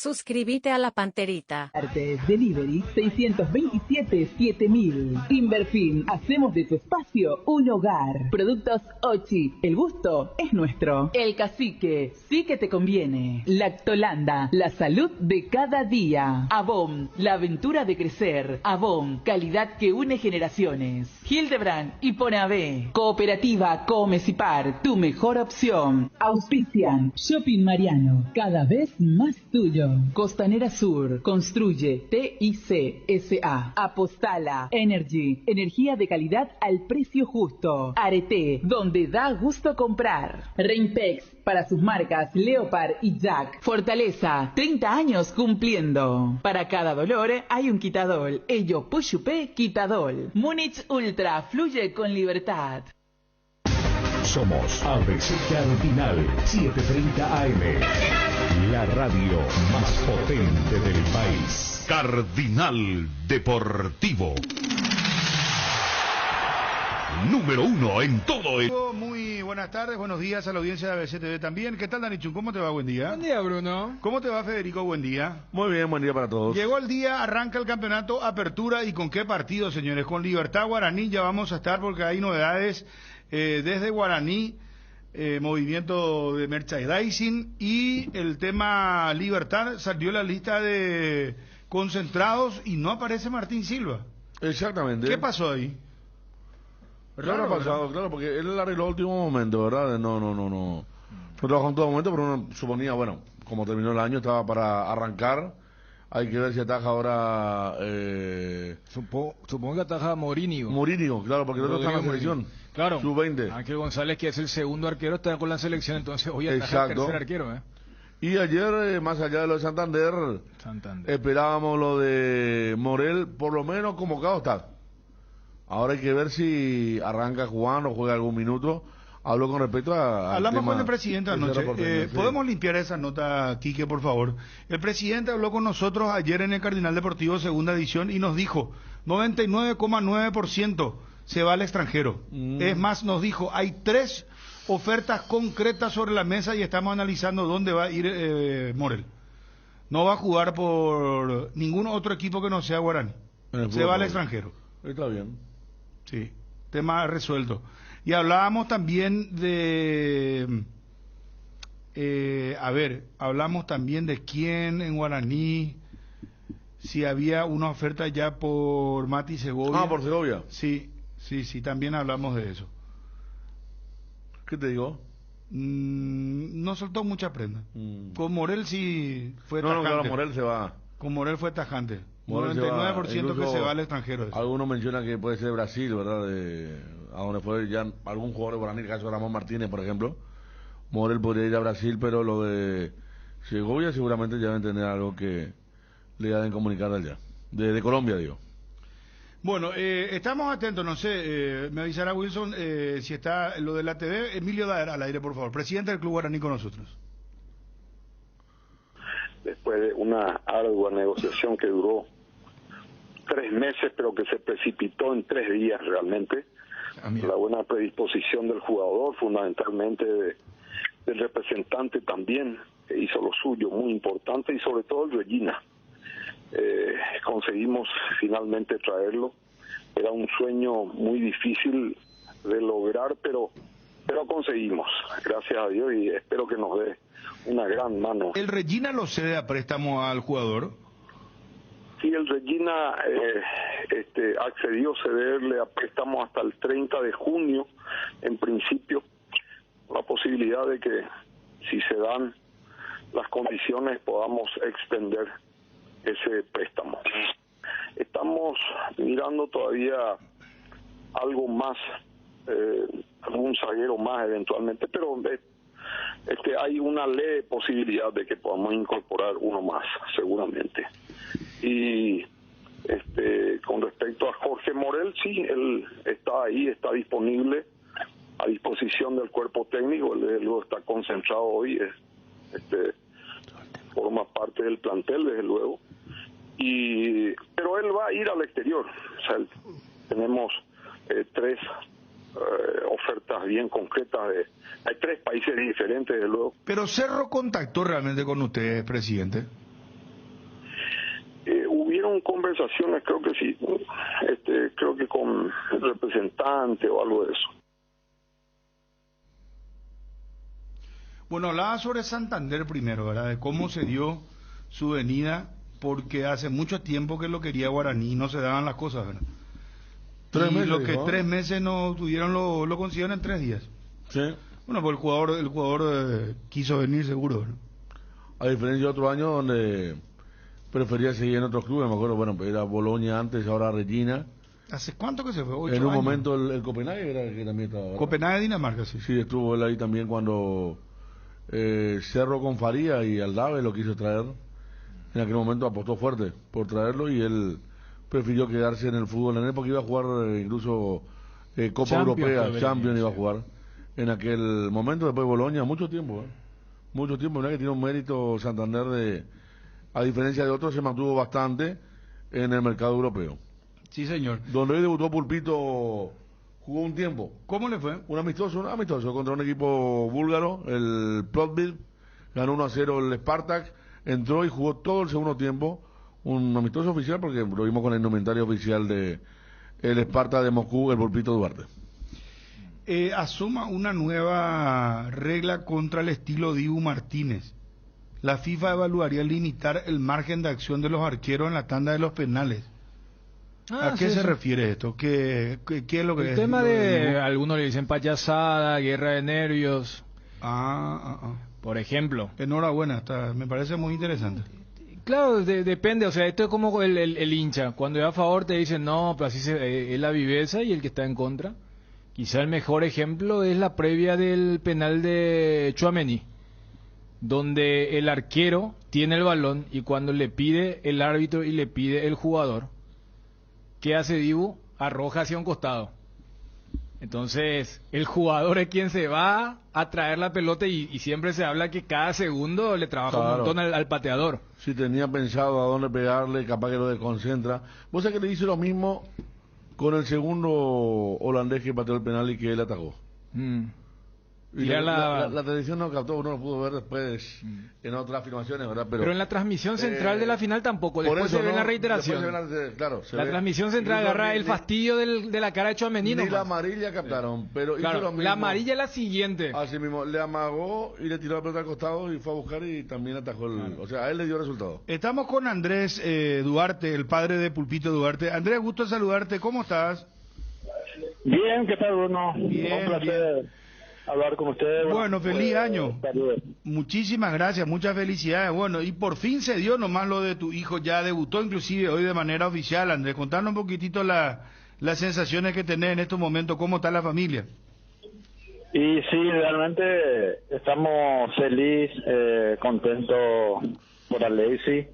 Suscríbete a La Panterita. Artes Delivery 627-7000. Inverfin, hacemos de tu espacio un hogar. Productos Ochi, el gusto es nuestro. El Cacique, sí que te conviene. Lactolanda, la salud de cada día. Avon, la aventura de crecer. Avon, calidad que une generaciones. Hildebrand y Ponabé. Cooperativa Comecipar, tu mejor opción. Auspician Shopping Mariano, cada vez más tuyo. Costanera Sur, construye TIC SA. Apostala, Energy, energía de calidad al precio justo. Arete, donde da gusto comprar. Reinpex, para sus marcas Leopard y Jack. Fortaleza, 30 años cumpliendo. Para cada dolor hay un quitadol. Ello Pushupé Quitadol. Múnich Ultra, fluye con libertad. Somos ABC Cardinal 730 AM. La radio más potente del país. Cardinal Deportivo. Número 1 en todo el... Muy buenas tardes, buenos días a la audiencia de ABC TV también. ¿Qué tal, Danichun? ¿Cómo te va? Buen día. Buen día, Bruno. ¿Cómo te va, Federico? Buen día. Muy bien, buen día para todos. Llegó el día, arranca el campeonato Apertura. ¿Y con qué partido, señores? Con Libertad Guaraní ya vamos a estar porque hay novedades desde Guaraní. Movimiento de merchandising y el tema Libertad salió la lista de concentrados y no aparece Martín Silva. Exactamente. ¿Qué pasó ahí? Claro, ha pasado, ¿verdad? Claro, porque él arregló el último momento, ¿verdad? No trabajó en todo momento, pero uno suponía, bueno, como terminó el año, estaba para arrancar. Hay que ver si ataja ahora... Supongo que ataja Mourinho. Mourinho, claro, porque el otro está en la selección. Claro. Sub-20. Ángel González, que es el segundo arquero, está con la selección, entonces hoy ataja el tercer arquero, Y ayer, más allá de lo de Santander, esperábamos lo de Morel, por lo menos convocado está. Ahora hay que ver si arranca jugando o juega algún minuto. Hablo con respecto a... Hablamos con el presidente anoche. Sí. ¿Podemos limpiar esa nota, Quique, por favor? El presidente habló con nosotros ayer en el Cardinal Deportivo segunda edición y nos dijo 99,9% se va al extranjero. Es más, nos dijo, hay 3 ofertas concretas sobre la mesa y estamos analizando dónde va a ir Morel. No va a jugar por ningún otro equipo que no sea Guaraní. Se va al extranjero. Está bien. Sí, tema resuelto. Y hablábamos también de... hablamos también de quién en Guaraní, si había una oferta ya por Mati Segovia. Ah, por Segovia. Sí, también hablamos de eso. ¿Qué te digo? No soltó mucha prenda. Con Morel sí fue tajante. Claro, Morel se va. Con Morel fue tajante. Morel 99% que se va al extranjero. Algunos mencionan que puede ser Brasil, ¿verdad? A donde fue ya algún jugador de Guaraní, el caso de Ramón Martínez, por ejemplo. Morel podría ir a Brasil, pero lo de Segovia seguramente ya deben tener algo que le deben comunicar allá. De Colombia, digo. Bueno, estamos atentos, no sé, me avisará Wilson si está lo de la TV. Emilio Daer, al aire, por favor. Presidente del Club Guaraní con nosotros. Después de una ardua negociación que duró 3 meses, pero que se precipitó en 3 días realmente. La buena predisposición del jugador, fundamentalmente del representante también, que hizo lo suyo, muy importante, y sobre todo el Regina. Conseguimos finalmente traerlo. Era un sueño muy difícil de lograr, pero conseguimos, gracias a Dios, y espero que nos dé una gran mano. ¿El Regina lo cede a préstamo al jugador? Sí, el Regina accedió a cederle a préstamo hasta el 30 de junio, en principio, la posibilidad de que, si se dan las condiciones, podamos extender ese préstamo. Estamos mirando todavía algo más, algún zaguero más eventualmente, pero hay una leve posibilidad de que podamos incorporar uno más, seguramente. Y con respecto a Jorge Morel, sí, él está ahí, está disponible, a disposición del cuerpo técnico. Él desde luego está concentrado hoy, forma parte del plantel, desde luego. Pero él va a ir al exterior. O sea, tenemos 3 ofertas bien concretas. Hay 3 países diferentes, desde luego. Pero Cerro contactó realmente con ustedes, presidente. conversaciones, creo que sí, creo que con el representante o algo de eso. Bueno, hablaba sobre Santander primero, ¿verdad? De cómo se dio su venida, porque hace mucho tiempo que lo quería Guaraní y no se daban las cosas, ¿verdad? 3 meses, lo que ¿no? 3 meses no tuvieron lo consiguieron en 3 días. Sí. Bueno, pues el jugador quiso venir seguro, ¿no? A diferencia de otros años donde prefería seguir en otros clubes, me acuerdo, bueno, era Boloña antes, ahora Regina. ¿Hace cuánto que se fue? 8 En un años. momento el Copenhague era el que también estaba, ¿verdad? Copenhague, Dinamarca, sí. Sí, estuvo él ahí también cuando Cerro con Faría y Aldave lo quiso traer. En aquel momento apostó fuerte por traerlo y él prefirió quedarse en el fútbol en él porque iba a jugar incluso Copa Europea, Champions iba a jugar en aquel momento. Después Boloña, mucho tiempo, mucho tiempo. Mira que tiene un mérito Santander a diferencia de otros, se mantuvo bastante en el mercado europeo. Sí, señor. Donde hoy debutó Pulpito, jugó un tiempo. ¿Cómo le fue? Un amistoso contra un equipo búlgaro, el Plovdiv, ganó 1-0 el Spartak, entró y jugó todo el segundo tiempo, un amistoso oficial porque lo vimos con el indumentario oficial de el Spartak de Moscú, el Pulpito Duarte. Asuma una nueva regla contra el estilo Dibu Martínez. La FIFA evaluaría limitar el margen de acción de los arqueros en la tanda de los penales. ¿A qué se refiere esto? ¿Qué es lo que el es? El tema de, algunos le dicen payasada, guerra de nervios. Por ejemplo. Enhorabuena, me parece muy interesante. Claro, depende, o sea, esto es como el hincha. Cuando es a favor te dicen, no, pero así es la viveza, y el que está en contra. Quizá el mejor ejemplo es la previa del penal de Tchouaméni, donde el arquero tiene el balón y cuando le pide el árbitro y le pide el jugador, ¿qué hace Dibu? Arroja hacia un costado. Entonces, el jugador es quien se va a traer la pelota y siempre se habla que cada segundo le trabaja un montón al pateador. Si tenía pensado a dónde pegarle, capaz que lo desconcentra. Vos sabés que le hizo lo mismo con el segundo holandés que pateó el penal y que él atacó. Y la televisión no captó, uno lo pudo ver después en otras afirmaciones, ¿verdad? Pero en la transmisión central de la final tampoco, después se ve la reiteración. La transmisión central agarra el fastidio de la cara de Tchouaméni. Ni la amarilla captaron, pero claro, hizo lo mismo. La amarilla es la siguiente. Así mismo, le amagó y le tiró la pelota al costado y fue a buscar y también atajó o sea, a él le dio resultado. Estamos con Andrés Duarte, el padre de Pulpito Duarte. Andrés, gusto saludarte, ¿cómo estás? Bien, ¿qué tal, Bruno? Bien, un placer hablar con ustedes. Bueno, feliz año. Saludos. Muchísimas gracias, muchas felicidades. Bueno, y por fin se dio nomás lo de tu hijo, ya debutó inclusive hoy de manera oficial. Andrés, contanos un poquitito las sensaciones que tenés en estos momentos, cómo está la familia. Y sí, realmente estamos felices, contentos por Alexis.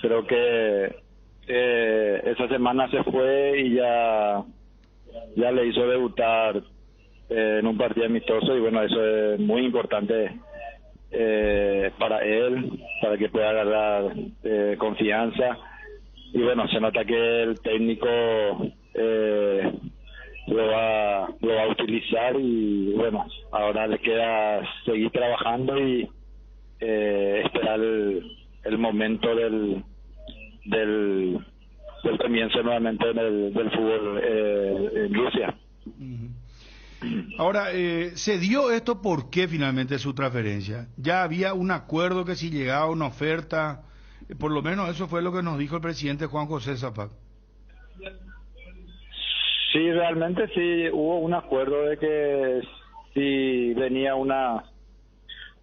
Creo que esa semana se fue y ya le hizo debutar en un partido amistoso y bueno, eso es muy importante para él, para que pueda agarrar confianza y bueno, se nota que el técnico lo va a utilizar y bueno, ahora le queda seguir trabajando y esperar el momento del comienzo nuevamente del fútbol en Rusia. Ahora, ¿se dio esto por qué finalmente su transferencia? ¿Ya había un acuerdo que si llegaba una oferta? Por lo menos eso fue lo que nos dijo el presidente Juan José Zapac. Sí, realmente sí hubo un acuerdo de que si venía una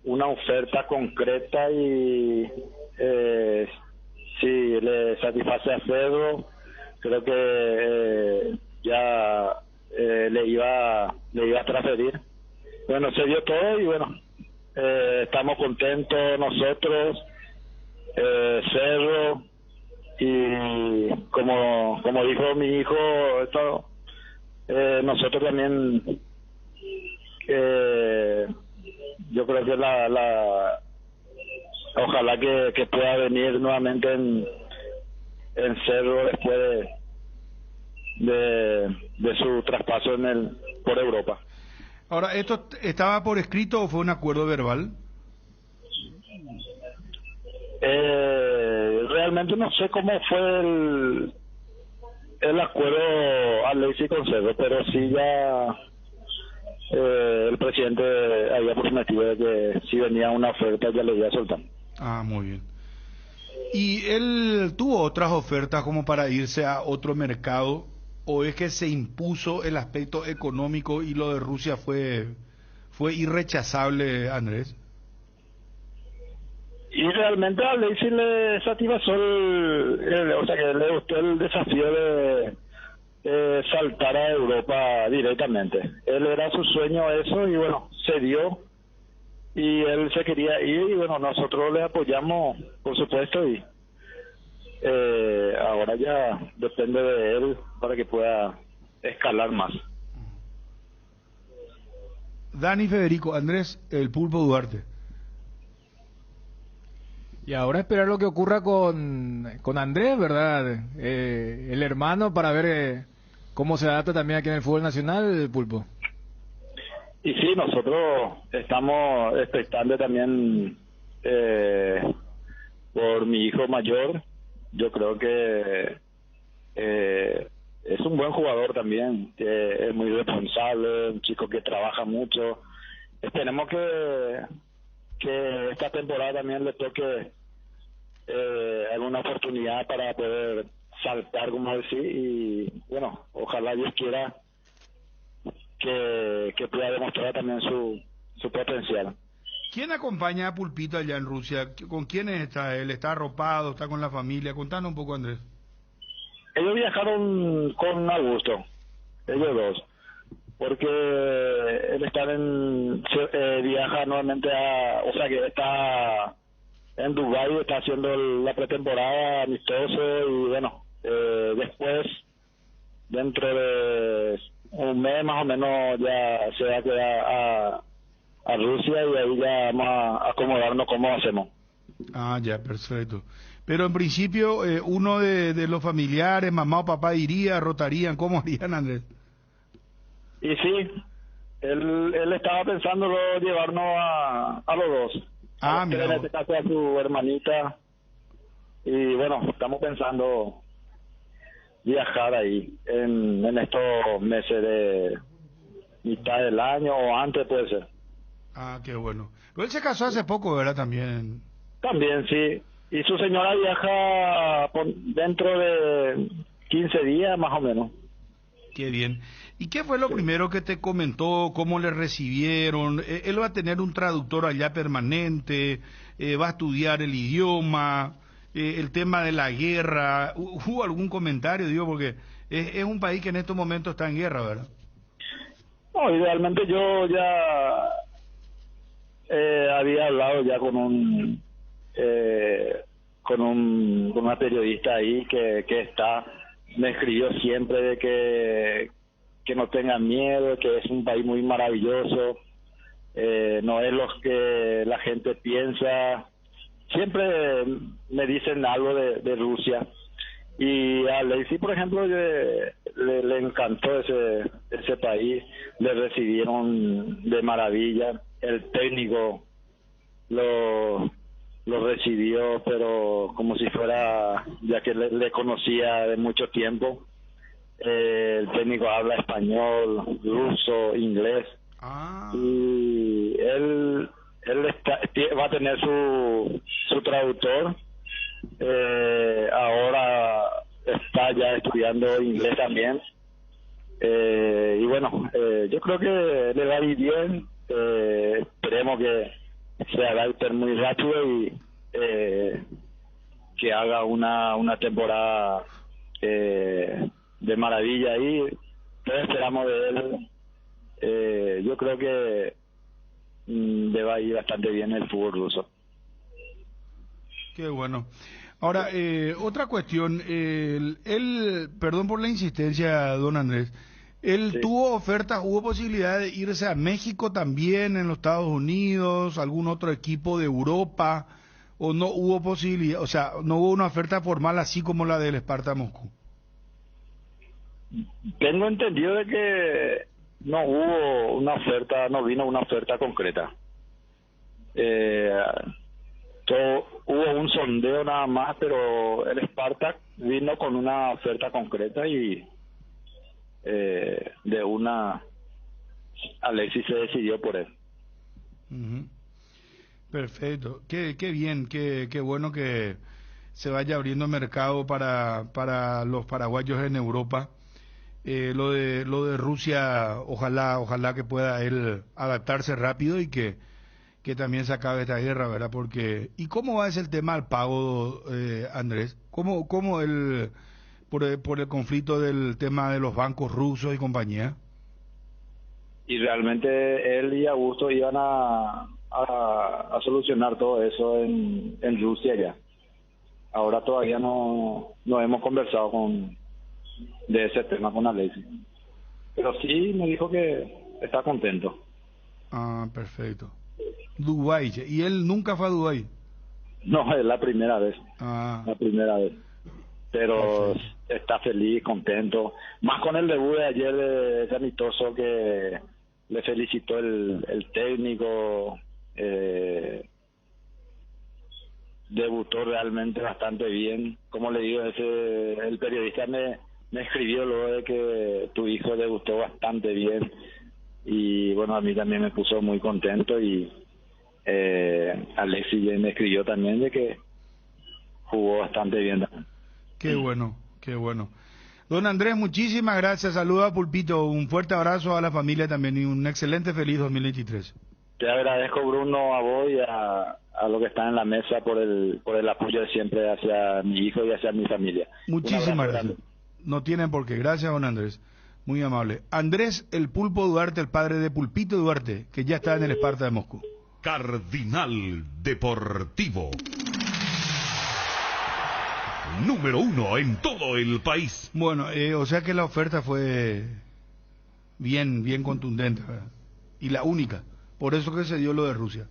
oferta concreta y si le satisface a Pedro, creo que ya le iba a transferir. Bueno, se dio todo y bueno, estamos contentos nosotros, Cerro, y como dijo mi hijo, nosotros también, yo creo que ojalá que pueda venir nuevamente en Cerro después de su traspaso por Europa. Ahora, ¿esto estaba por escrito o fue un acuerdo verbal? realmente no sé cómo fue el acuerdo Alexis con Cerro, pero sí ya el presidente había prometido de que si venía una oferta ya le iba a soltar. Ah, muy bien. ¿Y él tuvo otras ofertas como para irse a otro mercado? ¿O es que se impuso el aspecto económico y lo de Rusia fue irrechazable, Andrés? Y realmente a Alexis le satisfació o sea que le gustó el desafío de saltar a Europa directamente. Él era su sueño eso y bueno, se dio y él se quería ir y bueno, nosotros le apoyamos por supuesto y ahora ya depende de él para que pueda escalar más. Dani Federico, Andrés, el Pulpo Duarte. Y ahora esperar lo que ocurra con Andrés, ¿verdad? El hermano, para ver cómo se adapta también aquí en el fútbol nacional, el Pulpo. Y sí, nosotros estamos expectantes también por mi hijo mayor. Yo creo que es un buen jugador también, que es muy responsable, un chico que trabaja mucho. Esperemos que esta temporada también le toque alguna oportunidad para poder saltar, como decir, y bueno, ojalá Dios quiera que pueda demostrar también su potencial. ¿Quién acompaña a Pulpito allá en Rusia? ¿Con quiénes está él? ¿Está arropado? ¿Está con la familia? Contanos un poco, Andrés. Ellos viajaron con Augusto, ellos dos, porque él está viaja nuevamente o sea que está en Dubái, está haciendo la pretemporada amistoso y bueno, después, dentro de un mes más o menos ya se va a quedar a Rusia y ahí ya vamos a acomodarnos cómo hacemos. Ah, ya, perfecto. Pero en principio, uno de los familiares, mamá o papá iría, rotarían, ¿cómo harían, Andrés? Y sí, él estaba pensando llevarnos a los dos. Ah, mira. En este caso a su hermanita. Y bueno, estamos pensando viajar ahí en estos meses de mitad del año o antes puede ser. Ah, qué bueno. Pero él se casó hace poco, ¿verdad? También. También, sí. Y su señora viaja dentro de 15 días más o menos. Qué bien. ¿Y qué fue lo primero que te comentó? ¿Cómo le recibieron? ¿Él va a tener un traductor allá permanente? ¿Va a estudiar el idioma? ¿El tema de la guerra? ¿Hubo algún comentario? Digo, porque es un país que en estos momentos está en guerra, ¿verdad? No, idealmente yo ya había hablado ya con una periodista ahí que me escribió siempre de que no tengan miedo, que es un país muy maravilloso, no es lo que la gente piensa. Siempre me dicen algo de Rusia. Y a Alexis, por ejemplo, le encantó ese país, le recibieron de maravilla, el técnico lo recibió, pero como si fuera, ya que le conocía de mucho tiempo. El técnico habla español, ruso, inglés. Y él va a tener su traductor. Ahora está ya estudiando inglés también. Y bueno, yo creo que le va a ir bien. Esperemos que se adapte muy rápido y que haga una temporada de maravilla ahí. Todos esperamos de él. Yo creo que le va a ir bastante bien el fútbol ruso. Qué bueno. Ahora, otra cuestión, él, perdón por la insistencia, don Andrés, él Sí. tuvo ofertas, hubo posibilidad de irse a México también, en los Estados Unidos, algún otro equipo de Europa, o no hubo posibilidad, o sea, no hubo una oferta formal así como la del Sparta Moscú. Tengo entendido de que no hubo una oferta, no vino una oferta concreta. Hubo un sondeo nada más, pero el Spartak vino con una oferta concreta y de una Alexis se decidió por él. Ujú. Perfecto, qué bien, qué bueno que se vaya abriendo mercado para los paraguayos en Europa. Lo de Rusia, ojalá que pueda él adaptarse rápido y que también se acabe esta guerra, ¿verdad? Porque ¿y cómo va ese el tema al pago, Andrés? ¿Cómo por el conflicto del tema de los bancos rusos y compañía? Y realmente él y Augusto iban a solucionar todo eso en Rusia ya. Ahora todavía no hemos conversado de ese tema con Alexis. Pero sí me dijo que está contento. Ah, perfecto. Dubái, ¿y él nunca fue a Dubái? No, es la primera vez. Ah. La primera vez. Pero Perfecto. está feliz, contento. Más con el debut de ayer de amistoso que le felicitó el técnico. Debutó realmente bastante bien. Como le digo, el periodista me escribió luego de que tu hijo debutó bastante bien. Y bueno, a mí también me puso muy contento y Alexis me escribió también de que jugó bastante bien también. Qué bueno, qué bueno. Don Andrés, muchísimas gracias. Saluda a Pulpito. Un fuerte abrazo a la familia también y un excelente feliz 2023. Te agradezco, Bruno, a vos y a lo que está en la mesa por el apoyo de siempre hacia mi hijo y hacia mi familia. Muchísimas gracias. No tienen por qué. Gracias, don Andrés. Muy amable. Andrés El Pulpo Duarte, el padre de Pulpito Duarte, que ya está en el Esparta de Moscú. Cardinal Deportivo. Número 1 en todo el país. Bueno, o sea que la oferta fue bien contundente, ¿verdad? Y la única. Por eso que se dio lo de Rusia.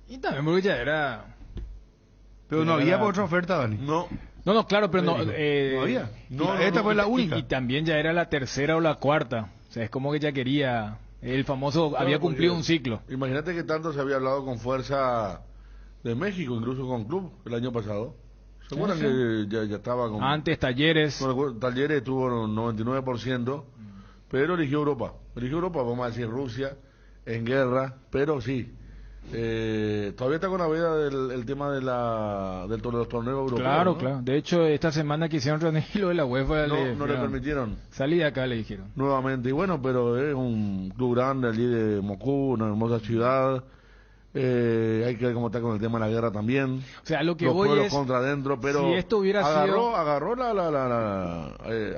Y también porque ya era... Pero no había otra oferta, Dani. No. No, claro, pero no... ¿No había? No, Esta fue la única. Y también ya era la tercera o la cuarta. O sea, es como que ya quería... El famoso Claro, había cumplido porque un ciclo. Imagínate que tanto se había hablado con Fuerza de México, incluso con Club, el año pasado. ¿Se acuerdan Sí. que ya estaba con... Antes, Talleres. Talleres tuvo 99%, pero eligió Europa. Eligió Europa, vamos a decir Rusia, en guerra, pero sí. Todavía está con la veda del tema de los torneos europeos. Claro, ¿no? claro. De hecho, esta semana quisieron reunir lo de la UEFA. No le permitieron. Salí de acá, le dijeron. Nuevamente, y bueno, pero es un club grande allí de Moscú, una hermosa ciudad. Hay que ver cómo está con el tema de la guerra también. O sea, lo que los voy pueblos es... contra adentro, pero si esto hubiera sido... agarró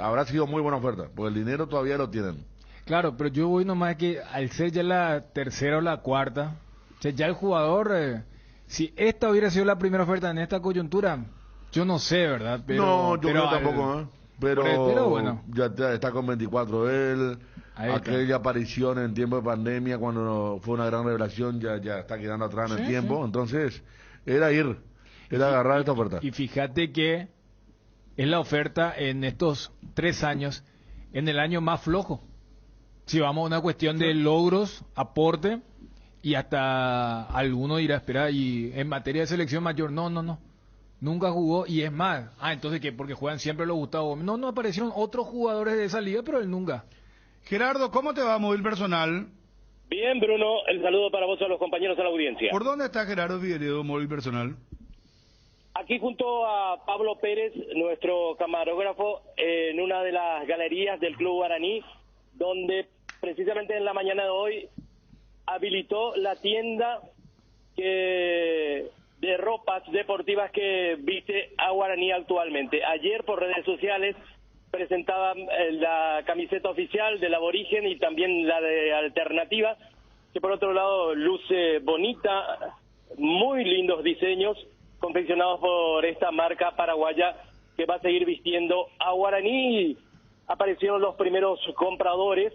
habrá sido muy buena oferta, porque el dinero todavía lo tienen. Claro, pero yo voy nomás que al ser ya la tercera o la cuarta, o sea, ya el jugador, si esta hubiera sido la primera oferta en esta coyuntura, yo no sé, ¿verdad? Pero, No, yo pero creo tampoco, ¿eh? Pero bueno. Ya está con 24 él. Ahí está. Aquella aparición en tiempo de pandemia, cuando fue una gran revelación, ya está quedando atrás en el tiempo. Sí. Entonces, era agarrar esta oferta. Y fíjate que es la oferta en estos 3 años, en el año más flojo. Si vamos a una cuestión de logros, aporte, y hasta alguno dirá, espera, y en materia de selección mayor, no. Nunca jugó, y es más, entonces ¿qué? Porque juegan siempre los Gustavo Gómez. No aparecieron otros jugadores de esa liga, pero él nunca. Gerardo, ¿cómo te va, móvil personal? Bien, Bruno, el saludo para vos y a los compañeros de la audiencia. ¿Por dónde está Gerardo Figueredo, móvil personal? Aquí junto a Pablo Pérez, nuestro camarógrafo, en una de las galerías del Club Guaraní, donde precisamente en la mañana de hoy habilitó la tienda de ropas deportivas que viste a Guaraní actualmente. Ayer por redes sociales presentaban la camiseta oficial del Aborigen y también la de Alternativa, que por otro lado luce bonita, muy lindos diseños confeccionados por esta marca paraguaya que va a seguir vistiendo a Guaraní. Aparecieron los primeros compradores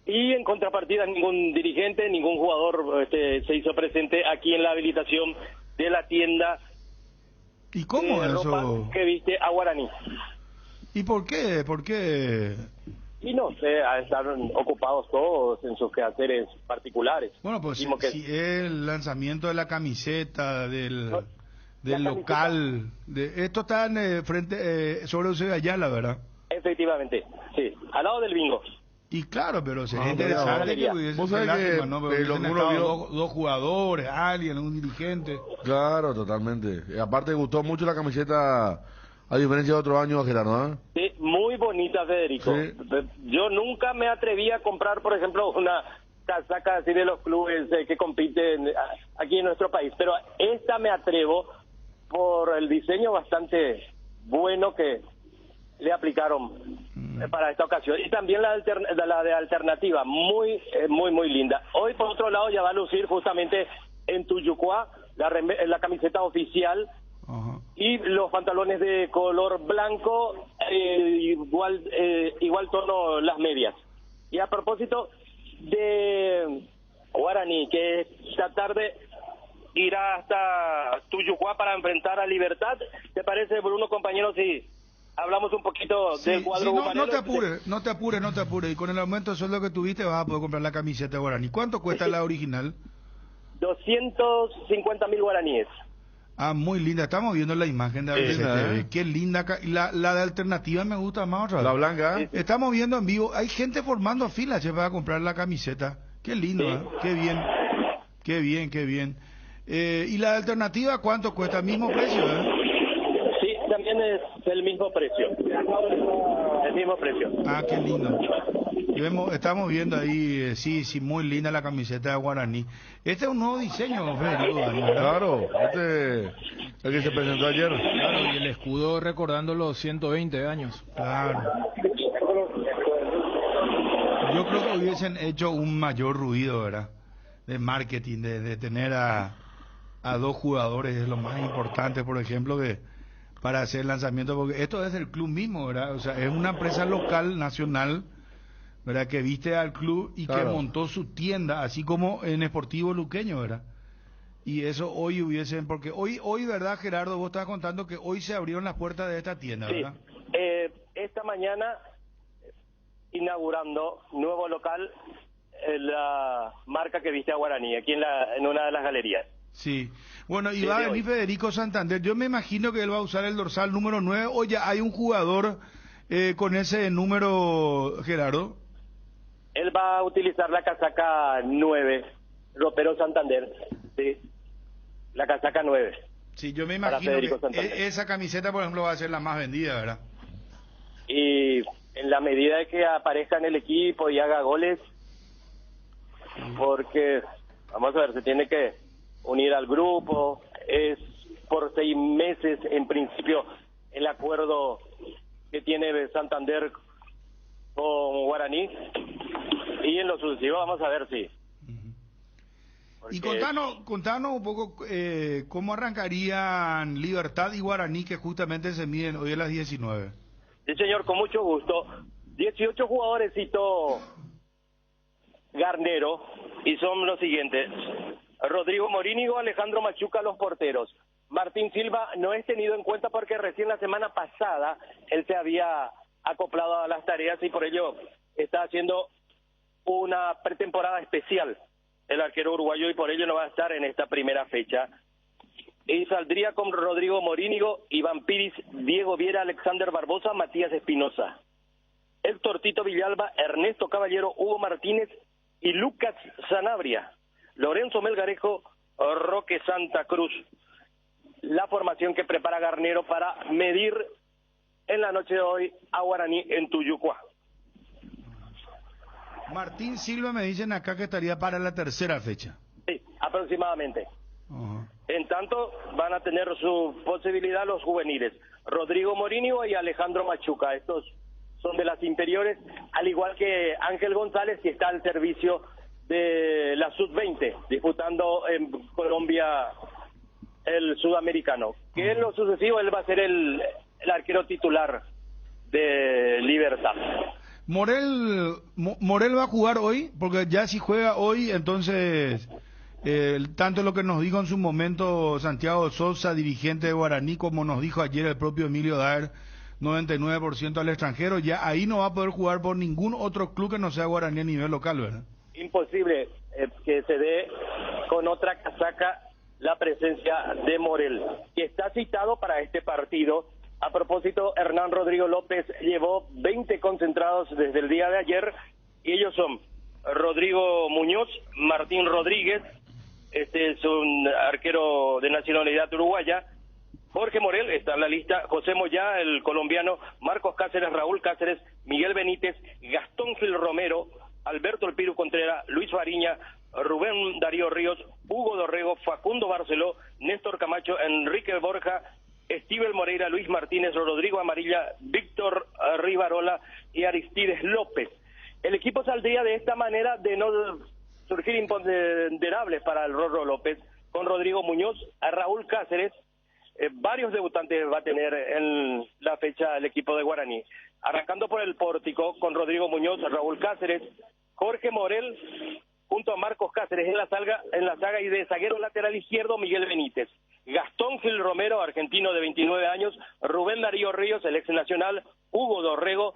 y en contrapartida ningún dirigente, ningún jugador se hizo presente aquí en la habilitación de la tienda. ¿Y cómo de eso? Ropa que viste a Guaraní. ¿Y por qué Y no sé, estar ocupados todos en sus quehaceres particulares. Bueno, pues Decimos que- si el lanzamiento de la camiseta, del la local, esto está en frente sobre Eusebio Ayala, ¿verdad? Efectivamente, sí, al lado del bingo. Y claro, pero sería Ah, interesante mira, que hubiese vos sabés lástima, que, ¿no? Pero lo hubiesen que uno estado vio- dos jugadores, alguien, un dirigente. Claro, totalmente. Y aparte gustó mucho la camiseta, a diferencia de otros años, Gerardo, ¿eh? Sí, muy bonita, Federico. Sí. Yo nunca me atreví a comprar, por ejemplo, una casaca así de los clubes que compiten aquí en nuestro país, pero esta me atrevo por el diseño bastante bueno que le aplicaron para esta ocasión. Y también la de alternativa, muy linda. Hoy, por otro lado, ya va a lucir justamente en Tuyucuá la camiseta oficial. Ajá. Y los pantalones de color blanco, igual tono las medias. Y a propósito de Guaraní, que esta tarde irá hasta Tuyucuá para enfrentar a Libertad, ¿te parece, Bruno, compañero, si hablamos un poquito del cuadro no bumanero? te apures. Y con el aumento de sueldo que tuviste vas a poder comprar la camiseta de Guaraní. ¿Cuánto cuesta la original? 250.000 guaraníes. Ah, muy linda. Estamos viendo la imagen de Sí, ABCTV. ¿eh? Qué linda. La de alternativa me gusta más otra vez. La blanca, ¿eh? Estamos viendo en vivo. Hay gente formando filas para comprar la camiseta. Qué lindo, Sí. ¿eh? Qué bien. ¿Y la de alternativa cuánto cuesta? ¿Mismo precio, Sí, también es el mismo precio. El mismo precio. Ah, qué lindo. Estamos viendo ahí, sí, muy linda la camiseta de Guaraní. Este es un nuevo diseño, Federico, ¿verdad? Claro, el que se presentó ayer. Claro, y el escudo recordando los 120 años. Claro. Yo creo que hubiesen hecho un mayor ruido, ¿verdad? De marketing, de tener a dos jugadores, es lo más importante, por ejemplo, que para hacer el lanzamiento, porque esto es del club mismo, ¿verdad? O sea, es una empresa local, nacional, ¿verdad? Que viste al club y Claro. que montó su tienda, así como en Sportivo Luqueño, ¿verdad? Y eso hoy hubiesen, porque hoy, ¿verdad, Gerardo? Vos estabas contando que hoy se abrieron las puertas de esta tienda, Sí, ¿verdad? esta mañana inaugurando nuevo local, la marca que viste a Guaraní, aquí en una de las galerías. Sí. Bueno, y Sí, va a de venir hoy. Federico Santander. Yo me imagino que él va a usar el dorsal número 9. O ya hay un jugador con ese número, Gerardo. Él va a utilizar la casaca 9, Ropero Santander, sí, la casaca 9. Sí, yo me Para imagino Federico que Santander. esa camiseta, por ejemplo, va a ser la más vendida, ¿verdad? Y en la medida de que aparezca en el equipo y haga goles, porque, vamos a ver, se tiene que unir al grupo, es por 6 meses en principio el acuerdo que tiene Santander con Guaraní, y en lo sucesivo vamos a ver si... Y Porque- contanos un poco cómo arrancarían Libertad y Guaraní, que justamente se miden hoy a las 19. Sí, señor, con mucho gusto. 18 jugadores citó Garnero y son los siguientes: Rodrigo Morínigo, Alejandro Machuca, los porteros. Martín Silva no es tenido en cuenta porque recién la semana pasada él se había acoplado a las tareas y por ello está haciendo una pretemporada especial el arquero uruguayo y por ello no va a estar en esta primera fecha. Y saldría con Rodrigo Morínigo, Iván Piris, Diego Viera, Alexander Barbosa, Matías Espinosa. Héctor Tito Villalba, Ernesto Caballero, Hugo Martínez y Lucas Sanabria. Lorenzo Melgarejo, Roque Santa Cruz. La formación que prepara Garnero para medir en la noche de hoy a Guaraní en Tuyucuá. Martín Silva me dicen acá que estaría para la tercera fecha. Sí, aproximadamente. Ajá. En tanto, van a tener su posibilidad los juveniles, Rodrigo Morínigo y Alejandro Machuca. Estos son de las inferiores, al igual que Ángel González, que está al servicio de la Sub-20, disputando en Colombia el sudamericano. Que en lo sucesivo él va a ser el arquero titular de Libertad. Morel va a jugar hoy, porque ya si juega hoy, entonces, tanto lo que nos dijo en su momento Santiago Sosa, dirigente de Guaraní, como nos dijo ayer el propio Emilio Daer, 99% al extranjero, ya ahí no va a poder jugar por ningún otro club que no sea Guaraní a nivel local, ¿verdad? Imposible que se dé con otra casaca la presencia de Morel, que está citado para este partido. A propósito, Hernán Rodrigo López llevó 20 concentrados desde el día de ayer, y ellos son Rodrigo Muñoz, Martín Rodríguez, este es un arquero de nacionalidad uruguaya, Jorge Morel está en la lista, José Moyá, el colombiano, Marcos Cáceres, Raúl Cáceres, Miguel Benítez, Gastón Gil Romero, Alberto El Piru Contreras, Luis Fariña, Rubén Darío Ríos, Hugo Dorrego, Facundo Barceló, Néstor Camacho, Enrique Borja, Estíbal Moreira, Luis Martínez, Rodrigo Amarilla, Víctor Rivarola y Aristides López. El equipo saldría de esta manera de no surgir imponderables para el Rorro López, con Rodrigo Muñoz, a Raúl Cáceres. Varios debutantes va a tener en la fecha el equipo de Guaraní. Arrancando por el pórtico, con Rodrigo Muñoz, Raúl Cáceres, Jorge Morel, junto a Marcos Cáceres en la saga, y de zaguero lateral izquierdo, Miguel Benítez. Gastón Gil Romero, argentino de 29 años, Rubén Darío Ríos, el ex nacional, Hugo Dorrego,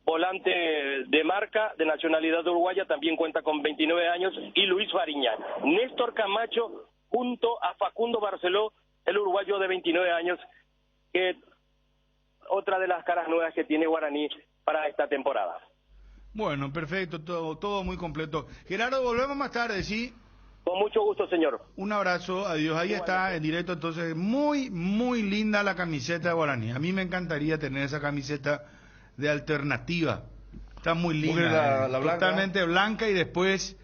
volante de marca, de nacionalidad uruguaya, también cuenta con 29 años, y Luis Fariña. Néstor Camacho, junto a Facundo Barceló, el uruguayo de 29 años, que otra de las caras nuevas que tiene Guaraní para esta temporada. Bueno, perfecto, todo muy completo. Gerardo, volvemos más tarde, ¿sí? Con mucho gusto, señor. Un abrazo, adiós. Ahí está en directo, entonces, muy, muy linda la camiseta de Guaraní. A mí me encantaría tener esa camiseta de alternativa. Está muy linda. La blanca, totalmente blanca, y después...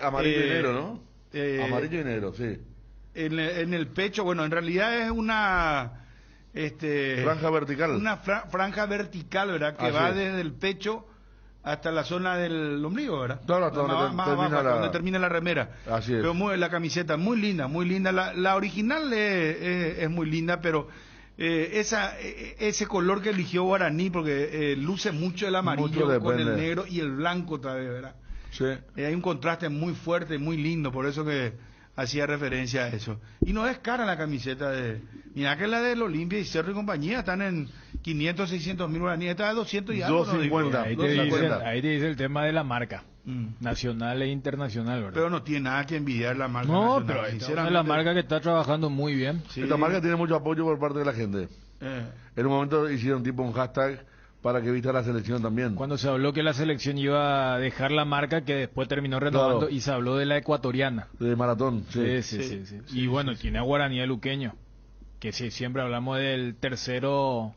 Amarillo y negro, ¿no? Amarillo y negro, sí. En el pecho, bueno, en realidad es una... franja vertical. Una franja vertical, ¿verdad? Que va desde el pecho hasta la zona del ombligo, ¿verdad? Claro, hasta donde termina la remera. Así es. Pero la camiseta muy linda, muy linda. La original es muy linda, pero ese color que eligió Guaraní, porque luce mucho el amarillo con el negro y el blanco otra vez, ¿verdad? Sí. Hay un contraste muy fuerte, muy lindo, por eso que hacía referencia a eso. Y no es cara la camiseta mira que la del Olimpia y Cerro y compañía están en 500, 600 mil guaraníes, esta de 200 y algo. 250. Ahí te dice el tema de la marca, nacional e internacional, ¿verdad? Pero no tiene nada que envidiar la marca nacional. Pero sinceramente, es la marca que está trabajando muy bien. Sí. Esta marca tiene mucho apoyo por parte de la gente. En un momento hicieron tipo un hashtag para que vista la selección también. Cuando se habló que la selección iba a dejar la marca, que después terminó renovando, claro, y se habló de la ecuatoriana. De maratón, sí. Sí. Y bueno, tiene a Guaraní el Luqueño, que siempre hablamos del tercero,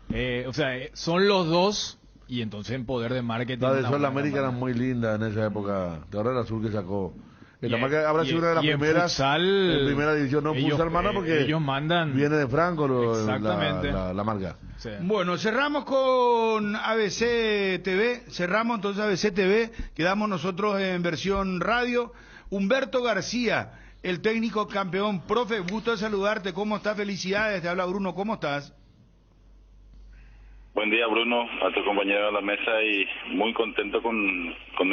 o sea, son los dos, y entonces en poder de marketing... La de Sol América era muy linda en esa época, de ahora el azul que sacó. La marca habrá sido una de las primeras en primera división, no futsal, hermano, porque ellos mandan, viene de Franco exactamente la marca. Sí. Bueno, cerramos con ABC TV, entonces ABC TV, quedamos nosotros en versión radio. Humberto García, el técnico campeón. Profe, gusto de saludarte, ¿cómo estás? Felicidades, te habla Bruno, ¿cómo estás? Buen día, Bruno, a tu compañero de la mesa, y muy contento con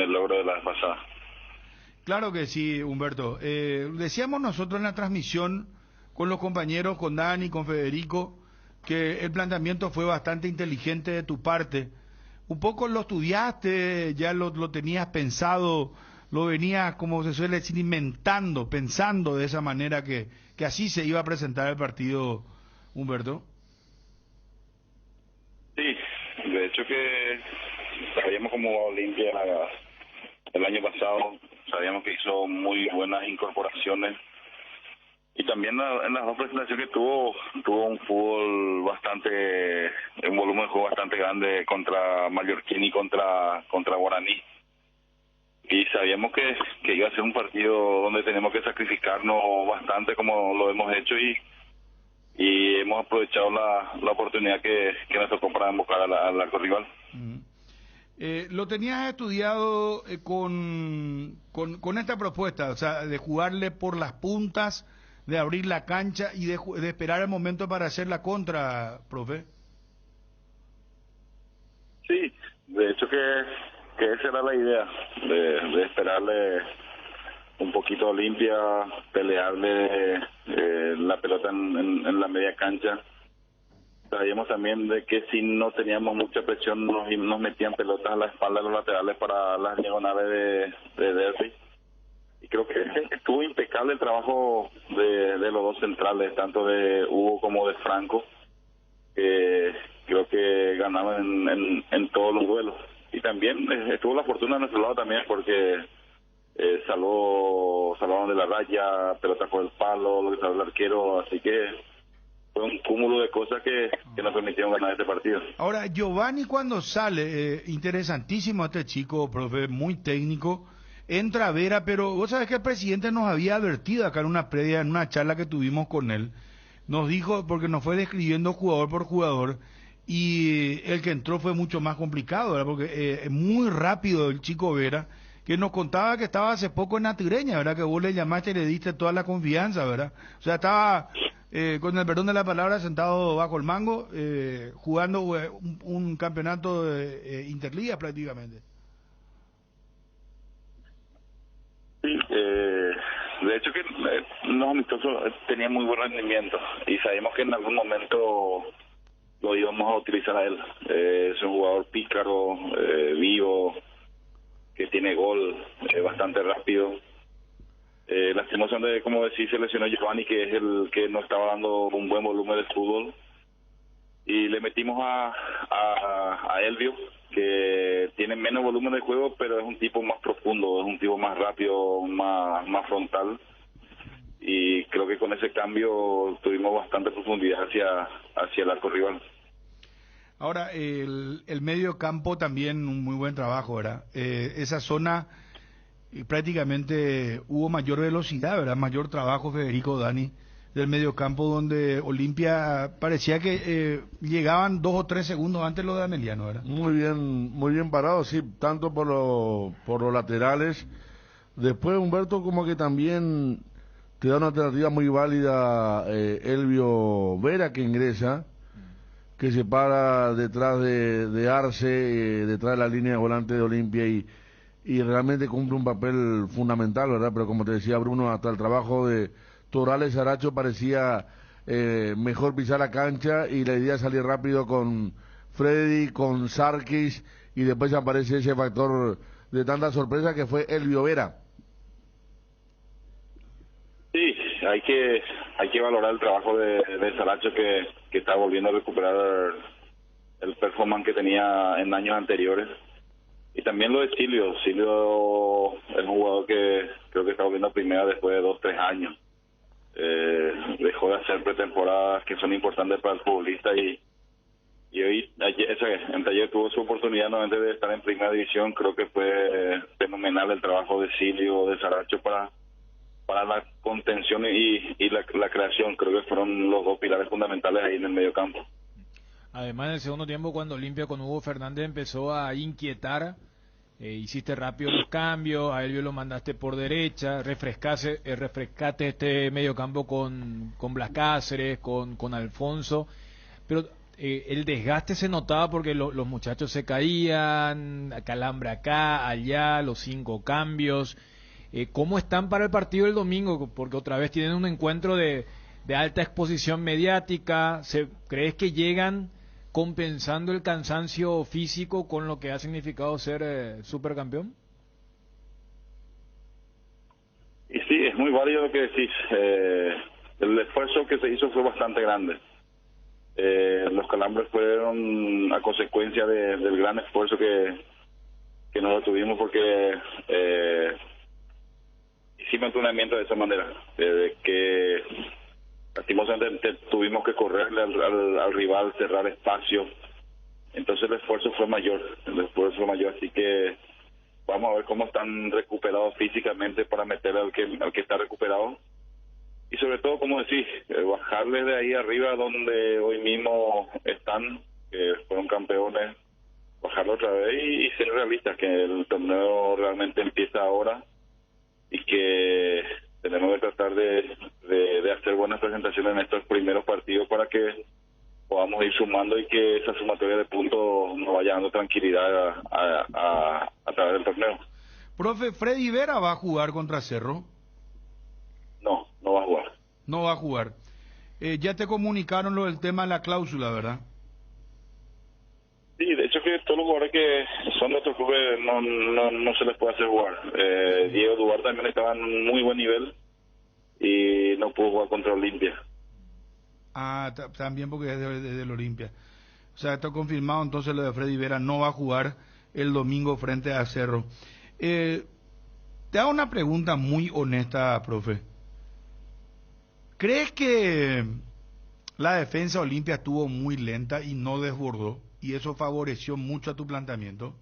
el logro de la vez pasada. Claro que sí, Humberto. Decíamos nosotros en la transmisión con los compañeros, con Dani, con Federico, que el planteamiento fue bastante inteligente de tu parte. Un poco lo estudiaste, ya lo tenías pensado, lo venías, como se suele decir, pensando de esa manera que así se iba a presentar el partido, Humberto. Sí, de hecho que sabíamos como Olimpia el año pasado, sabíamos que hizo muy buenas incorporaciones, y también en las dos presentaciones que tuvo un fútbol un volumen de juego bastante grande contra Mallorquín y contra Guaraní, y sabíamos que iba a ser un partido donde tenemos que sacrificarnos bastante, como lo hemos hecho, y hemos aprovechado la oportunidad que nos tocó para embocar al arco rival. ¿Lo tenías estudiado con esta propuesta, o sea, de jugarle por las puntas, de abrir la cancha y de esperar el momento para hacer la contra, profe? Sí, de hecho que esa era la idea, de esperarle un poquito a Olimpia, pelearle la pelota en la media cancha, Sabíamos también de que si no teníamos mucha presión nos metían pelotas a la espalda de los laterales para las diagonales de Derby. Y creo que estuvo impecable el trabajo de los dos centrales, tanto de Hugo como de Franco. Creo que ganaban en todos los duelos. Y también estuvo la fortuna de nuestro lado también, porque salvaron de la raya, pelota por el palo, lo que salvó el arquero, así que fue un cúmulo de cosas que nos permitieron ganar este partido. Ahora, Giovanni cuando sale, interesantísimo este chico, profe, muy técnico, entra Vera, pero vos sabés que el presidente nos había advertido acá en una previa, en una charla que tuvimos con él, nos dijo, porque nos fue describiendo jugador por jugador, y el que entró fue mucho más complicado, ¿verdad? Porque muy rápido el chico Vera, que nos contaba que estaba hace poco en Tigreña, ¿verdad? Que vos le llamaste y le diste toda la confianza, ¿verdad? O sea, estaba, con el perdón de la palabra, sentado bajo el mango, jugando un campeonato interliga prácticamente. Sí, de hecho que los amistosos tenían muy buen rendimiento y sabíamos que en algún momento lo íbamos a utilizar a él. Es un jugador pícaro, vivo, que tiene gol, bastante rápido. Lastimosamente, como decís, se lesionó Giovanni, que es el que no estaba dando un buen volumen de fútbol, y le metimos a Elvio, que tiene menos volumen de juego, pero es un tipo más profundo, es un tipo más rápido, más frontal, y creo que con ese cambio tuvimos bastante profundidad hacia el arco rival. Ahora, el medio campo también un muy buen trabajo, ¿verdad? Esa zona prácticamente hubo mayor velocidad, ¿verdad? Mayor trabajo, Federico, Dani, del medio campo, donde Olimpia parecía que llegaban 2 o 3 segundos antes lo de Ameliano, ¿verdad? Muy bien parado, sí, tanto por los laterales. Después Humberto como que también te da una alternativa muy válida, Elvio Vera, que ingresa, que se para detrás de Arce, detrás de la línea de volante de Olimpia, y realmente cumple un papel fundamental, ¿verdad? Pero como te decía Bruno, hasta el trabajo de Torales Aracho parecía mejor pisar la cancha, y la idea es salir rápido con Freddy, con Sarkis, y después aparece ese factor de tanta sorpresa que fue Elvio Vera. Sí, hay que valorar el trabajo de Saracho, que está volviendo a recuperar el performance que tenía en años anteriores. Y también lo de Silvio. Silvio es un jugador que creo que está volviendo a primera después de 2-3 años. Dejó de hacer pretemporadas que son importantes para el futbolista, y hoy, ayer tuvo su oportunidad nuevamente de estar en primera división. Creo que fue fenomenal el trabajo de Silvio, de Saracho para la contención y la creación. Creo que fueron los dos pilares fundamentales ahí en el medio campo. Además, en el segundo tiempo, cuando Olimpia con Hugo Fernández empezó a inquietar, hiciste rápido los cambios, a Elvio lo mandaste por derecha, refrescaste este medio campo con Blas Cáceres, con Alfonso, pero el desgaste se notaba porque los muchachos se caían, calambre acá, allá, los 5 cambios. ¿Cómo están para el partido del domingo? Porque otra vez tienen un encuentro de alta exposición mediática. ¿Crees que llegan compensando el cansancio físico con lo que ha significado ser supercampeón? Y sí, es muy válido lo que decís. El esfuerzo que se hizo fue bastante grande. Los calambres fueron a consecuencia del gran esfuerzo que nosotros tuvimos, porque hicimos entrenamiento de esa manera, de que lastimosamente tuvimos que correrle al rival, cerrar espacio. Entonces el esfuerzo fue mayor, así que vamos a ver cómo están recuperados físicamente para meter al que está recuperado, y sobre todo, como decís, bajarles de ahí arriba donde hoy mismo están, que fueron campeones, bajarlo otra vez y ser realistas, que el torneo realmente empieza ahora y que tenemos que tratar de hacer buenas presentaciones en estos primeros partidos para que podamos ir sumando y que esa sumatoria de puntos nos vaya dando tranquilidad a través del torneo. Profe, ¿Freddy Vera va a jugar contra Cerro? No va a jugar. No va a jugar. ya te comunicaron lo del tema de la cláusula, ¿verdad? Sí, de hecho que todos los jugadores que son de otros clubes no se les puede hacer jugar. Diego Duarte también estaba en muy buen nivel y no pudo jugar contra Olimpia. Ah, también porque es del Olimpia. O sea, está confirmado, entonces lo de Freddy Vera no va a jugar el domingo frente a Cerro. Te hago una pregunta muy honesta, profe. ¿Crees que la defensa Olimpia estuvo muy lenta y no desbordó? ¿Y eso favoreció mucho a tu planteamiento?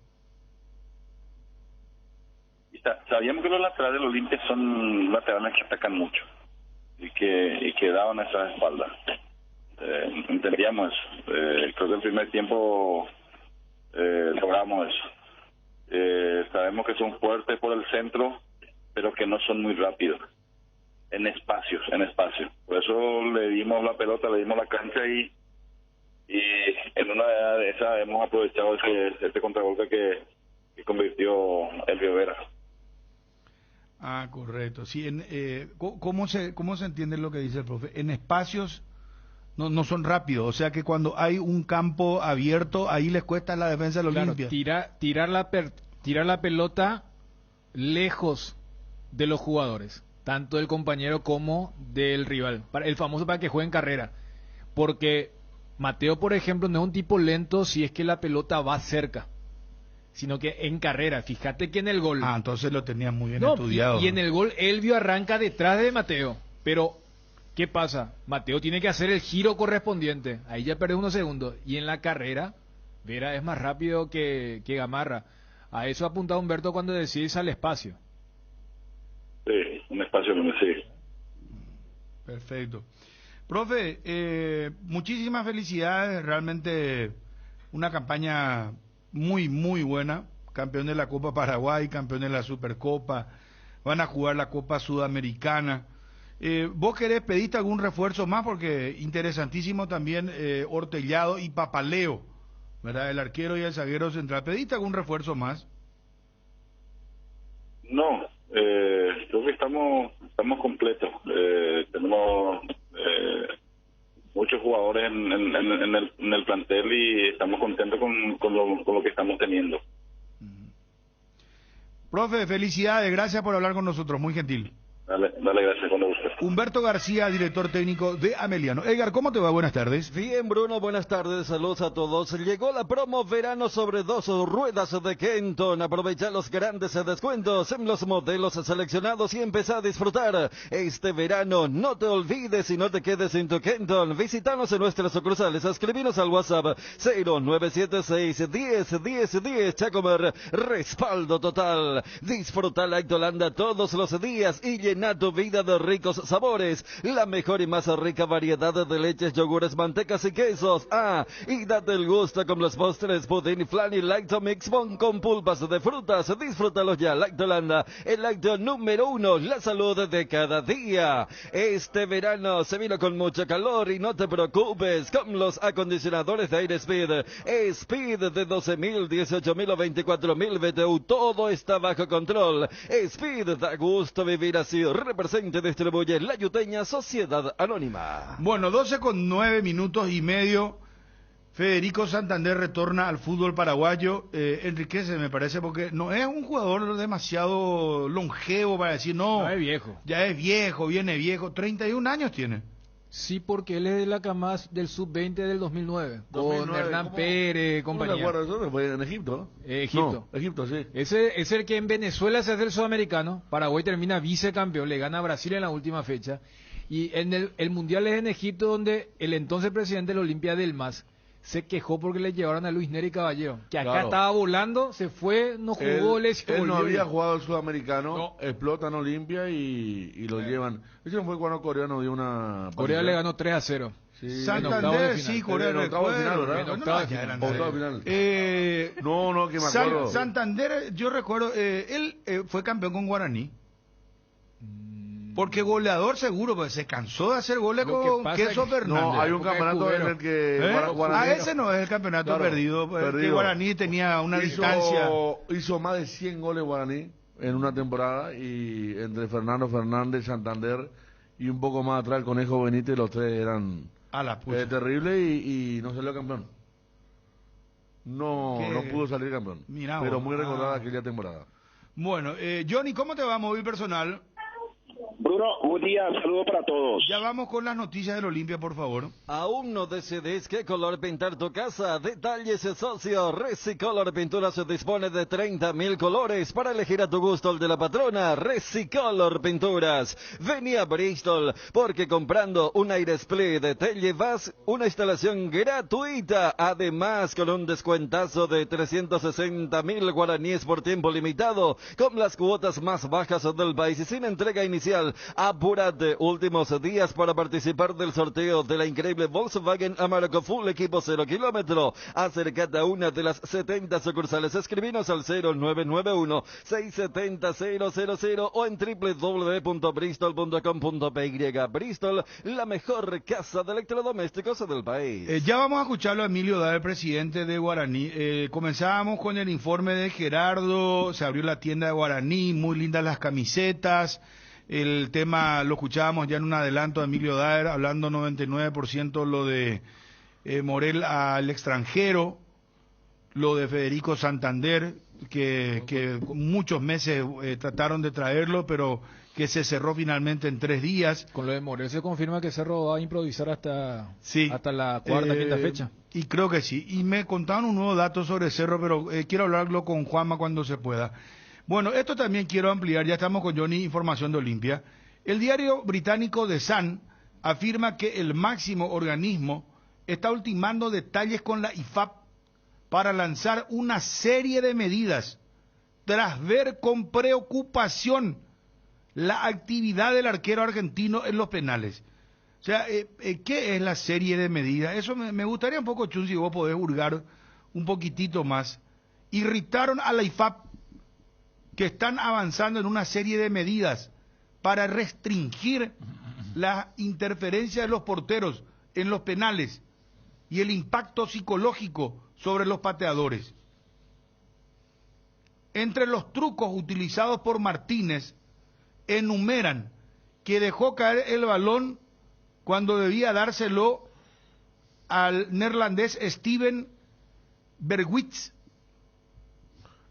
Sabíamos que los laterales del Olimpia son laterales que atacan mucho y que daban esa espalda. Entendíamos eso. Creo que el primer tiempo logramos eso. Sabemos que son fuertes por el centro, pero que no son muy rápidos en espacio. Por eso le dimos la pelota, le dimos la cancha y en una de esas hemos aprovechado ese contragolpe que convirtió el Vera. Ah, correcto. Sí, ¿cómo se entiende lo que dice el profe? En espacios no son rápidos, o sea que cuando hay un campo abierto, ahí les cuesta la defensa de los Olimpia. Tirar la pelota lejos de los jugadores, tanto del compañero como del rival, el famoso para que juegue en carrera, porque Mateo, por ejemplo, no es un tipo lento si es que la pelota va cerca, sino que en carrera. Fíjate que en el gol... Ah, entonces lo tenía muy bien estudiado. Y en el gol Elvio arranca detrás de Mateo, pero ¿qué pasa? Mateo tiene que hacer el giro correspondiente, ahí ya perdió unos segundos, y en la carrera Vera es más rápido que Gamarra. A eso apuntaba Humberto cuando decís al espacio. Sí, un espacio donde sí. Perfecto. Profe, muchísimas felicidades, realmente una campaña muy, muy buena. Campeón de la Copa Paraguay, campeón de la Supercopa, van a jugar la Copa Sudamericana. ¿Vos pediste algún refuerzo más? Porque interesantísimo también Ortellado y Papaleo, ¿verdad? El arquero y el zaguero central. ¿Pediste algún refuerzo más? No, creo que estamos completos. Tenemos muchos jugadores en el plantel y estamos contentos con lo que estamos teniendo. Profe, felicidades, gracias por hablar con nosotros, muy gentil. Dale, gracias, cuando guste. Humberto García, director técnico de Ameliano. Edgar, ¿cómo te va? Buenas tardes. Bien, Bruno, buenas tardes, saludos a todos. Llegó la promo verano sobre 2 ruedas de Kenton. Aprovecha los grandes descuentos en los modelos seleccionados y empezá a disfrutar este verano. No te olvides y no te quedes sin tu Kenton. Visítanos en nuestras sucursales, escribinos al WhatsApp 0976 10 Chacomer, respaldo total. Disfruta la Lactolanda todos los días y llena tu vida de ricos sabores, la mejor y más rica variedad de leches, yogures, mantecas y quesos. Y date el gusto con los postres, pudín, flan y Lactomix con pulpas de frutas. Disfrútalos ya, Lactolanda, el lácteo número 1, la salud de cada día. Este verano se vino con mucho calor y no te preocupes, con los acondicionadores de aire Speed. Speed de 12.000, 18.000 o 24.000 BTU, todo está bajo control. Speed, da gusto vivir así. Representa y distribuye La Yuteña Sociedad Anónima. Bueno, 12:09 Federico Santander retorna al fútbol paraguayo. Enriquece, me parece, porque no es un jugador demasiado longevo para decir, no es viejo. Ya es viejo, viene viejo. 31 años tiene. Sí, porque él es de la camada del sub-20 del 2009. Con Hernán Pérez, compañía. ¿Cómo te acuerdas? Eso fue en Egipto, ¿no? Egipto. No, Egipto, sí. Ese es el que en Venezuela se hace el sudamericano. Paraguay termina vicecampeón, le gana a Brasil en la última fecha. Y en el mundial es en Egipto, donde el entonces presidente de la Olimpia del MAS se quejó porque le llevaron a Luis Neri Caballero, que acá estaba volando, se fue, no jugó, él no había jugado el sudamericano, explotan Olimpia y lo llevan. Ese fue cuando Corea nos dio una... Corea le ganó 3-0. Sí, Santander, sí, Corea en octavo de final, ¿verdad? Octavo final. No, que me acuerdo. Santander, yo recuerdo, él fue campeón con Guaraní. Porque goleador seguro, pues se cansó de hacer goles con Queso Fernández. No, hay un campeonato en el que Guaraní... ese no es el campeonato perdido. Que Guaraní tenía una distancia. Hizo más de 100 goles Guaraní en una temporada, y entre Fernando Fernández, Santander y un poco más atrás el Conejo Benítez, los tres eran A la pucha. terribles y no salió campeón. No pudo salir campeón. Mirá pero vos. muy recordada aquella temporada. Bueno, Johnny, ¿cómo te va, móvil personal? Bruno, buen día, saludos para todos. Ya vamos con las noticias del Olimpia, por favor. ¿Aún no decides qué color pintar tu casa? Detalles socio. Resicolor Pinturas se dispone de 30.000 colores para elegir a tu gusto el de la patrona. Resicolor Pinturas. Vení a Bristol porque comprando un aire split te llevas una instalación gratuita. Además con un descuentazo de 360.000 guaraníes por tiempo limitado, con las cuotas más bajas del país y sin entrega inicial. Apúrate, últimos días para participar del sorteo de la increíble Volkswagen Amarok Full equipo 0 kilómetro. Acércate a una de las 70 sucursales. Escribinos al 0991-670-000 o en www.bristol.com.py. Bristol, la mejor casa de electrodomésticos del país. Ya vamos a escucharlo a Emilio Dar, el presidente de Guaraní. Comenzábamos con el informe de Gerardo. Se abrió la tienda de Guaraní, muy lindas las camisetas. El tema lo escuchábamos ya en un adelanto de Emilio Daer, hablando 99% lo de Morel al extranjero, lo de Federico Santander, que muchos meses trataron de traerlo, pero que se cerró finalmente en 3 días. Con lo de Morel se confirma que Cerro va a improvisar hasta la cuarta, quinta fecha. Y creo que sí. Y me contaron un nuevo dato sobre Cerro, pero quiero hablarlo con Juanma cuando se pueda. Bueno, esto también quiero ampliar, ya estamos con Johnny, información de Olimpia. El diario británico The Sun afirma que el máximo organismo está ultimando detalles con la IFAB para lanzar una serie de medidas tras ver con preocupación la actividad del arquero argentino en los penales. O sea, ¿qué es la serie de medidas? Eso me gustaría un poco, Chun, si vos podés hurgar un poquitito más. Irritaron a la IFAB, que están avanzando en una serie de medidas para restringir la interferencia de los porteros en los penales y el impacto psicológico sobre los pateadores. Entre los trucos utilizados por Martínez, enumeran que dejó caer el balón cuando debía dárselo al neerlandés Steven Bergwijn.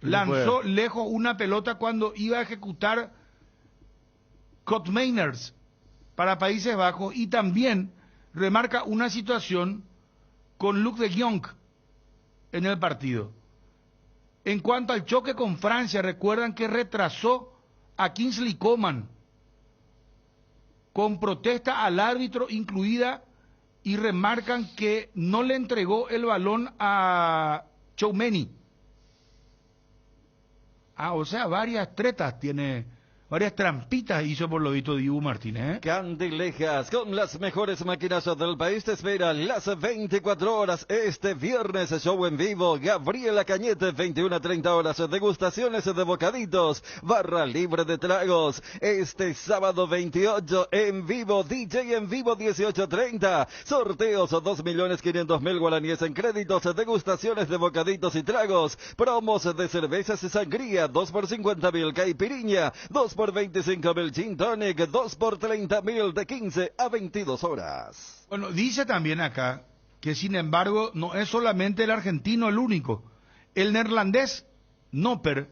Lanzó lejos una pelota cuando iba a ejecutar Koopmeiners para Países Bajos, y también remarca una situación con Luc de Jong en el partido. En cuanto al choque con Francia, recuerdan que retrasó a Kingsley Coman con protesta al árbitro incluida, y remarcan que no le entregó el balón a Tchouaméni. O sea, varias tretas tiene, varias trampitas hizo por lo visto Dibu Martínez. Candilejas, con las mejores máquinas del país, te esperan las 24 horas este viernes. Show en vivo, Gabriela Cañete, 21:30 horas. Degustaciones de bocaditos, barra libre de tragos. Este sábado 28 en vivo, DJ en vivo 18:30. Sorteos 2.500.000 guaraníes en créditos. Degustaciones de bocaditos y tragos. Promos de cervezas y sangría, 2 por 50.000 caipirinha, 2 por 25.000 gin tonic, 2 por 30.000 de 15 a 22 horas. Bueno, dice también acá que sin embargo no es solamente el argentino el único. El neerlandés Noper,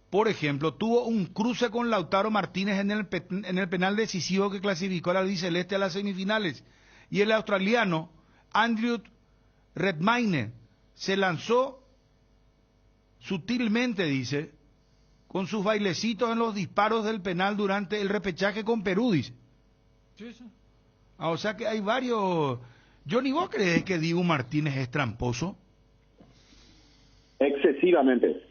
por ejemplo, tuvo un cruce con Lautaro Martínez en el penal decisivo que clasificó a la albiceleste a las semifinales. Y el australiano Andrew Redmayne se lanzó sutilmente, dice, con sus bailecitos en los disparos del penal durante el repechaje con Perú, dice. Sí, sí. O sea que hay varios. Johnny, ¿vos crees que Dibu Martínez es tramposo? Excesivamente.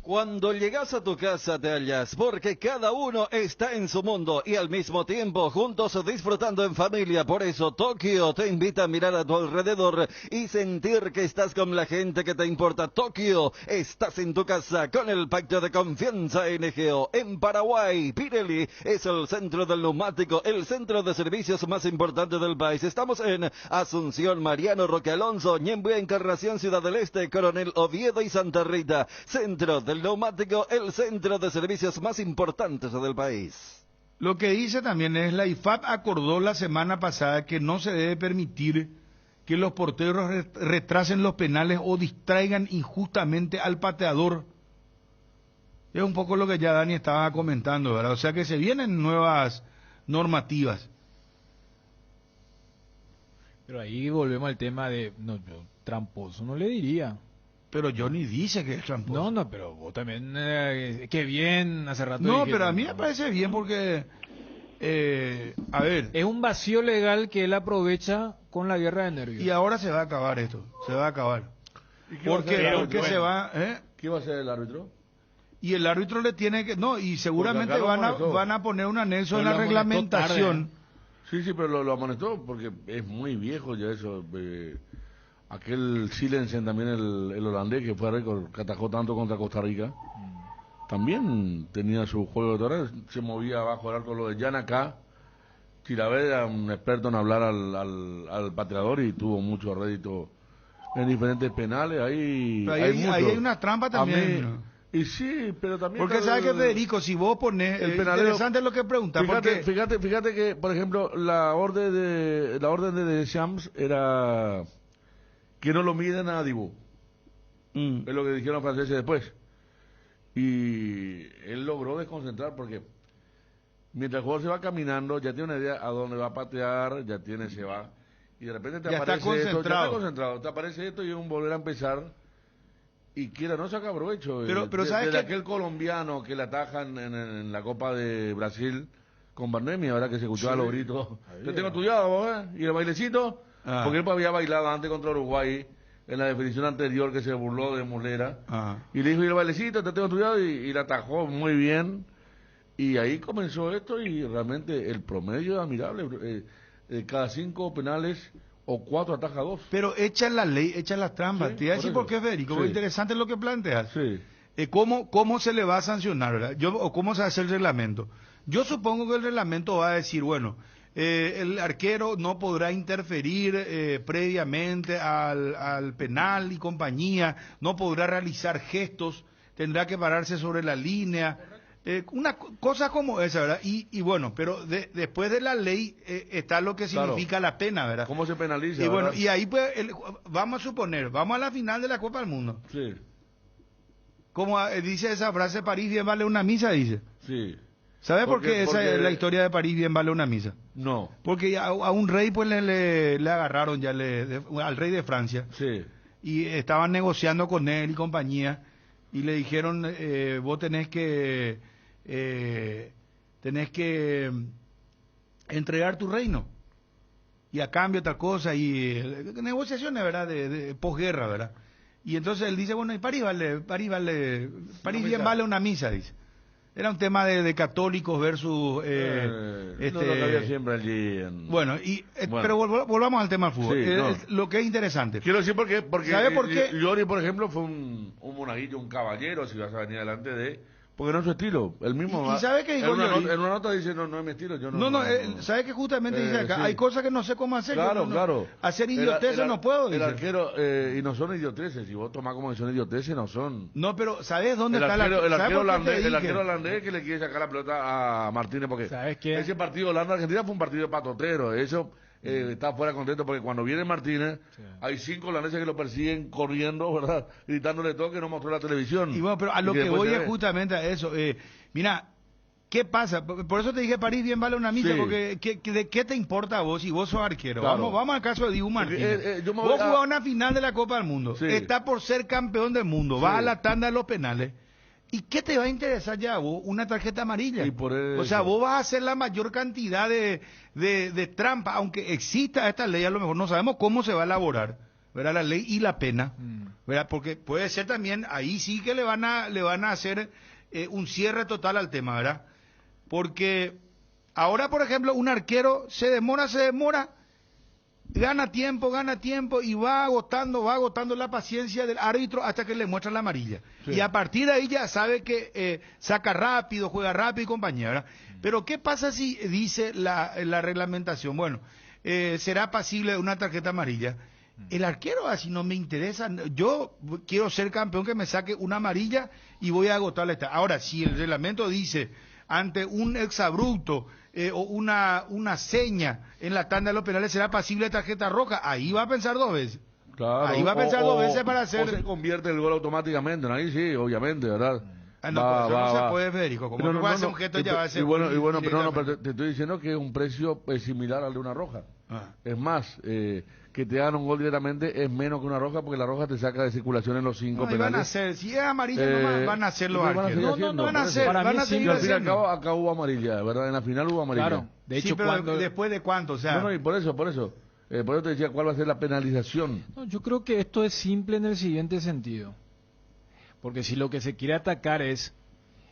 Cuando llegas a tu casa te hallas, porque cada uno está en su mundo y al mismo tiempo juntos disfrutando en familia. Por eso Tokio te invita a mirar a tu alrededor y sentir que estás con la gente que te importa. Tokio, estás en tu casa con el pacto de confianza NGO. En Paraguay, Pirelli es el centro del neumático, el centro de servicios más importante del país. Estamos en Asunción, Mariano Roque Alonso, Ñembué, Encarnación, Ciudad del Este, Coronel Oviedo y Santa Rita. Centro del neumático, el centro de servicios más importantes del país. Lo que dice también es la IFAB acordó la semana pasada que no se debe permitir que los porteros retrasen los penales o distraigan injustamente al pateador. Es un poco lo que ya Dani estaba comentando, ¿verdad? O sea que se vienen nuevas normativas. Pero ahí volvemos al tema de, no, yo tramposo no le diría. Pero Johnny dice que es tramposo. No, pero vos también, qué bien, hace rato No, dijiste, pero a mí me parece bien porque, a ver. Es un vacío legal que él aprovecha con la guerra de nervios. Y ahora se va a acabar esto, se va a acabar. Porque se va, ¿Qué va a hacer el árbitro? Y el árbitro le tiene que, no, y seguramente van a poner un anexo en la reglamentación. Sí, pero lo amonestó porque es muy viejo ya eso. Aquel Silensen también, el holandés que fue récord, que atajó tanto contra Costa Rica, también tenía su juego de torres, se movía abajo del arco. Lo de Jan acá, Chilaver era un experto en hablar al pateador y tuvo mucho rédito en diferentes penales. Ahí hay una trampa también. Y sí, pero también... Porque sabes que, Federico, si vos pones... interesante lo que preguntas. Fíjate que, por ejemplo, la orden de Deschamps era que no lo miden a Dibu. Es lo que dijeron los franceses después. Y él logró desconcentrar porque mientras el jugador se va caminando, ya tiene una idea a dónde va a patear, se va. Y de repente te aparece esto, ya está concentrado. Te aparece esto y es un volver a empezar... Y quiera no saca provecho. Pero ¿sabes de aquel colombiano que le atajan en la Copa de Brasil con pandemia, ¿verdad? Que se escuchaba los gritos. Te tengo estudiado, ¿eh? Y el bailecito, porque él había bailado antes contra Uruguay en la definición anterior que se burló de Muslera. Y le dijo, y el bailecito, te tengo estudiado, y le atajó muy bien. Y ahí comenzó esto y realmente el promedio es admirable. Cada 5 penales... o 4 ataja 2. Pero echan la ley, echan las trampas. Sí, te voy a decir por qué, Federico. Sí. Interesante es lo que planteas. Sí. ¿Cómo se le va a sancionar, verdad? O cómo se hace el reglamento. Yo supongo que el reglamento va a decir, bueno, el arquero no podrá interferir previamente al penal y compañía, no podrá realizar gestos, tendrá que pararse sobre la línea. Una cosa como esa, ¿verdad? Y bueno, pero después de la ley está lo que significa la pena, ¿verdad? ¿Cómo se penaliza? Y bueno, ¿verdad? y ahí pues, vamos a suponer, vamos a la final de la Copa del Mundo. Sí. Como dice esa frase, París bien vale una misa, dice. Sí. ¿Sabe por qué esa es la historia de París bien vale una misa? No. Porque a un rey pues le agarraron ya, al rey de Francia. Sí. Y estaban negociando con él y compañía, y le dijeron, vos tenés que entregar tu reino y a cambio tal cosa, y negociaciones, ¿verdad? De posguerra, ¿verdad? Y entonces él dice, bueno, y París bien vale una misa, dice. Era un tema de católicos versus no, lo que había siempre allí bueno, pero volvamos al tema del fútbol. Sí, lo que es interesante, quiero decir porque ¿sabe por qué? Llori, por ejemplo, fue un monaguillo, un caballero, si vas a venir delante de... Porque no es su estilo, el mismo... ¿Y sabe qué dijo Llori? En una nota dice, no es mi estilo, yo no... No, ¿sabe qué justamente dice acá? Sí. Hay cosas que no sé cómo hacer. Claro. Hacer idioteces no puedo, el dice. arquero, y no son idioteces, si vos tomás como que son idioteces, no son... No, pero ¿sabes dónde está el arquero la... holandés que le quiere sacar la pelota a Martínez, porque ¿sabes qué? ese partido Holanda-Argentina fue un partido de patotero, eso... está fuera contento porque cuando viene Martínez hay 5 holandeses que lo persiguen corriendo, ¿verdad? Gritándole todo que no mostró la televisión. Y bueno, pero a lo que voy es justamente a eso. Mira, ¿qué pasa? Por eso te dije París bien vale una misa, porque ¿de qué te importa a vos si vos sos arquero? Claro. Vamos al caso de Dibu Martínez. Vos jugás una final de la Copa del Mundo, está por ser campeón del mundo, vas a la tanda de los penales. ¿Y qué te va a interesar ya vos? Una tarjeta amarilla. Y por eso. O sea, vos vas a hacer la mayor cantidad de trampa, aunque exista esta ley, a lo mejor no sabemos cómo se va a elaborar, ¿verdad? La ley y la pena, ¿verdad? Porque puede ser también, ahí sí que le van a hacer un cierre total al tema, ¿verdad? Porque ahora, por ejemplo, un arquero se demora, gana tiempo y va agotando la paciencia del árbitro hasta que le muestran la amarilla. Sí. Y a partir de ahí ya sabe que saca rápido, juega rápido y compañía, ¿verdad? Pero ¿qué pasa si dice la reglamentación? Bueno, será pasible de una tarjeta amarilla. El arquero así no me interesa. Yo quiero ser campeón, que me saque una amarilla y voy a agotar la esta. Ahora, si el reglamento dice ante un exabrupto o una seña en la tanda de los penales será pasible de tarjeta roja. Ahí va a pensar dos veces. Claro, ahí va a pensar dos veces para hacer... O se convierte el gol automáticamente, ahí sí, obviamente, ¿verdad? No, eso no se puede, Federico. ¿Cómo no, puede hacer un gesto ya va a ser? Y bueno, pero te estoy diciendo que es un precio similar al de una roja. Es más, que te hagan un gol directamente es menos que una roja, porque la roja te saca de circulación en los 5 penales. Van a hacer, si es amarilla nomás, van a hacer los arqueros. No van a hacer, van a seguir al fin y al haciendo. cabo, acá hubo amarilla, ¿verdad? En la final hubo amarilla. Claro, de hecho, pero cuando... ¿después de cuánto? O sea... No, y por eso te decía cuál va a ser la penalización. No, yo creo que esto es simple en el siguiente sentido. Porque si lo que se quiere atacar es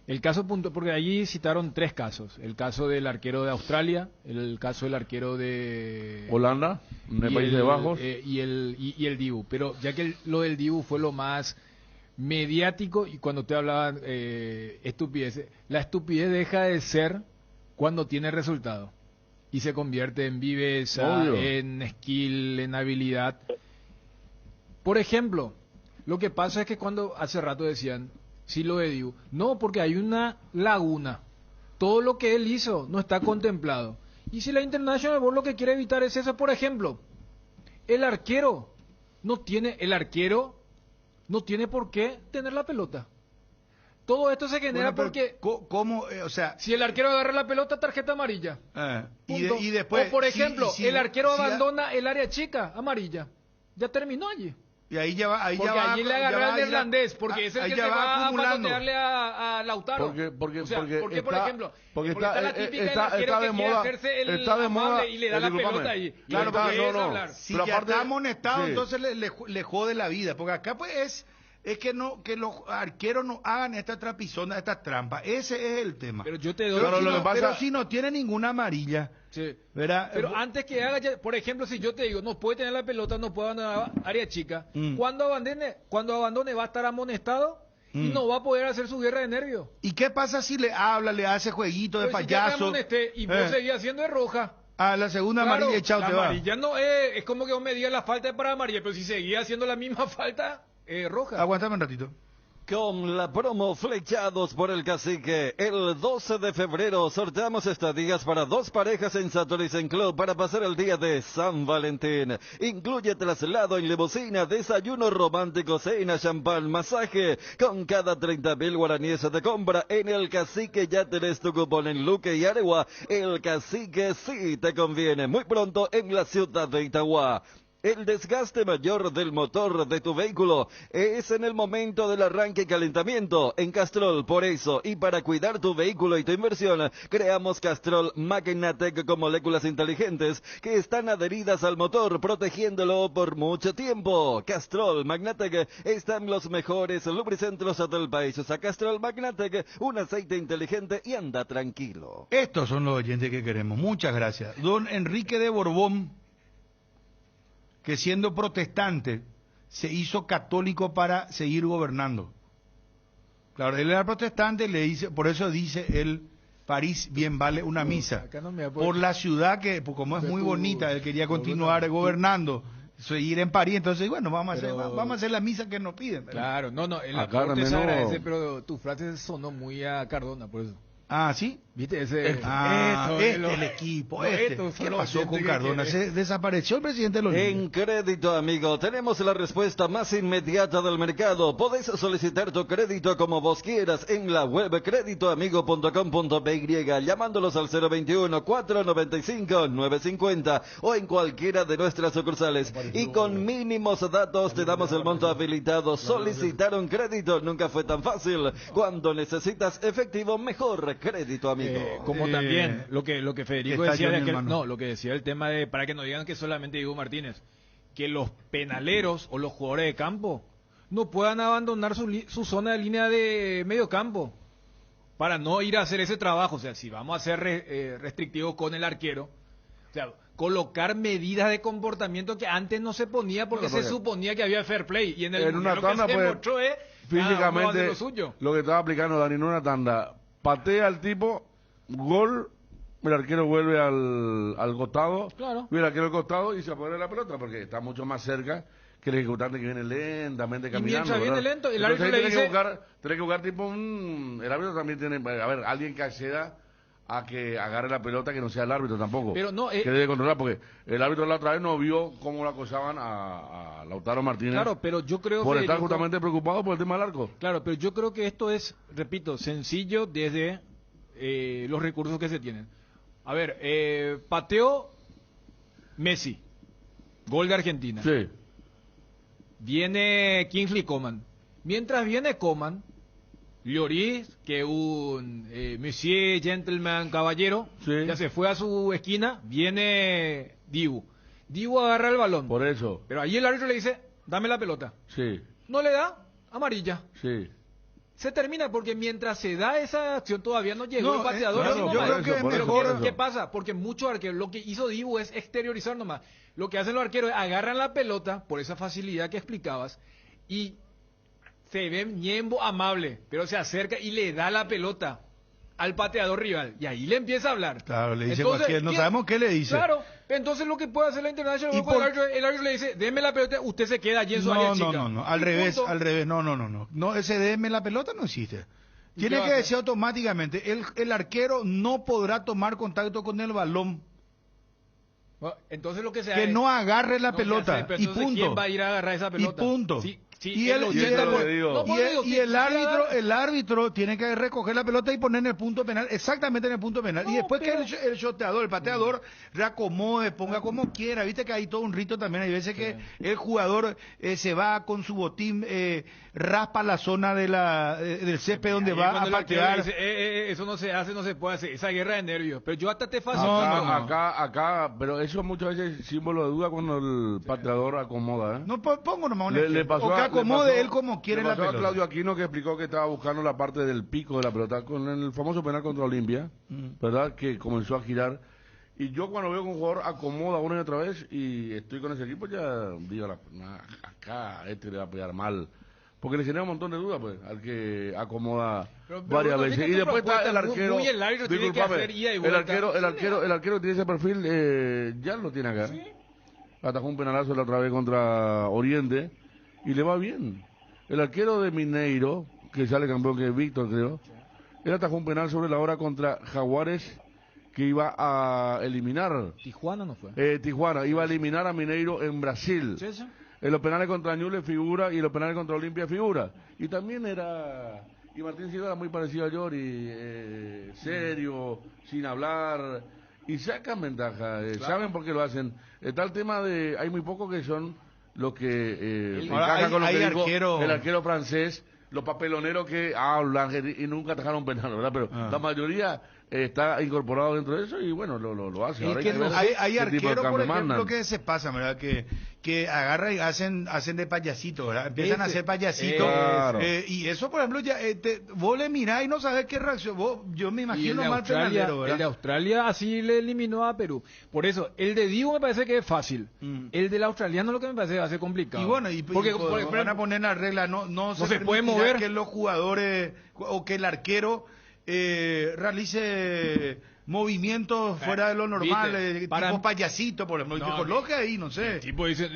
el caso punto, porque allí citaron 3 casos: el caso del arquero de Australia, el caso del arquero de Holanda, de Países Bajos, y el Dibu. Pero ya que lo del Dibu fue lo más mediático, y cuando te hablaban estupidez, la estupidez deja de ser cuando tiene resultado y se convierte en viveza, en skill, en habilidad. Por ejemplo, lo que pasa es que cuando hace rato decían, sí, lo de Dibu, no, porque hay una laguna, todo lo que él hizo no está contemplado. Y si la International Board lo que quiere evitar es eso, por ejemplo, el arquero no tiene por qué tener la pelota. Todo esto se genera porque... ¿Cómo? O sea... Si el arquero agarra la pelota, tarjeta amarilla. Y después... O, por ejemplo, el arquero abandona el área chica, amarilla. Ya terminó allí. Y ahí ya va... Porque allí le agarra al neerlandés, porque es el que se va a patotearle a Lautaro. Porque por ejemplo, porque está la típica del arquero que quiere hacerse el amable y le da la pelota ahí. Claro, porque si ya está amonestado, entonces le jode la vida. Porque acá pues es que los arqueros no hagan esta trapisonda, esta trampa. Ese es el tema. Pero yo te doy... Pero si no tiene ninguna amarilla... Sí. ¿Verdad? Pero antes que haga, por ejemplo, si yo te digo, no puede tener la pelota, no puede abandonar área chica, cuando abandone va a estar amonestado y no va a poder hacer su guerra de nervios. ¿Y qué pasa si le habla, le hace jueguito de payaso? Y vos seguís haciendo de roja. La segunda amarilla, chao, te va. La amarilla no es como que vos me digas la falta para amarilla, pero si seguía haciendo la misma falta, roja. Aguántame un ratito. Con la promo Flechados por el Cacique, el 12 de febrero sorteamos estadías para 2 parejas en Satorisen Club para pasar el día de San Valentín. Incluye traslado en limusina, desayuno romántico, cena, champán, masaje. Con cada 30.000 guaraníes de compra en el Cacique ya tenés tu cupón en Luque y Aregua. El Cacique sí te conviene. Muy pronto en la ciudad de Itagua. El desgaste mayor del motor de tu vehículo es en el momento del arranque y calentamiento. En Castrol, por eso, y para cuidar tu vehículo y tu inversión, creamos Castrol Magnatec con moléculas inteligentes que están adheridas al motor, protegiéndolo por mucho tiempo. Castrol Magnatec está en los mejores lubricentros del país. Usa Castrol Magnatec, un aceite inteligente y anda tranquilo. Estos son los oyentes que queremos. Muchas gracias. Don Enrique de Borbón, que siendo protestante se hizo católico para seguir gobernando. Claro, él era protestante, le dice, por eso dice él, París bien vale una misa. Por la ciudad que, pues, como es muy bonita, él quería continuar gobernando, seguir en París, entonces bueno, vamos a hacer la misa que nos piden. Claro, el aporte se agradece, pero tu frase sonó muy a Cardona, por eso. Ah, ¿sí? ¿Viste? Ese, el equipo. ¿Qué pasó con Cardona? ¿Se desapareció el presidente de los Niños? En Crédito Amigo tenemos la respuesta más inmediata del mercado. Podés solicitar tu crédito como vos quieras en la web creditoamigo.com.py llamándolos al 021-495-950 o en cualquiera de nuestras sucursales. Y con mínimos datos te damos el monto habilitado. Solicitar un crédito nunca fue tan fácil. Cuando necesitas efectivo, mejor Crédito Amigo. Como también lo que Federico decía lo que decía el tema de, para que no digan que solamente Diego Martínez, que los penaleros o los jugadores de campo no puedan abandonar su zona de línea de medio campo para no ir a hacer ese trabajo. O sea, si vamos a ser restrictivos con el arquero, o sea, colocar medidas de comportamiento que antes no se ponía porque se suponía que había fair play, y en una tanda, lo que se demostró es físicamente lo que estaba aplicando Dani en una tanda, patea al tipo, gol, el arquero vuelve al costado, Claro. y el arquero al costado y se apodera de la pelota, porque está mucho más cerca que el ejecutante que viene lentamente caminando. mientras viene ¿verdad? lento, el Entonces, árbitro ahí le tiene dice... que buscar tipo un... El árbitro también tiene... A ver, alguien que acceda a que agarre la pelota, que no sea el árbitro tampoco. Pero no, que debe controlar, porque el árbitro la otra vez no vio cómo lo acosaban a Lautaro Martínez. Claro, pero yo creo... Por estar Federico, justamente preocupado por el tema del arco. Claro, pero yo creo que esto es, repito, sencillo desde los recursos que se tienen. A ver, pateó Messi, gol de Argentina. Sí. Viene Kingsley Coman. Mientras viene Coman, Lloris, que un monsieur, gentleman, caballero, Sí. ya se fue a su esquina, viene Dibu. Dibu agarra el balón. Por eso. Pero ahí el árbitro le dice, dame la pelota. Sí, No le da, amarilla. sí. Se termina porque mientras se da esa acción todavía no llegó el pateador. claro, Yo por creo eso, que por pero eso, por ¿qué- eso. ¿qué pasa? Porque muchos arqueros, lo que hizo Dibu es exteriorizar nomás. Lo que hacen los arqueros es agarran la pelota por esa facilidad que explicabas y se ve ñembo amable, pero se acerca y le da la pelota al pateador rival y ahí le empieza a hablar. Claro, le dice Entonces, cualquier, no sabemos qué le dice. Claro, entonces lo que puede hacer la International, Y por- el árbitro le dice, deme la pelota, usted se queda allí en su área No, chica. no, al Y revés, punto. no, ese DM la pelota no existe. ¿Y Tiene qué va que a decir automáticamente, el arquero no podrá tomar contacto con el balón, Bueno, entonces lo que se que hace no agarre la no, pelota, ya sé, pero y entonces, punto. ¿quién va a ir a agarrar esa Y pelota? punto. Sí, sí, y el 80%. No, por eso digo, y que el quisiera árbitro, dar- el árbitro tiene que recoger la pelota y poner en el punto penal, exactamente en el punto penal. No, y después pero- que el shoteador, el pateador, reacomode, ponga como quiera. Viste que hay todo un rito también. Hay veces que el jugador se va con su botín, raspa la zona del césped donde Ahí va cuando a el arquero patear. le dice, eso no se hace, no se puede hacer, esa guerra de nervios. Pero yo hasta te facilito. Acá, pero eso muchas veces es símbolo de duda cuando el pateador acomoda, ¿eh? No pongo nomás un Le ejemplo. pasó O que a- acomode le pasó- él como quiere le la pasó a pelota. Claudio Aquino, que explicó que estaba buscando la parte del pico de la pelota con el famoso penal contra Olimpia, ¿verdad? Que comenzó a girar. Y yo cuando veo que un jugador acomoda una y otra vez y estoy con ese equipo, ya digo, acá este le va a pegar mal. Porque le genera un montón de dudas, pues, al que acomoda Pero varias Bruno, veces. fíjate Y tu después está propuesta, el arquero. muy el árbitro tiene que discúlpame, hacer ida y el vuelta. arquero que tiene ese perfil, ya lo tiene acá. Atajó un penalazo la otra vez contra Oriente y le va bien. El arquero de Mineiro, que sale campeón, que es Víctor, creo, él atajó un penal sobre la hora contra Jaguares, que iba a eliminar. Tijuana no fue. Tijuana, iba a eliminar a Mineiro en Brasil. ¿Sí, sí? En los penales contra Ñuble figura y en los penales contra Olimpia figura. Y también era... Y Martín Silva era muy parecido a Llori, serio, sin hablar, y sacan ventaja, saben por qué lo hacen. Está el tema de... Hay muy pocos que son los que Ahora, encajan con lo hay que dijo arquero- el arquero francés, los papeloneros que hablan y nunca atajaron penal, ¿verdad? Pero la mayoría está incorporado dentro de eso y bueno, lo hace. Ahora hay que ver Hay qué tipo de arqueros, por cambio ejemplo, mandan. que se pasan, ¿verdad? Que agarran y hacen de payasito, ¿verdad? Empiezan a Ese- hacer payasito. Claro. Y eso, por ejemplo, ya vos le mirás y no sabés qué reacción. Yo me Y imagino el de mal penalero, el de ¿verdad? Australia así le eliminó a Perú. Por eso, el de Dibu me parece que es fácil. El del australiano lo que me parece que va a ser complicado. Y bueno, porque van a ejemplo, poner la regla, no se puede permitirá mover. que los jugadores o que el arquero realice movimientos fuera de lo normal, viste, para- tipo payasito, por ejemplo, y No, te coloque ahí, no sé. el tipo dice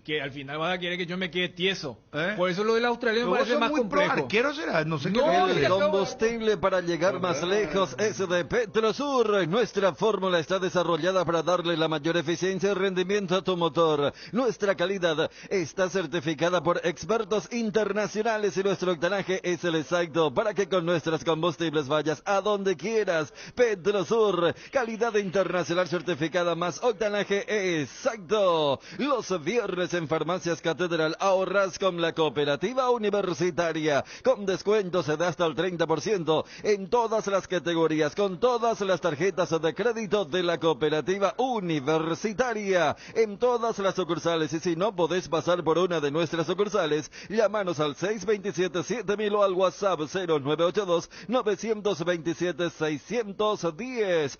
que al final vas a querer que yo me quede tieso. ¿Eh? Por eso lo del australiano me Vos parece sos más muy pro complejo. arquero, será, no sé No, qué. El combustible para llegar más lejos es de Petrosur. Nuestra fórmula está desarrollada para darle la mayor eficiencia y rendimiento a tu motor. Nuestra calidad está certificada por expertos internacionales y nuestro octanaje es el exacto para que con nuestros combustibles vayas a donde quieras. Petrosur, calidad internacional certificada más octanaje exacto. Los viernes en Farmacias Catedral ahorras con la cooperativa universitaria, con descuentos de hasta el 30% en todas las categorías, con todas las tarjetas de crédito de la cooperativa universitaria, en todas las sucursales. Y si no podés pasar por una de nuestras sucursales, llámanos al 627-7000 o al WhatsApp 0982-927-610,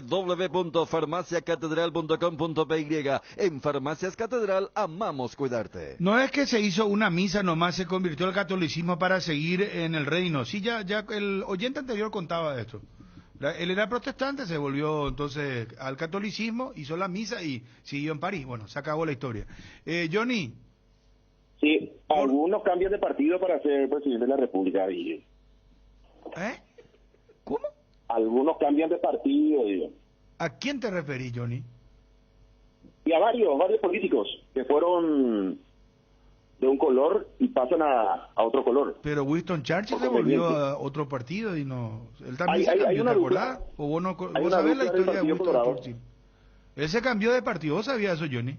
www.farmaciacatedral.com.py. En Farmacias Catedral amamos cuidarte. No es que se hizo una misa nomás, se convirtió el catolicismo para seguir en el reino. Sí, ya el oyente anterior contaba de esto. Él era protestante, se volvió entonces al catolicismo, hizo la misa y siguió en París. Bueno, se acabó la historia. Johnny. Sí, algunos cambian de partido para ser presidente de la República. ¿Cómo? Algunos cambian de partido, digo. ¿A quién te referís, Johnny? Y a varios políticos que fueron de un color y pasan a otro color. Pero Winston Churchill se volvió a otro partido y no... Él también se cambió, ¿te acordás? ¿O vos sabés la historia de Winston Churchill? Él se cambió de partido, ¿vos sabías eso, Johnny?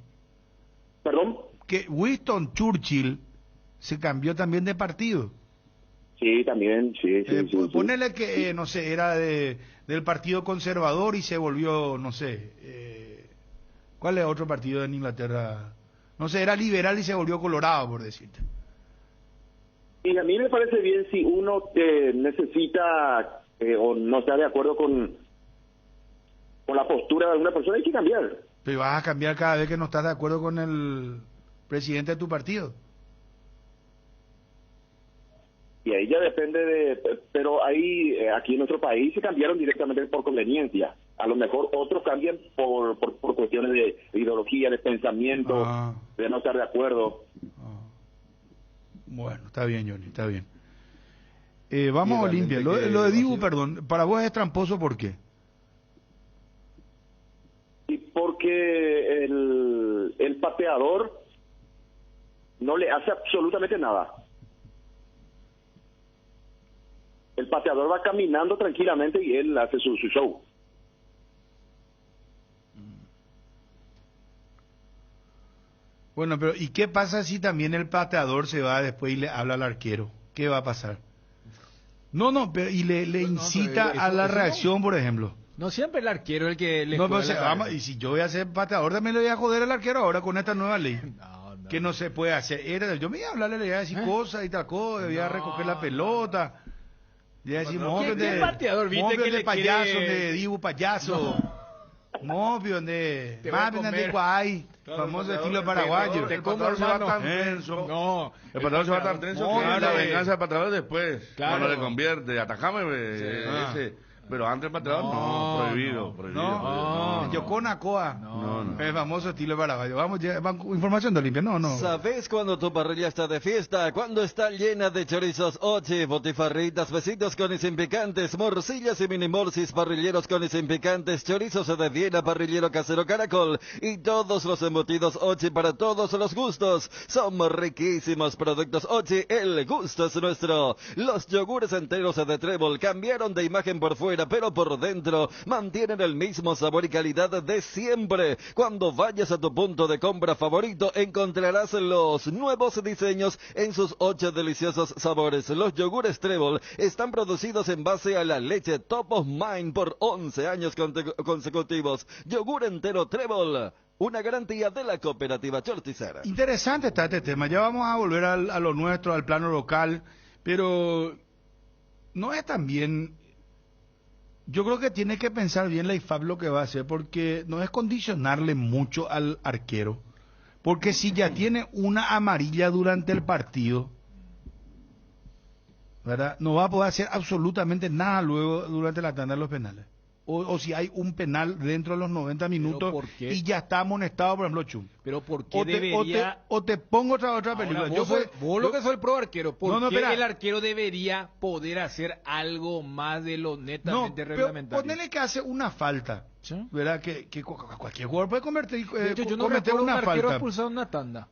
¿Perdón? Que Winston Churchill se cambió también de partido. Sí, también, sí. Ponele que, no sé, era del Partido Conservador y se volvió, no sé, ¿cuál es otro partido en Inglaterra? No sé, era liberal y se volvió colorado, por decirte. Y a mí me parece bien si uno necesita o no está de acuerdo con la postura de una persona, hay que cambiar. Pero vas a cambiar cada vez que no estás de acuerdo con el presidente de tu partido. Y ahí ya depende pero ahí, aquí en nuestro país se cambiaron directamente por conveniencia. A lo mejor otros cambian por cuestiones de ideología, de pensamiento, de no estar de acuerdo. Bueno, está bien, Johnny, está bien. Vamos a Olimpia. Lo de Dibu, perdón, para vos es tramposo, ¿por qué? Y porque el pateador no le hace absolutamente nada. El pateador va caminando tranquilamente y él hace su show. Bueno, pero ¿y qué pasa si también el pateador se va después y le habla al arquero? ¿Qué va a pasar? No, pero y le incita a la reacción, por ejemplo. No siempre el arquero el que le y si yo voy a ser pateador, también le voy a joder al arquero ahora con esta nueva ley. Que no se puede hacer. Yo me iba a hablarle, le iba a decir cosas y tal cosa, voy a recoger la pelota. Le iba a decir, ¿Qué pateador viste que le payaso, quiere... de Dibu payaso. Móvil de Guay, famoso estilo paraguayo. El patrón se va tan tenso. No, el patrón se va tan tenso que la venganza del patrón después. Claro. Cuando le convierte, atajame ese. Pero antes el patrón prohibido. Yocona Coa. El famoso estilo paraguayo. Vamos, información de Olimpia. ¿Sabes cuando tu parrilla está de fiesta? Cuando está llena de chorizos Ochi, botifarritas, besitos con y sin picantes, morcillas y mini morcis, parrilleros con y sin picantes, chorizos de Viena, parrillero casero Caracol y todos los embutidos Ochi para todos los gustos. Somos riquísimos productos Ochi, el gusto es nuestro. Los yogures enteros de Trébol cambiaron de imagen por fuera, pero por dentro mantienen el mismo sabor y calidad de siempre. Cuando vayas a tu punto de compra favorito encontrarás los nuevos diseños en sus 8 deliciosos sabores. Los yogures Trébol están producidos en base a la leche Top of Mind por 11 años consecutivos. Yogur entero Trébol, una garantía de la cooperativa Chorticera. Interesante está este tema. Ya vamos a volver a lo nuestro, al plano local, pero no es tan bien. Yo creo que tiene que pensar bien la IFAB lo que va a hacer, porque no es condicionarle mucho al arquero. Porque si ya tiene una amarilla durante el partido, ¿verdad? No va a poder hacer absolutamente nada luego durante la tanda de los penales. O si hay un penal dentro de los 90 minutos y ya está amonestado, por ejemplo, Chum. Pero ¿por qué debería...? O te pongo otra película. Vos lo que soy pro arquero, ¿por qué el arquero debería poder hacer algo más de lo netamente reglamentario? Ponele que hace una falta, ¿sí? ¿Verdad? Que cualquier jugador puede yo no cometer una falta. Arquero falta. una tanda.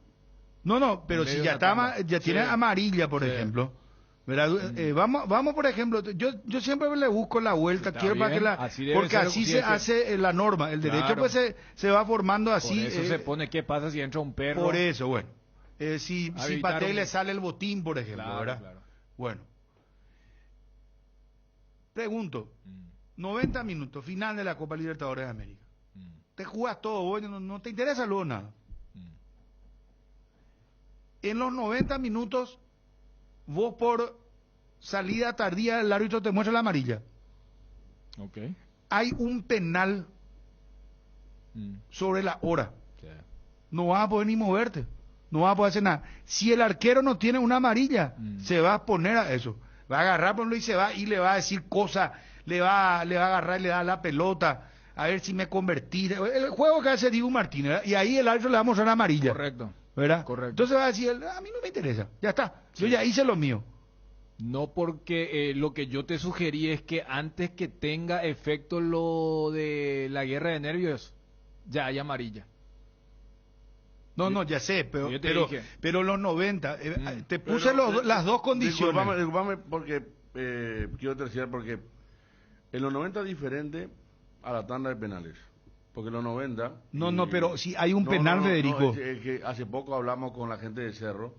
Pero si ya tiene amarilla, por ejemplo... vamos por ejemplo, yo siempre le busco la vuelta, porque así se hace la norma, el derecho pues se va formando así. Por eso se pone qué pasa si entra un perro. Por eso, bueno, si Paté le sale el botín, por ejemplo, ¿verdad? Claro. Bueno, pregunto, 90 minutos, final de la Copa Libertadores de América, te jugas todo, vos, no te interesa luego nada. En los 90 minutos vos por salida tardía el árbitro te muestra la amarilla. Okay. Hay un penal sobre la hora. No vas a poder ni moverte. No vas a poder hacer nada. Si el arquero no tiene una amarilla, se va a poner a eso. Va a agarrar por y se va y le va a decir cosas, le va a agarrar y le da la pelota, a ver si me convertí. El juego que hace Dibu Martínez, ¿verdad? Y ahí el árbitro le va a mostrar una amarilla. Correcto. ¿Verdad? Correcto. Entonces va a decir, a mí no me interesa, ya está, yo ya hice lo mío. No, porque lo que yo te sugerí es que antes que tenga efecto lo de la guerra de nervios, ya hay amarilla. No, ya sé, pero los 90, te puse Pero, las dos condiciones. Disculpame porque quiero terciar porque en los 90 es diferente a la tanda de penales. Porque en los 90... pero si hay un penal, Federico. Es que hace poco hablamos con la gente de Cerro,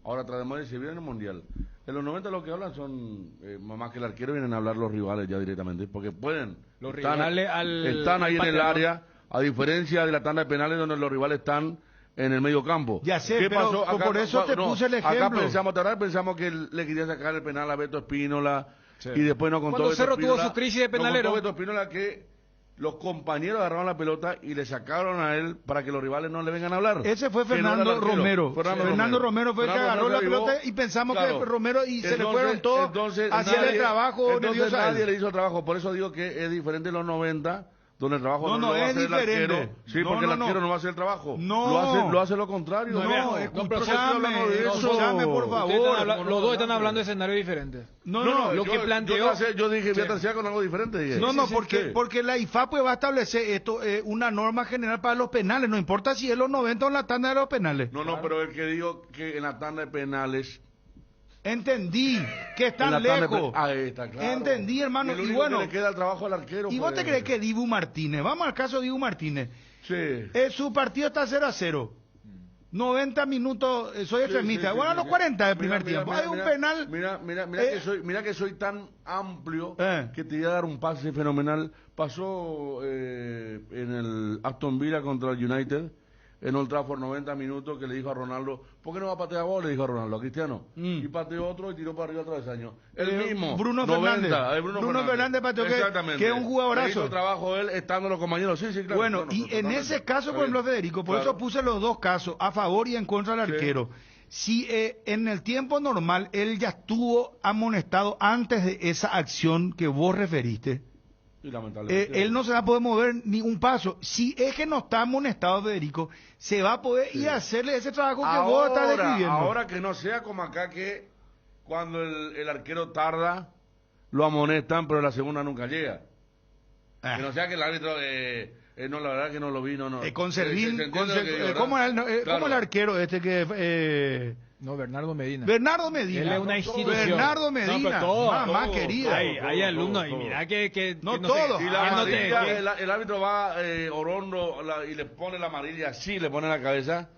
ahora tratamos de servir en el Mundial. En los 90 lo que hablan son, más que el arquero, vienen a hablar los rivales ya directamente, porque pueden. Los rivales están ahí en el área, a diferencia de la tanda de penales donde los rivales están en el medio campo. Ya sé, ¿Qué pero pasó? Acá, por eso te puse el ejemplo. Acá pensamos que le quería sacar el penal a Beto Espínola, y después no contó Cuando Cerro tuvo su crisis de penalero. No contó Beto Espínola que los compañeros agarraron la pelota y le sacaron a él para que los rivales no le vengan a hablar. Ese fue Fernando Romero. Fernando Romero fue el que agarró la pelota y pensamos que Romero y se le fueron todos a hacer el trabajo. Entonces nadie le hizo el trabajo. Por eso digo que es diferente en los 90, donde el trabajo no lo va a hacer diferente. el arquero. Sí, porque el arquero no va a hacer el trabajo. No. Lo hace lo contrario. Escúchame, por favor. Los dos están hablando de escenarios diferentes. Lo que planteó... Yo dije, voy a terciar con algo diferente. Dije. Porque la IFA pues va a establecer esto, una norma general para los penales. No importa si es los 90 o en la tanda de los penales. Pero el que digo que en la tanda de penales... Entendí que están lejos. Ahí está, claro. Entendí, hermano. Y bueno, que le queda el trabajo al arquero. ¿Y vos te crees que Dibu Martínez? Vamos al caso de Dibu Martínez. Sí. Su partido está 0-0. 90 minutos, soy extremista. Bueno, a los 40 del primer tiempo. Hay un penal. Mira que soy tan amplio que te voy a dar un pase fenomenal. Pasó en el Aston Villa contra el United. En Old Trafford 90 minutos que le dijo a Ronaldo, ¿por qué no va a patear gol? Le dijo a Ronaldo, a Cristiano. Y pateó otro y tiró para arriba otra vez año. El mismo. Bruno Fernández. Bruno Fernández pateó que es un jugadorazo. Hizo trabajo él estando los compañeros. Sí, claro. Bueno, y en ese caso, por ejemplo, Federico, por eso puse los dos casos, a favor y en contra del arquero. Si en el tiempo normal él ya estuvo amonestado antes de esa acción que vos referiste, él no se va a poder mover ni un paso. Si es que no está amonestado, Federico, se va a poder ir a hacerle ese trabajo que vos estás describiendo. Ahora que no sea como acá que cuando el arquero tarda, lo amonestan, pero la segunda nunca llega. Que no sea que el árbitro... no, la verdad que no lo vi, no. Con Servín, ¿cómo el arquero este que... No, Bernardo Medina. Bernardo Medina. Él es una institución. Bernardo Medina. Mamá querida. Hay alumnos, y mira que no todos. Y la amarilla, el árbitro va orondo y le pone la amarilla así, le pone en la cabeza.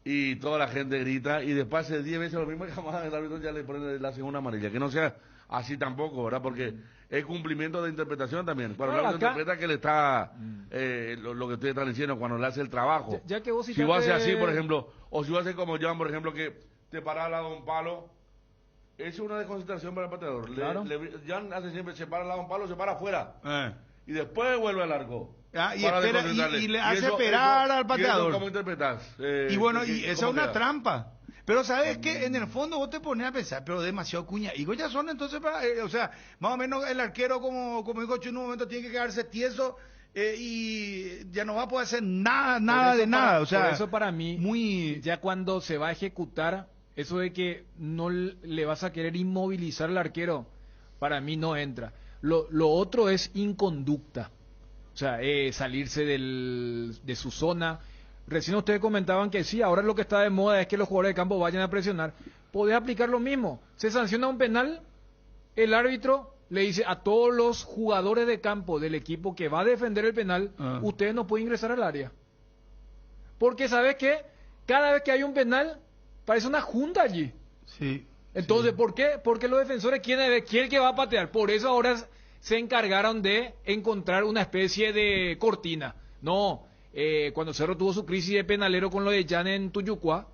Y toda la gente grita. Y después hace 10 veces lo mismo, y jamás el árbitro ya le pone la segunda amarilla. Que no sea así tampoco, ¿verdad? Porque es cumplimiento de interpretación también. Cuando el árbitro interpreta que le está, lo que ustedes están diciendo, cuando le hace el trabajo. Ya que vos si vos haces así, por ejemplo, o si vos haces como Joan, por ejemplo, que te paras al lado de un palo, es una desconcentración para el pateador. Claro. Joan hace siempre, se para al lado de un palo, se para afuera. Y después vuelve al arco. Y le hace esperar al pateador. ¿Cómo interpretas? Y bueno, y esa es una trampa. Pero sabes que en el fondo vos te pones a pensar, pero demasiado cuña. Y ya son entonces para, o sea, más o menos el arquero, como dijo Chu, en un momento tiene que quedarse tieso y ya no va a poder hacer nada de nada. O sea, por eso para mí, ya cuando se va a ejecutar, eso de que no le vas a querer inmovilizar al arquero, para mí no entra. Lo otro es inconducta. O sea, salirse de su zona. Recién ustedes comentaban que sí, ahora lo que está de moda es que los jugadores de campo vayan a presionar. Podés aplicar lo mismo. Se sanciona un penal, el árbitro le dice a todos los jugadores de campo del equipo que va a defender el penal, ustedes no pueden ingresar al área. Porque ¿sabes qué? Cada vez que hay un penal, parece una junta allí. Sí. Entonces, ¿por qué? Porque los defensores quieren ver quién es el que va a patear. Por eso ahora se encargaron de encontrar una especie de cortina. No, cuando Cerro tuvo su crisis de penalero con lo de Jan en Tuyucuá,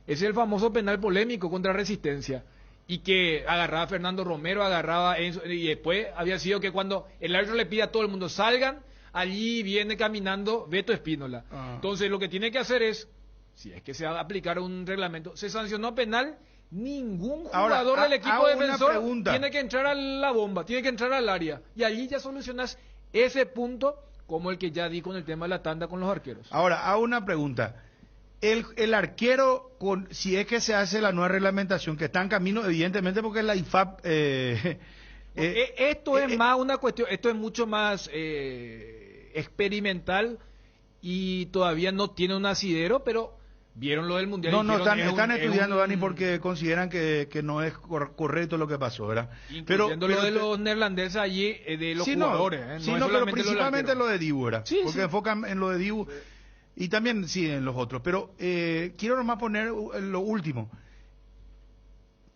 ese es el famoso penal polémico contra Resistencia. Y que agarraba a Fernando Romero, agarraba y después había sido que cuando el árbitro le pide a todo el mundo salgan, allí viene caminando Beto Espínola. Entonces lo que tiene que hacer es, si es que se va a aplicar un reglamento, se sancionó penal Ningún Ahora, jugador del equipo hago una defensor pregunta. tiene que entrar a la bomba, tiene que entrar al área. Y allí ya solucionas ese punto, como el que ya di con el tema de la tanda con los arqueros. Ahora, hago una pregunta. El arquero, si es que se hace la nueva reglamentación, que está en camino, evidentemente, porque la IFAP... Esto es más una cuestión, esto es mucho más experimental y todavía no tiene un asidero, pero vieron lo del Mundial. No, y no, dijeron, están estudiando, Dani, porque consideran que no es correcto lo que pasó, ¿verdad? Incluyendo lo de los neerlandeses allí, de los jugadores. Sí, no, no, es pero solamente principalmente lo lo de Dibu, ¿verdad? Sí, porque sí. enfocan en lo de Dibu y también, sí, en los otros. Pero quiero nomás poner lo último.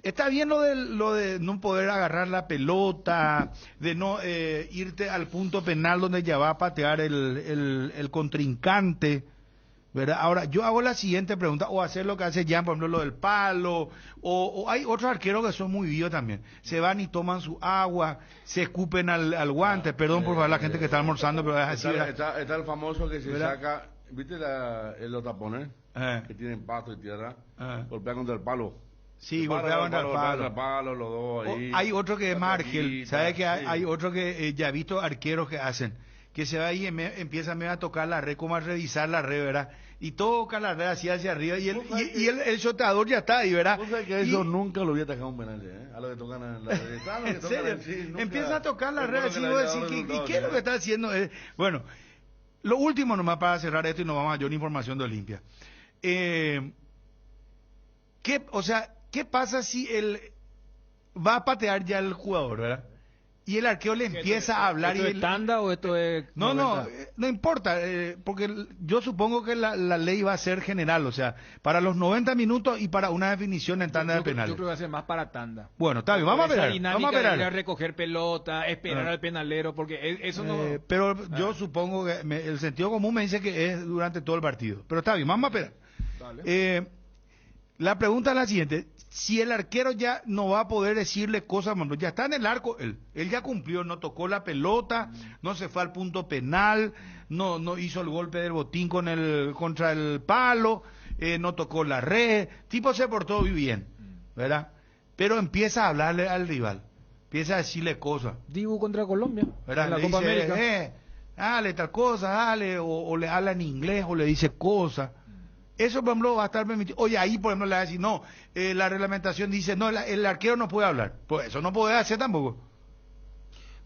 Está bien lo de no poder agarrar la pelota, de no irte al punto penal donde ya va a patear el contrincante, ¿verdad? Ahora, yo hago la siguiente pregunta, o hacer lo que hace Jan, por ejemplo, lo del palo, o hay otros arqueros que son muy vivos también. Se van y toman su agua, se escupen al guante, perdón por favor la gente que está almorzando, pero es así, ¿verdad? Está el famoso que se ¿verdad? saca, ¿viste los tapones? Que tienen pasto y tierra, golpea contra el palo. Sí, golpeaban al palo. Palo, los dos ahí. Hay otro que es más arquero, ¿sabe que sí. hay otro que ya he visto arqueros que hacen? Que se va ahí y empieza a tocar la red, como a revisar la red, ¿verdad? Y toca la red así hacia arriba y el shotador ya está ahí, ¿verdad? ¿Vos sabés que eso nunca lo voy a atacar un penal, A los que tocan en la red. ¿En serio? Empieza a tocar la red así, vos decís, ¿y qué es lo que está haciendo? Bueno, lo último nomás para cerrar esto y nos vamos a mayor información de Olimpia. ¿Qué pasa si va a patear ya el jugador, ¿verdad? Y el arquero le empieza a hablar. ¿Esto y es tanda o esto es...? No importa, porque yo supongo que la ley va a ser general, o sea, para los 90 minutos y para una definición en tanda de penales. Yo creo que va a ser más para tanda. Bueno, está bien, vamos a ver. Vamos a ver. Ir a recoger pelota, esperar al penalero, porque eso no... Pero yo supongo que el sentido común me dice que es durante todo el partido. Pero está bien, vamos a esperar. La pregunta es la siguiente: si el arquero ya no va a poder decirle cosas, bueno, ya está en el arco, él ya cumplió, no tocó la pelota, no se fue al punto penal, no hizo el golpe del botín contra el palo, no tocó la red, tipo se portó muy bien, ¿verdad? Pero empieza a hablarle al rival, empieza a decirle cosas. Dibu contra Colombia, ¿verdad? en la Le Copa dice, América. Dale tal cosa, dale, o le habla en inglés, o le dice cosas. Eso, por ejemplo, va a estar permitido. Oye, ahí, por ejemplo, le va a decir, no, la reglamentación dice, no, el arquero no puede hablar. Pues eso no puede hacer tampoco.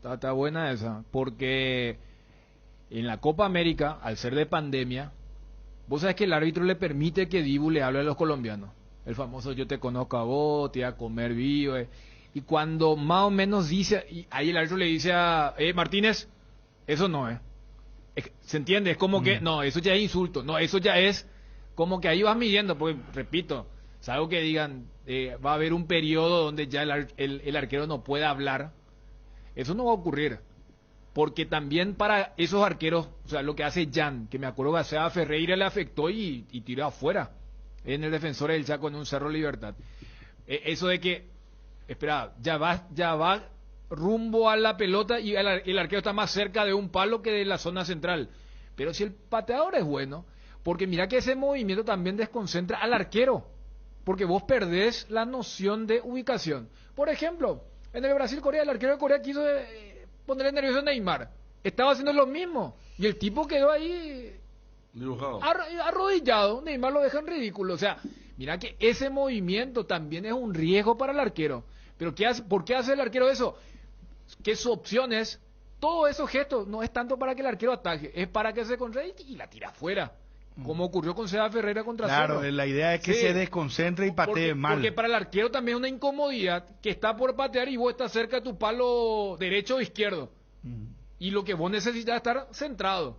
Está buena esa, porque en la Copa América, al ser de pandemia, vos sabés que el árbitro le permite que Dibu le hable a los colombianos. El famoso yo te conozco a vos, te voy a comer vivo. Y cuando más o menos dice, y ahí el árbitro le dice a Martínez, eso no es. ¿Se entiende? Es como que, no, eso ya es insulto, no, eso ya es... Como que ahí vas midiendo, porque, repito, salvo que digan, va a haber un periodo donde ya el arquero no pueda hablar. Eso no va a ocurrir. Porque también para esos arqueros, o sea, lo que hace Jan, que me acuerdo que a Ferreira le afectó y tiró afuera en el Defensor del Chaco en un Cerro Libertad. Eso de que, espera, ya va rumbo a la pelota y el arquero está más cerca de un palo que de la zona central. Pero si el pateador es bueno... Porque mira que ese movimiento también desconcentra al arquero, porque vos perdés la noción de ubicación. Por ejemplo, en el Brasil-Corea, el arquero de Corea quiso ponerle nervioso a Neymar. Estaba haciendo lo mismo, y el tipo quedó ahí dibujado, arrodillado. Neymar lo deja en ridículo. O sea, mira que ese movimiento también es un riesgo para el arquero. Pero ¿por qué hace el arquero eso? Que su opción es, todos esos gestos no es tanto para que el arquero ataje, es para que se contrae y la tira afuera. Como ocurrió con Seda Ferreira contra Cerro. Claro, la idea es que se desconcentre y patee mal. Porque para el arquero también es una incomodidad que está por patear y vos estás cerca de tu palo derecho o izquierdo. Y lo que vos necesitas es estar centrado.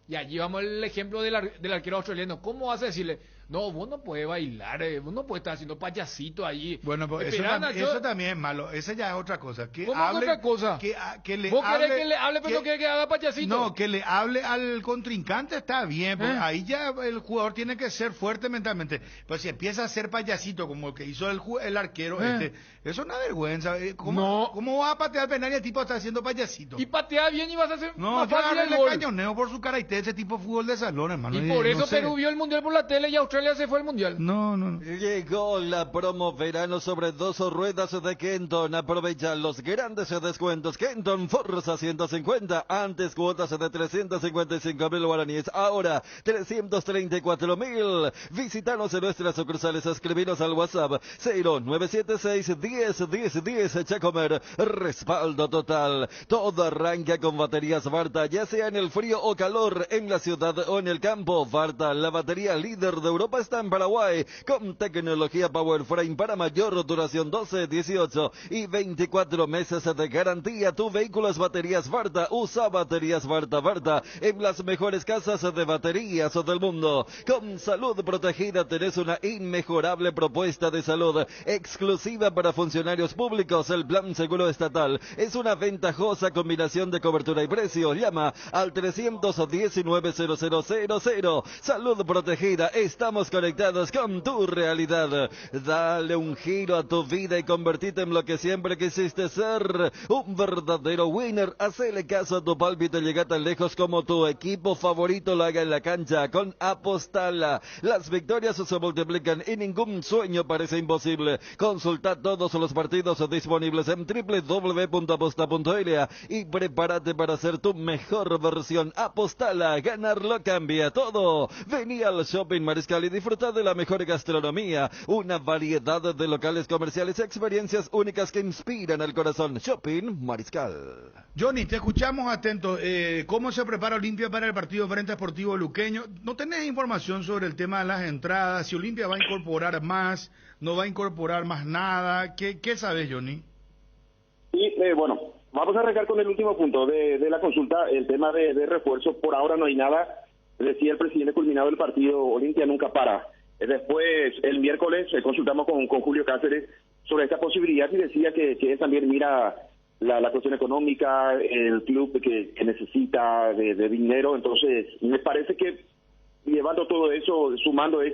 Y allí vamos el ejemplo del arquero australiano. ¿Cómo vas a decirle? No, vos no puedes bailar, vos no puedes estar haciendo payasito allí. Bueno, pues eso también es malo, esa ya es otra cosa. ¿Cómo es otra cosa? Que le ¿Vos hable, querés que le hable pero no querés que haga payasito? No, que le hable al contrincante está bien, porque ahí ya el jugador tiene que ser fuerte mentalmente. Pero si empieza a hacer payasito como el que hizo el arquero, eso es una vergüenza. ¿Cómo va a patear penal y el tipo está haciendo payasito? Y patea bien y vas a hacer más fácil el cañoneo por su carácter ese tipo de fútbol de salón, hermano. Y por eso Perú vio el Mundial por la tele y Australia Australia se fue al Mundial. No. Llegó la promo verano sobre 2 ruedas de Kenton. Aprovecha los grandes descuentos. Kenton Forza 150. Antes cuotas de 355.000 guaraníes. Ahora 334.000. Visítanos en nuestras sucursales. Escribinos al WhatsApp 0976 10 10 10. Echa a comer. Respaldo total. Todo arranca con baterías Varta, ya sea en el frío o calor, en la ciudad o en el campo. Varta, la batería líder de Europa, está en Paraguay, con tecnología Powerframe para mayor duración, 12, 18 y 24 meses de garantía. Tu vehículo es baterías Varta. Usa baterías Varta en las mejores casas de baterías del mundo. Con salud protegida tenés una inmejorable propuesta de salud exclusiva para funcionarios públicos. El plan seguro estatal es una ventajosa combinación de cobertura y precio. Llama al 319-0000. Salud protegida, estamos conectados con tu realidad. Dale un giro a tu vida y convertite en lo que siempre quisiste ser, un verdadero winner. Hacele caso a tu pálpito y llega tan lejos como tu equipo favorito lo haga en la cancha. Con Apostala, las victorias se multiplican y ningún sueño parece imposible. Consulta todos los partidos disponibles en www.aposta.la y prepárate para ser tu mejor versión. Apostala, ganarlo cambia todo. Vení al Shopping Mariscal y disfruta de la mejor gastronomía, una variedad de locales comerciales y experiencias únicas que inspiran el corazón. Shopping Mariscal. Johnny, te escuchamos atento. ¿Cómo se prepara Olimpia para el partido frente a Sportivo Luqueño? ¿No tenés información sobre el tema de las entradas? Si Olimpia va a incorporar más, no va a incorporar más nada. ¿Qué sabes, Johnny? Y bueno, vamos a arrancar con el último punto de la consulta, el tema de refuerzo. Por ahora no hay nada. Decía el presidente culminado del partido, Olimpia nunca para. Después, el miércoles, consultamos con Julio Cáceres sobre esta posibilidad y decía que él también mira la cuestión económica, el club que necesita de dinero. Entonces, me parece que llevando todo eso, sumando, es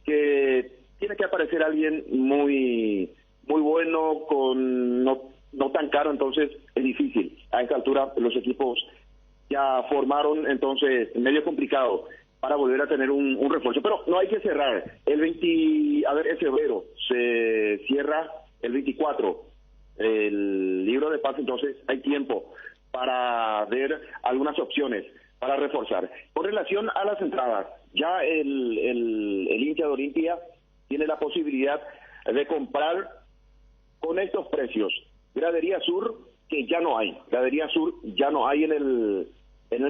que tiene que aparecer alguien muy bueno, con no tan caro. Entonces es difícil. A esta altura los equipos ya formaron, entonces medio complicado para volver a tener un refuerzo. Pero no hay que cerrar. Es febrero, se cierra el 24 el libro de pase, entonces hay tiempo para ver algunas opciones para reforzar. Con relación a las entradas, ya el hincha de Olimpia tiene la posibilidad de comprar con estos precios. Gradería Sur, que ya no hay. Gradería Sur ya no hay en el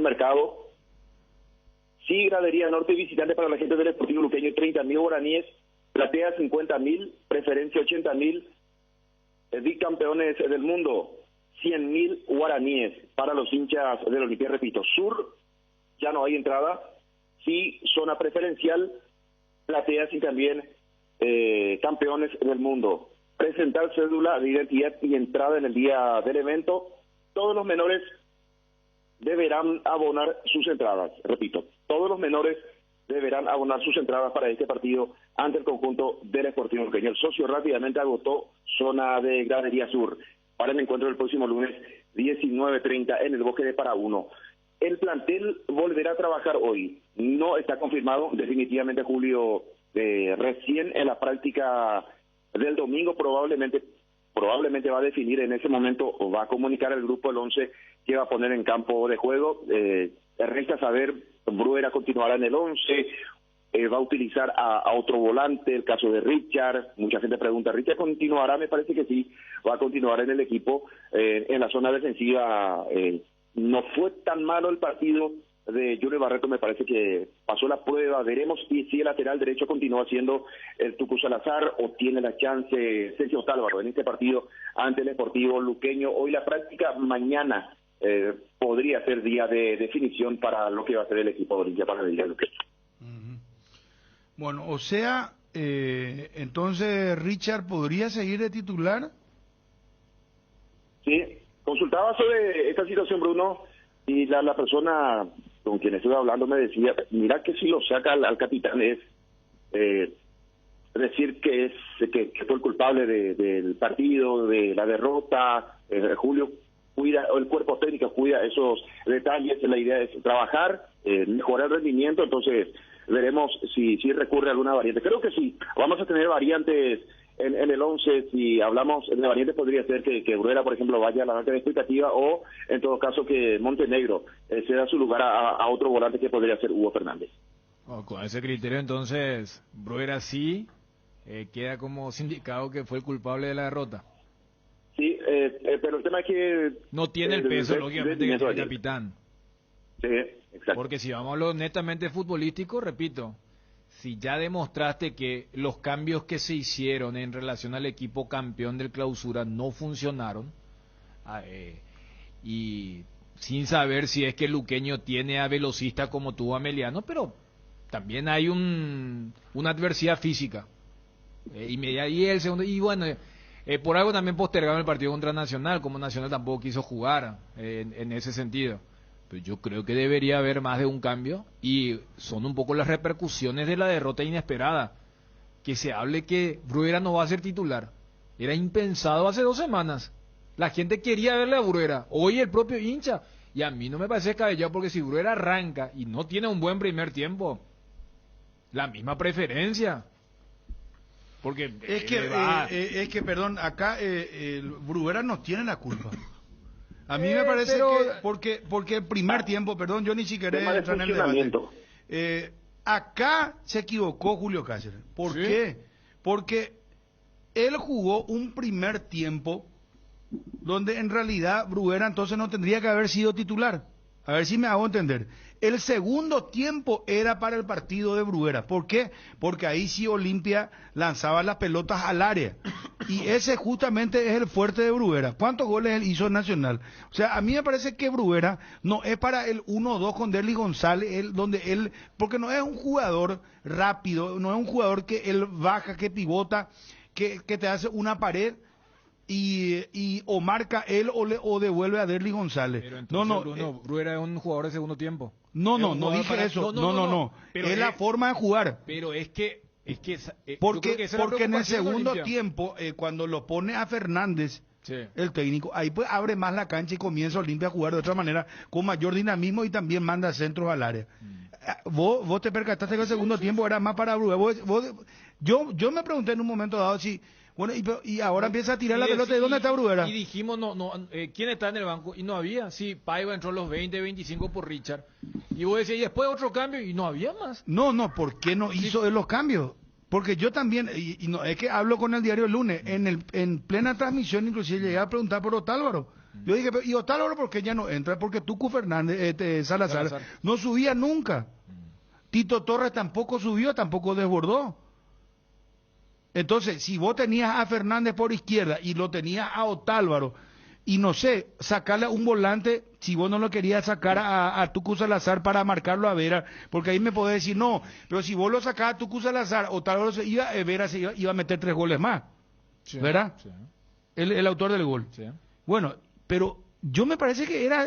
mercado. Sí, Gradería Norte visitante para la gente del Sportivo Luqueño, 30.000 guaraníes, platea 50.000, preferencia 80.000, bicampeones del mundo, 100.000 guaraníes para los hinchas del Olimpia. Repito, Sur ya no hay entrada. Sí, zona preferencial, plateas y también campeones del mundo. Presentar cédula de identidad y entrada en el día del evento. Todos los menores deberán abonar sus entradas. Repito, todos los menores deberán abonar sus entradas para este partido ante el conjunto del Sportivo Luqueño. El socio rápidamente agotó zona de Gradería Sur para el encuentro del próximo lunes 19:30 en el Bosque de Paraúno. El plantel volverá a trabajar hoy. No está confirmado definitivamente, Julio, recién en la práctica del domingo probablemente va a definir en ese momento, o va a comunicar al grupo el 11 que va a poner en campo de juego. Resta saber, Bruera continuará en el 11, va a utilizar a otro volante, el caso de Richard. Mucha gente pregunta, ¿Richard continuará? Me parece que sí, va a continuar en el equipo. En la zona defensiva no fue tan malo el partido de Junior Barreto, me parece que pasó la prueba. Veremos si el lateral derecho continúa siendo el Tucu Salazar o tiene la chance Sergio Tálvaro en este partido ante el Sportivo Luqueño. Hoy la práctica, mañana podría ser día de definición para lo que va a ser el equipo de Olimpia para el día de Luqueño. Bueno, o sea, entonces Richard podría seguir de titular. Sí, consultaba sobre esta situación, Bruno, y la persona con quien estuve hablando me decía, mira que si lo saca al capitán es decir que fue el culpable del partido, de la derrota. Julio cuida, o el cuerpo técnico cuida esos detalles. La idea es trabajar, mejorar el rendimiento. Entonces veremos si recurre a alguna variante. Creo que sí, vamos a tener variantes en el 11. Si hablamos de variantes, podría ser que Bruera, por ejemplo, vaya a la banca de expectativa, o en todo caso que Montenegro ceda su lugar a otro volante que podría ser Hugo Fernández. Con ese criterio, entonces, Bruera sí queda como sindicado que fue el culpable de la derrota. Sí, pero el tema es que... No tiene el peso, lógicamente, que tiene el capitán. Sí, exacto. Porque si vamos a lo netamente futbolístico, repito, si ya demostraste que los cambios que se hicieron en relación al equipo campeón del Clausura no funcionaron, y sin saber si es que Luqueño tiene a velocista como tuvo a Meliano, pero también hay una adversidad física. Y el segundo, y bueno, por algo también postergaron el partido contra Nacional, como Nacional tampoco quiso jugar en ese sentido. Pero yo creo que debería haber más de un cambio, y son un poco las repercusiones de la derrota inesperada. Que se hable que Bruera no va a ser titular. Era impensado hace 2 semanas. La gente quería verle a Bruera, hoy el propio hincha. Y a mí no me parece descabellado, porque si Bruera arranca y no tiene un buen primer tiempo, la misma preferencia. Porque es que perdón, acá Bruera no tiene la culpa. A mí me parece que porque el primer tiempo, perdón, yo ni siquiera entro en el debate. Acá se equivocó Julio Cáceres. ¿Por qué? Porque él jugó un primer tiempo donde en realidad Bruera entonces no tendría que haber sido titular. A ver si me hago entender. El segundo tiempo era para el partido de Bruera. ¿Por qué? Porque ahí sí Olimpia lanzaba las pelotas al área. Y ese justamente es el fuerte de Bruera. ¿Cuántos goles él hizo en Nacional? O sea, a mí me parece que Bruera no es para el 1-2 con Derlis González, porque no es un jugador rápido, no es un jugador que él baja, que pivota, que te hace una pared y o marca él o devuelve a Derlis González. Pero entonces, Bruno, Bruera es un jugador de segundo tiempo. No dije eso. No. Es la forma de jugar. Pero es que porque en el segundo tiempo, cuando lo pone a Fernández, el técnico, ahí pues abre más la cancha y comienza Olimpia a jugar de otra manera, con mayor dinamismo, y también manda centros al área. Vos te percataste que el segundo tiempo era más para Bruera. Yo me pregunté en un momento dado si... Bueno, y ahora empieza a tirar la pelota. ¿De dónde está Bruera? Y dijimos, ¿quién está en el banco? Y no había. Sí, Paiva entró los 20, 25 por Richard. Y vos decías, y después otro cambio, y no había más. No, ¿por qué no hizo él los cambios? Porque yo también, y no es que hablo con el diario el lunes, en plena transmisión inclusive llegué a preguntar por Otálvaro. Yo dije, ¿y Otálvaro por qué ya no entra? Porque Tucu Fernández, Salazar no subía nunca. Tito Torres tampoco subió, tampoco desbordó. Entonces, si vos tenías a Fernández por izquierda y lo tenías a Otálvaro, y no sé, sacarle un volante, si vos no lo querías sacar a Tucu Salazar para marcarlo a Vera, porque ahí me podés decir, no, pero si vos lo sacás a Tucu Salazar, Otálvaro Vera iba a meter 3 goles más, ¿verdad? Sí. El autor del gol. Sí. Bueno, pero yo me parece que era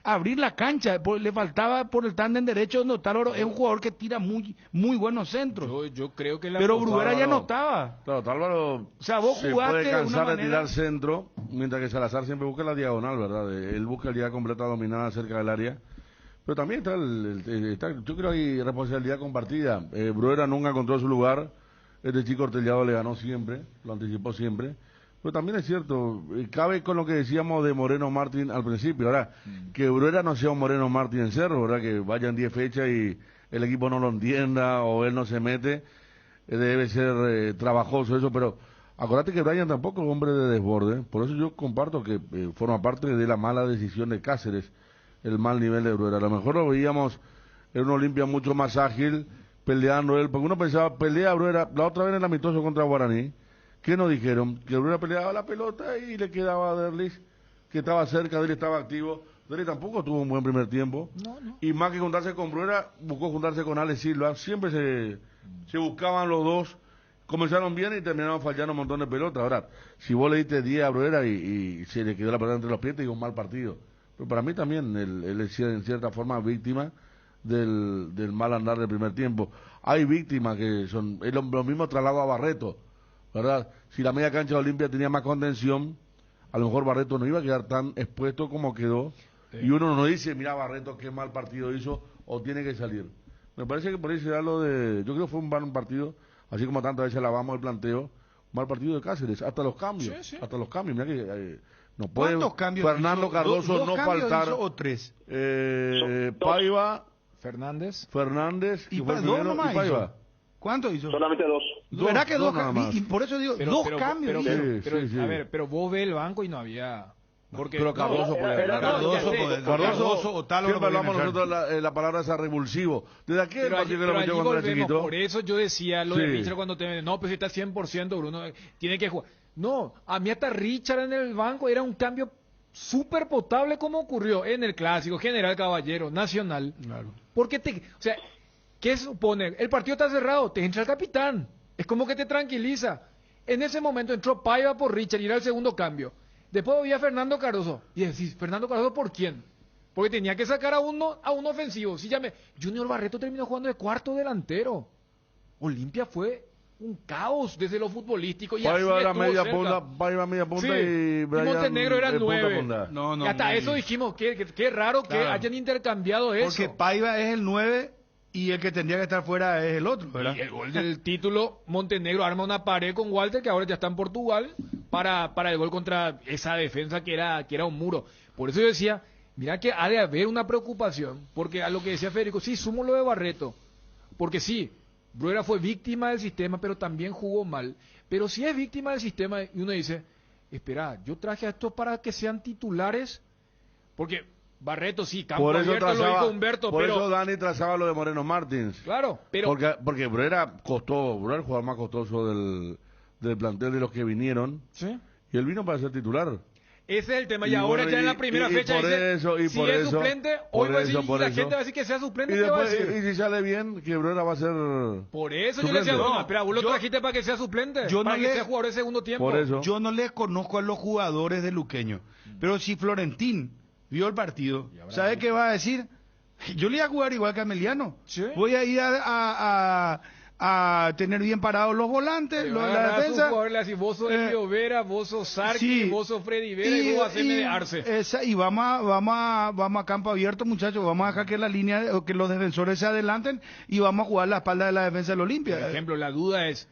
abrir la cancha, le faltaba por el tándem derecho, donde Otálvaro es un jugador que tira muy buenos centros. Yo creo que pero Bruera ya no estaba. Claro, Otálvaro, o sea, vos se puede cansar de tirar centro, mientras que Salazar siempre busca la diagonal, ¿verdad? Él busca el día completa dominada cerca del área. Pero también está yo creo que hay responsabilidad compartida. Bruera nunca encontró su lugar. Este chico Ortellado le ganó siempre, lo anticipó siempre. Pero también es cierto, cabe con lo que decíamos de Moreno Martín al principio. Ahora, que Bruera no sea un Moreno Martín en Cerro, ¿verdad? Que vayan 10 fechas y el equipo no lo entienda o él no se mete, debe ser trabajoso eso, pero acordate que Brian tampoco es hombre de desborde. Por eso yo comparto que forma parte de la mala decisión de Cáceres, el mal nivel de Bruera. A lo mejor lo veíamos en una Olimpia mucho más ágil, peleando él, porque uno pensaba, pelea Bruera, la otra vez en el amistoso contra Guaraní. ¿Qué nos dijeron? Que Bruera peleaba la pelota y le quedaba a Derlis, que estaba cerca, Derlis estaba activo. Derlis tampoco tuvo un buen primer tiempo. No. Y más que juntarse con Bruera, buscó juntarse con Alex Silva. Siempre se buscaban los dos. Comenzaron bien y terminaron fallando un montón de pelotas. Ahora, si vos le diste 10 a Bruera y se le quedó la pelota entre los pies, te digo un mal partido. Pero para mí también él es en cierta forma víctima del mal andar del primer tiempo. Hay víctimas que son lo mismo traslado a Barreto, ¿verdad? Si la media cancha de Olimpia tenía más contención, a lo mejor Barreto no iba a quedar tan expuesto como quedó. Sí. Y uno no dice, mira Barreto qué mal partido hizo o tiene que salir. Me parece que por ahí se da lo de... Yo creo que fue un mal partido, así como tantas veces alabamos el planteo, un mal partido de Cáceres, hasta los cambios. Sí, sí. Hasta los cambios. Mira que no puede ¿Cuántos cambios Fernando hizo? Cardoso ¿Dos no cambios faltar. hizo o tres? Paiva, Fernández y Y fue el dos primero, nomás y Paiva. hizo. ¿Cuánto hizo? Solamente dos. ¿Verdad que dos nada cambios? más. Y por eso digo, dos cambios. hizo. Sí. A ver, pero vos ves el banco y no había... Porque, Pero Cardoso puede hablar. Cardoso o tal, siempre hablamos nosotros la palabra esa revulsivo. ¿Desde aquel pero partido que pero lo metió allí cuando era volvemos, chiquito? por eso yo decía lo de Sí. Richard cuando te... No, pues si está 100%, Bruno, tiene que jugar. No, a mí hasta Richard en el banco era un cambio súper potable como ocurrió en el Clásico, General Caballero, Nacional. Claro. Porque o sea, ¿qué supone? El partido está cerrado, te entra el capitán. Es como que te tranquiliza. En ese momento entró Paiva por Richard y era el segundo cambio. Después había Fernando Cardoso. Y decís, ¿Fernando Cardoso por quién? Porque tenía que sacar a uno ofensivo. Sí, Junior Barreto terminó jugando de cuarto delantero. Olimpia fue un caos desde lo futbolístico. Y Paiva así era estuvo media cerca. punta, Paiva media punta Sí. y Brian Montenegro era punta, 9. punta. Y hasta eso dijimos, qué raro que Claro. hayan intercambiado eso. Porque Paiva es el 9 y el que tendría que estar fuera es el otro, ¿verdad? Y el gol del título, Montenegro arma una pared con Walter, que ahora ya está en Portugal, para el gol contra esa defensa que era un muro. Por eso yo decía, mira que ha de haber una preocupación, porque a lo que decía Federico, sí, sumo lo de Barreto, porque sí, Bruera fue víctima del sistema, pero también jugó mal. Pero si es víctima del sistema, y uno dice, espera, yo traje a estos para que sean titulares, porque... Barreto sí, campo Por eso abierto, lo dijo Humberto, por pero... eso Dani trazaba lo de Moreno Martins. Claro, pero... Porque Bruera Bruera el jugador más costoso del plantel de los que vinieron. Sí. Y él vino para ser titular. Ese es el tema, y, Y ahora bueno, ya en la primera fecha por dice, eso, y si por es eso, suplente, por hoy va a decir, eso, por y la eso. gente va a decir que sea suplente, Y ¿qué va a después, decir? y si sale bien, que Bruera va a ser Por eso yo suplente. le decía, No, espera, vos lo yo- trajiste para que sea suplente, yo para no que le- sea jugador de segundo tiempo. Por eso. Yo no les conozco a los jugadores de Luqueño, pero si Florentín vio el partido, ¿sabe qué va a decir? Yo le iba a jugar igual que a Emiliano. Sí. Voy a ir a tener bien parados los volantes, Le lo va de a la agarrar a su defensa. jugador, le hace, vos sos Elio Vera, vos sos Sarki, sí. vos sos Freddy Vera, y vos haceme de Arce. Y vamos a campo abierto, muchachos. Vamos a dejar que la línea, o que los defensores se adelanten y vamos a jugar la espalda de la defensa del Olimpia. Por ejemplo, la duda es,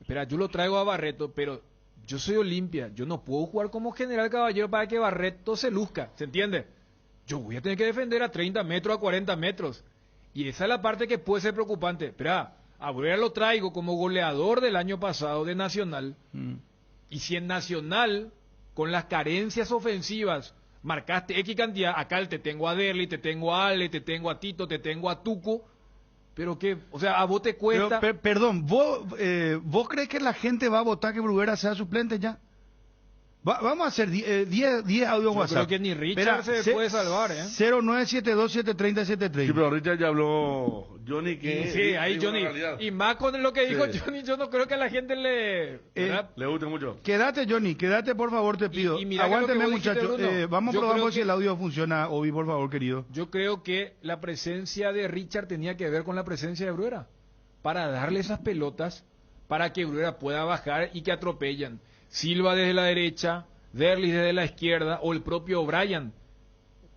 espera, yo lo traigo a Barreto, pero yo soy Olimpia, yo no puedo jugar como General Caballero para que Barreto se luzca, ¿se entiende? Yo voy a tener que defender a 30 metros, a 40 metros. Y esa es la parte que puede ser preocupante. Espera, a Bruera lo traigo como goleador del año pasado de Nacional. Y si en Nacional, con las carencias ofensivas, marcaste X cantidad, acá te tengo a Derli, te tengo a Ale, te tengo a Tito, te tengo a Tuco, pero que, o sea, a vos te cuesta... Perdón, ¿vos crees que la gente va a votar que Bruguera sea suplente ya? Vamos a hacer 10 audios Yo WhatsApp. creo que ni Richard se puede salvar, ¿eh? 0972-730-730. Sí, pero ahorita ya habló Johnny que... Sí, ahí dijo Johnny. la realidad. Y más con lo que dijo Sí. Johnny, yo no creo que a la gente le... ¿verdad? Le gusta mucho. Quédate, Johnny, quédate, por favor, te pido. y mira que Aguánteme, lo que vos dijiste, muchachos. Bruno, Vamos a yo probar creo si que- el audio funciona, Obi, por favor, querido. Yo creo que la presencia de Richard tenía que ver con la presencia de Bruera. Para darle esas pelotas, para que Bruera pueda bajar y que atropellan. Silva desde la derecha, Derlis desde la izquierda, o el propio Brian.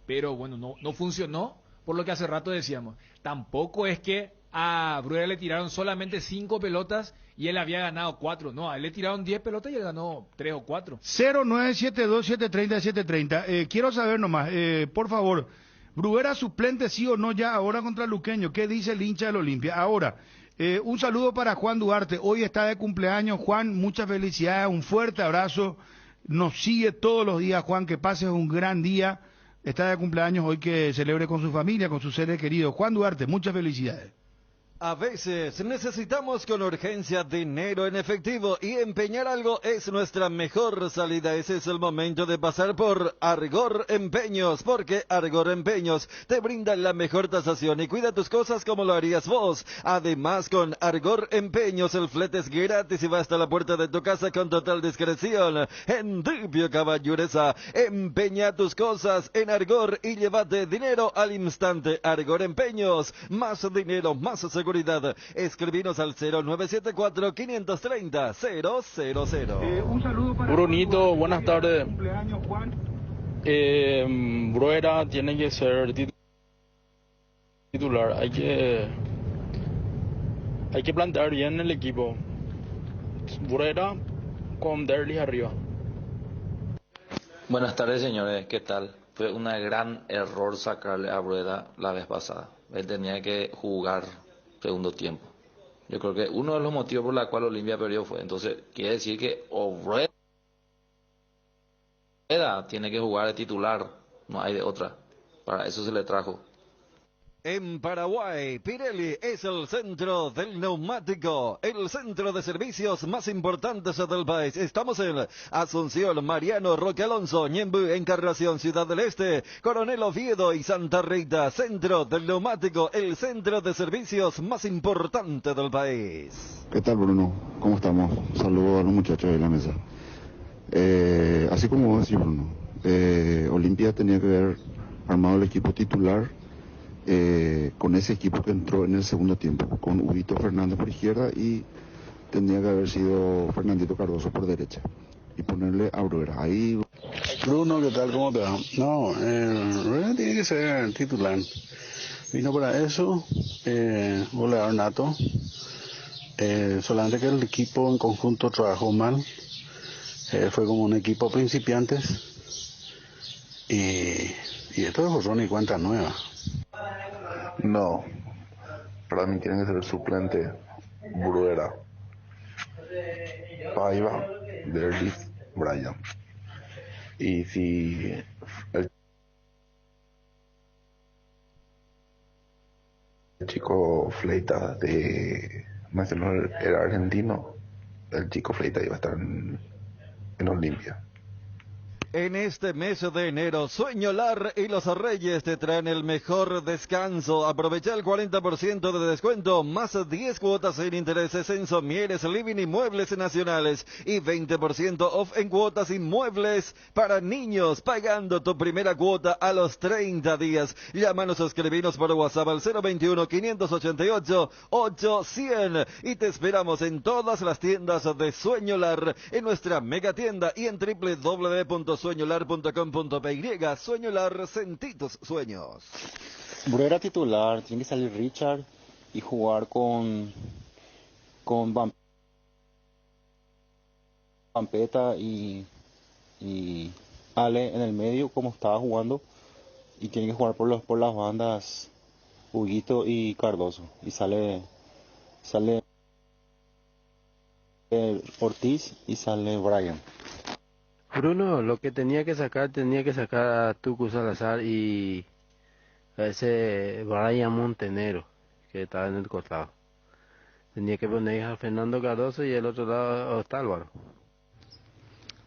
Pero bueno, no funcionó, por lo que hace rato decíamos. Tampoco es que a Bruera le tiraron solamente 5 pelotas y él había ganado 4. No, a él le tiraron 10 pelotas y él ganó 3 o 4. 0972-730-730. Quiero saber nomás, por favor, Bruguera suplente sí o no ya ahora contra Luqueño. ¿Qué dice el hincha del Olimpia? Ahora, un saludo para Juan Duarte. Hoy está de cumpleaños. Juan, muchas felicidades, un fuerte abrazo. Nos sigue todos los días, Juan, que pases un gran día. Está de cumpleaños hoy, que celebre con su familia, con sus seres queridos. Juan Duarte, muchas felicidades. A veces necesitamos con urgencia dinero en efectivo y empeñar algo es nuestra mejor salida. Ese es el momento de pasar por Argor Empeños, porque Argor Empeños te brinda la mejor tasación y cuida tus cosas como lo harías vos. Además, con Argor Empeños el flete es gratis y va hasta la puerta de tu casa con total discreción. En Ripio Caballureza, empeña tus cosas en Argor y llévate dinero al instante. Argor Empeños, más dinero, más seguridad. Escribinos al 0974-530-000. Un saludo para Brunito, buenas tardes. cumpleaños, Juan. Bruera tiene que ser titular. Hay que Hay que plantear bien el equipo. Bruera con Derlis arriba. Buenas tardes, señores. ¿Qué tal? Fue un gran error sacarle a Bruera la vez pasada. Él tenía que jugar segundo tiempo. Yo creo que uno de los motivos por los cuales Olimpia perdió fue. Entonces, quiere decir que Bruera tiene que jugar de titular. No hay de otra. Para eso se le trajo. En Paraguay, Pirelli es el centro del neumático, el centro de servicios más importantes del país. Estamos en Asunción, Mariano, Roque Alonso, Ñemby, Encarnación, Ciudad del Este, Coronel Oviedo y Santa Rita. Centro del neumático, el centro de servicios más importante del país. ¿Qué tal, Bruno? ¿Cómo estamos? Saludos a los muchachos de la mesa. Así como vos decís, Bruno, Olimpia tenía que haber armado el equipo titular con ese equipo que entró en el segundo tiempo, con Huguito Fernández por izquierda y tendría que haber sido Fernandito Cardoso por derecha y ponerle a Bruera. Ahí... Bruno, ¿qué tal? ¿Cómo te va? No, Bruera tiene que ser titular. Vino para eso, goleador nato. Solamente que el equipo en conjunto trabajó mal. Fue como un equipo principiantes. Y esto es borrón y cuenta nueva. No, para mí tiene que ser el suplente Bruera, Paiva, Derlis, Bryan. Y si el chico Fleita de Nacional era argentino, el chico Fleita iba a estar en Olimpia. En este mes de enero, Sueñolar y los Reyes te traen el mejor descanso. Aprovecha el 40% de descuento, más 10 cuotas sin intereses en somieres, living y muebles nacionales. Y 20% off en cuotas y muebles para niños, pagando tu primera cuota a los 30 días. Llámanos o escribinos por WhatsApp al 021-588-8100. Y te esperamos en todas las tiendas de Sueñolar, en nuestra mega tienda y en www.sueñolar.com.py. Sueñolar, sentí tus sueños. Bruera titular, tiene que salir Richard y jugar con Vampeta y Ale en el medio como estaba jugando, y tiene que jugar por las bandas Huguito y Cardoso, y sale Ortiz y sale Bryan. Bruno, lo que tenía que sacar a Tucu Salazar y a ese Bryan Montenegro que estaba en el costado. Tenía que poner a Fernando Cardoso y el otro lado está Álvaro.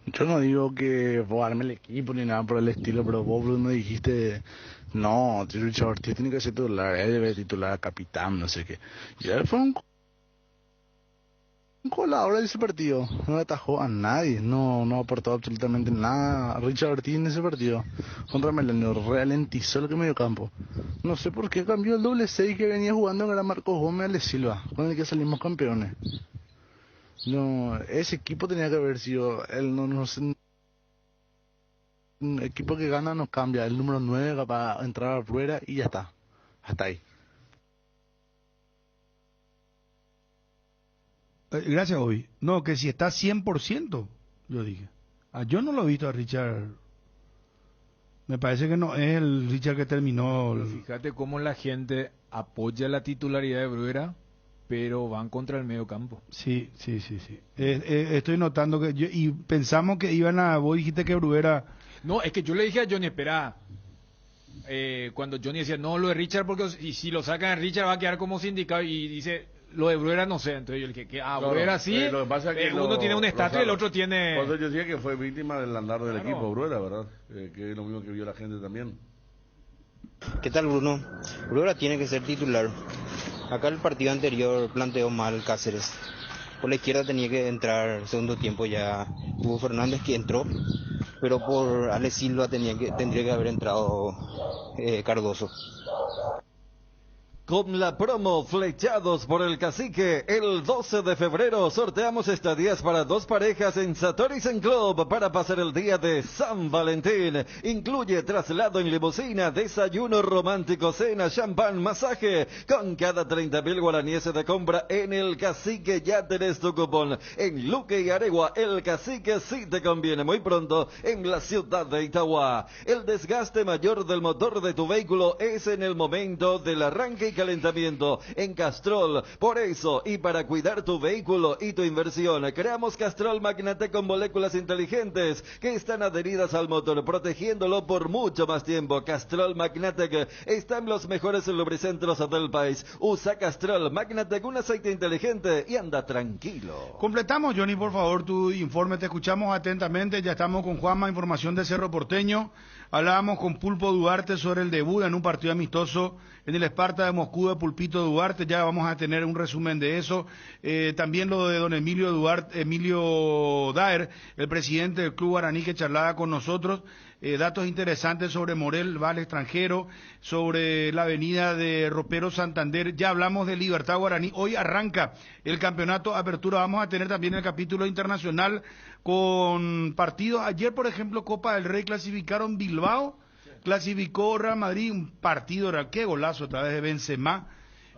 Yo no digo que robarme el equipo ni nada por el estilo, pero vos, Bruno, dijiste, no, Richard Ortiz tiene que ser titular, él debe titular capitán, no sé qué. Y él fue un colador de ese partido, no atajó a nadie, no aportó absolutamente nada a Richard Ortiz en ese partido. Contra Melanio ralentizó el medio campo. No sé por qué cambió el doble 6 que venía jugando, que era Marcos Gómez Ale Silva, con el que salimos campeones. No, ese equipo tenía que haber sido un equipo que gana no cambia, el número 9 para entrar a Bruera y ya está, hasta ahí. Gracias, Obi. No, que si está 100%, yo dije. Yo no lo he visto a Richard. Me parece que no es el Richard que terminó. Pero fíjate cómo la gente apoya la titularidad de Bruera, pero van contra el medio campo. Sí. Estoy notando que y pensamos que iban a... Vos dijiste que Bruera... No, es que yo le dije a Johnny, espera. Cuando Johnny decía, no, lo de Richard, porque si lo sacan a Richard va a quedar como sindicado, y dice... Lo de Bruera no sé, entonces yo le dije que Bruera sí, lo que pasa es que uno tiene un estatus y el otro tiene... Entonces yo decía que fue víctima del andar del equipo Bruera, ¿verdad? Que es lo mismo que vio la gente también. ¿Qué tal, Bruno? Bruera tiene que ser titular. Acá el partido anterior planteó mal Cáceres. Por la izquierda tenía que entrar segundo tiempo ya Hugo Fernández, que entró, pero por Ale Silva tendría que haber entrado Cardoso. Con la promo Flechados por el Cacique, el 12 de febrero sorteamos estadías para 2 parejas en Satori's Club para pasar el día de San Valentín. Incluye traslado en limusina, desayuno romántico, cena, champán, masaje. Con cada 30.000 guaraníes de compra en el Cacique ya tenés tu cupón. En Luque y Aregua, el Cacique sí te conviene. Muy pronto en la ciudad de Itagua. El desgaste mayor del motor de tu vehículo es en el momento del arranque y calentamiento en Castrol. Por eso, y para cuidar tu vehículo y tu inversión, creamos Castrol Magnate con moléculas inteligentes que están adheridas al motor, protegiéndolo por mucho más tiempo. Castrol Magnatec está en los mejores lubricentros del país. Usa Castrol Magnatec, un aceite inteligente, y anda tranquilo. Completamos, Johnny, por favor, tu informe. Te escuchamos atentamente. Ya estamos con Juanma, información de Cerro Porteño. Hablábamos con Pulpo Duarte sobre el debut en un partido amistoso en el Esparta de Moscú de Pulpito Duarte. Ya vamos a tener un resumen de eso. También lo de don Emilio Daer, el presidente del Club Guaraní, que charlaba con nosotros. Datos interesantes sobre Morel, va al extranjero, sobre la avenida de Ropero Santander. Ya hablamos de Libertad Guaraní. Hoy arranca el campeonato Apertura. Vamos a tener también el capítulo internacional con partidos. Ayer, por ejemplo, Copa del Rey clasificaron Bilbao, clasificó Real Madrid, un partido, qué golazo otra vez de Benzema.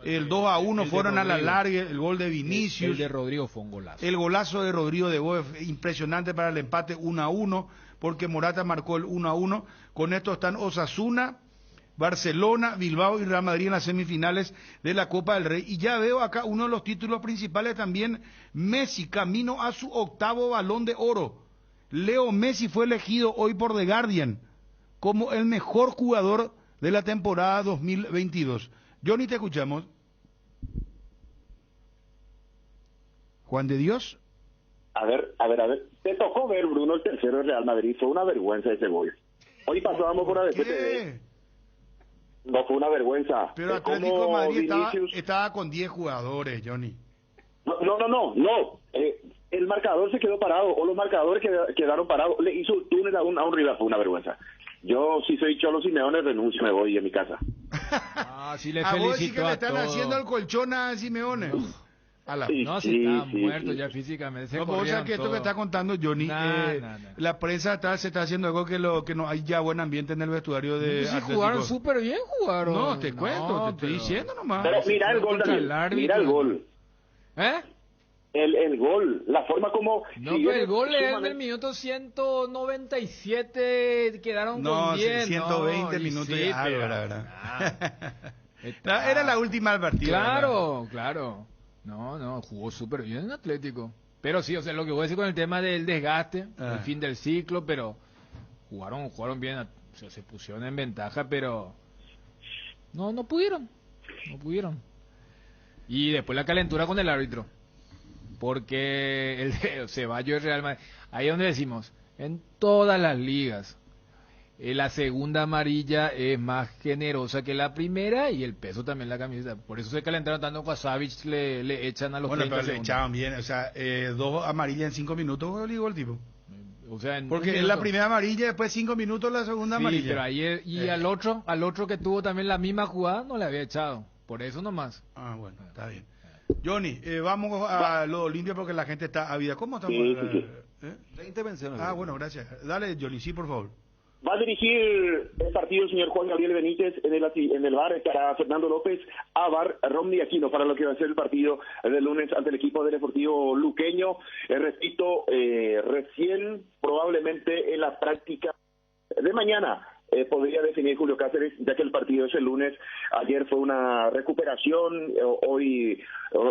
El 2-1 fueron a la larga, el gol de Vinicius. El de Rodrigo fue un golazo. El golazo de Rodrigo de Boe, impresionante para el empate 1-1, porque Morata marcó el 1-1. Con esto están Osasuna, Barcelona, Bilbao y Real Madrid en las semifinales de la Copa del Rey. Y ya veo acá uno de los títulos principales también, Messi, camino a su 8º Balón de Oro. Leo Messi fue elegido hoy por The Guardian como el mejor jugador de la temporada 2022. Johnny, te escuchamos. Juan de Dios. A ver. Te tocó ver, Bruno, el tercero de Real Madrid. Fue una vergüenza ese gol. Hoy pasábamos por ADPTV. No fue una vergüenza. Pero Atlético Madrid estaba con 10 jugadores, Johnny. No. El marcador se quedó parado, o los marcadores quedaron parados. Le hizo un túnel a un rival, fue una vergüenza. Yo, si soy Cholo Simeone, renuncio, me voy a mi casa. Sí le a vos sí felicito que le a están todos. haciendo el colchón a Simeone. No, si estaban muertos ya físicamente. No, o sea que esto que está contando Johnny, la prensa se está haciendo algo que no hay ya buen ambiente en el vestuario de Sí, Atlético. jugaron súper bien, jugaron. No, te cuento, te estoy diciendo nomás. Pero mira el gol, mira el gol. ¿Eh? El gol, la forma como... No, pero el gol es en el minuto 197, quedaron con 10. 120 minutos sí, ya, pero, era la última del partido. Claro. No, jugó súper bien en Atlético. Pero sí, o sea, lo que voy a decir con el tema del desgaste, el fin del ciclo, pero jugaron bien, o sea, se pusieron en ventaja, pero no pudieron. Y después la calentura con el árbitro. Porque el Ceballos Real Madrid, ahí es donde decimos, en todas las ligas, la segunda amarilla es más generosa que la primera y el peso también la camiseta. Por eso se calentaron tanto con Savic, le echan a los 30 pero segundos. le echaban bien, o sea, 2 amarillas en 5 minutos, obligó el tipo. O sea, porque es la primera amarilla, después 5 minutos la segunda amarilla. Pero ayer, al otro que tuvo también la misma jugada, no le había echado. Por eso nomás. Bueno, está bien. Johnny, vamos a lo Olimpia porque la gente está ávida. ¿Cómo estamos? Sí. 20 menciones. Bueno, gracias. Dale, Johnny, sí, por favor. Va a dirigir el partido el señor Juan Gabriel Benítez. En el bar estará Fernando López, Abar, Romney Aquino para lo que va a ser el partido del lunes ante el equipo del Deportivo Luqueño. Repito, recién probablemente en la práctica de mañana podría definir Julio Cáceres, ya que el partido es el lunes. Ayer fue una recuperación, hoy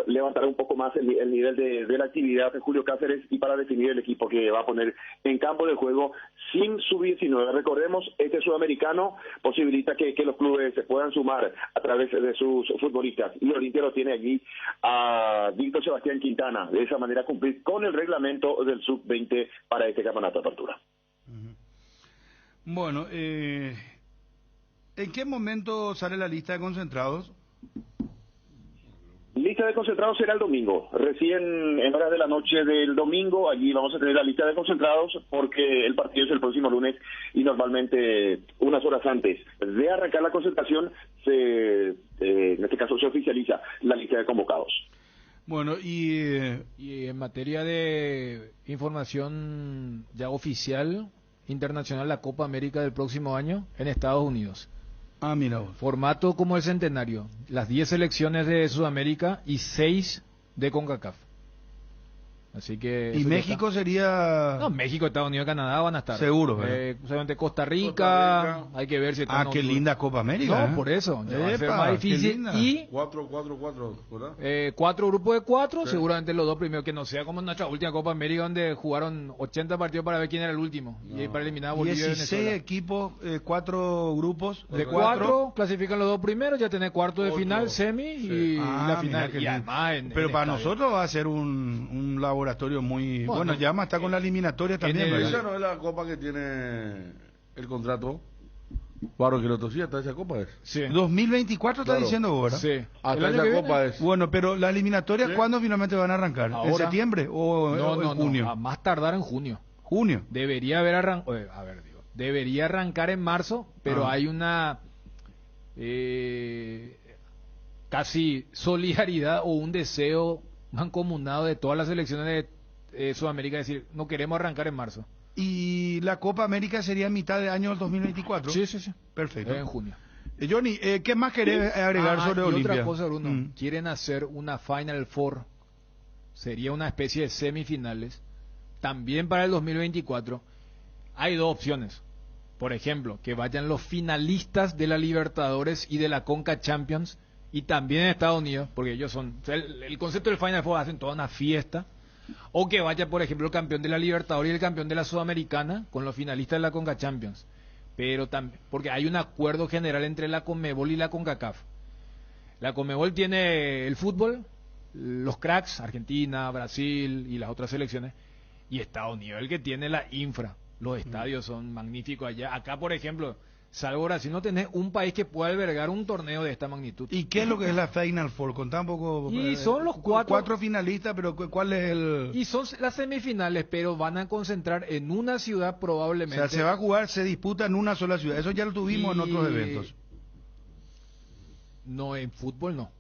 levantará un poco más el nivel de la actividad de Julio Cáceres y para definir el equipo que va a poner en campo de juego sin sub-19. Recordemos, este sudamericano posibilita que los clubes se puedan sumar a través de sus futbolistas, y Olimpia lo tiene allí a Víctor Sebastián Quintana, de esa manera cumplir con el reglamento del sub-20 para este campeonato de apertura. Bueno, ¿en qué momento sale la lista de concentrados? Lista lista de concentrados será el domingo. Recién en horas de la noche del domingo, allí vamos a tener la lista de concentrados porque el partido es el próximo lunes y normalmente unas horas antes de arrancar la concentración en este caso se oficializa la lista de convocados. Bueno, y en materia de información ya oficial internacional, la Copa América del próximo año en Estados Unidos. Ah, mira vos. Formato como el centenario, las 10 selecciones de Sudamérica y 6 de CONCACAF. Así que... ¿Y México sería...? No, México, Estados Unidos, Canadá van a estar. Seguro, ¿verdad? Solamente Costa Rica, hay que ver si están... Ah, qué linda Copa América. No, por eso, ya va a ser más difícil. Y 4, ¿verdad? 4 grupos de 4, Sí. seguramente los dos primeros, que no sea como en nuestra última Copa América, donde jugaron 80 partidos para ver quién era el último. Y para eliminar a Bolivia y 16 Venezuela. equipos, 4 grupos. De 4 clasifican los dos primeros, ya tenés cuarto de final, semi y Ah, la final. mira qué Y lindo. además Pero en para estadio. nosotros va a ser un laboratorio muy... Bueno, Bueno, ya más está con la eliminatoria también, ¿verdad? Esa no es la copa que tiene el contrato. Baro Quiroto, sí, hasta esa copa es. Sí. 2024 está Claro. diciendo vos, ¿verdad? Sí. Hasta esa copa es. Bueno, pero la eliminatoria, Sí. ¿cuándo finalmente van a arrancar? ¿En Ahora. septiembre o en junio? a más tardar en junio. Junio. Debería haber debería arrancar en marzo, pero hay una casi solidaridad o un deseo mancomunado de todas las selecciones de Sudamérica, es decir, no queremos arrancar en marzo. ¿Y la Copa América sería a mitad de año del 2024? Sí, sí, sí. Perfecto. En junio. Johnny, ¿qué más querés agregar sobre y Olimpia? otra cosa, Bruno, quieren hacer una Final Four, sería una especie de semifinales, también para el 2024. Hay dos opciones. Por ejemplo, que vayan los finalistas de la Libertadores y de la Conca Champions, y también en Estados Unidos, porque ellos son, o sea, el concepto del Final Four, hacen toda una fiesta. O que vaya, por ejemplo, el campeón de la Libertadores y el campeón de la Sudamericana con los finalistas de la Conca Champions. Pero también, porque hay un acuerdo general entre la Conmebol y la CONCACAF. La Conmebol tiene el fútbol, los cracks, Argentina, Brasil y las otras selecciones, y Estados Unidos el que tiene la infra. Los estadios son magníficos allá. Acá, por ejemplo, salvo Brasil, no tenés un país que pueda albergar un torneo de esta magnitud. ¿Y qué es lo que es la Final Four? Contá un poco. Y son los cuatro finalistas, pero ¿cuál es el...? Y son las semifinales, pero van a concentrar en una ciudad O probablemente. sea, se va a jugar, se disputa en una sola ciudad. Eso ya lo tuvimos en otros eventos. No, en fútbol no.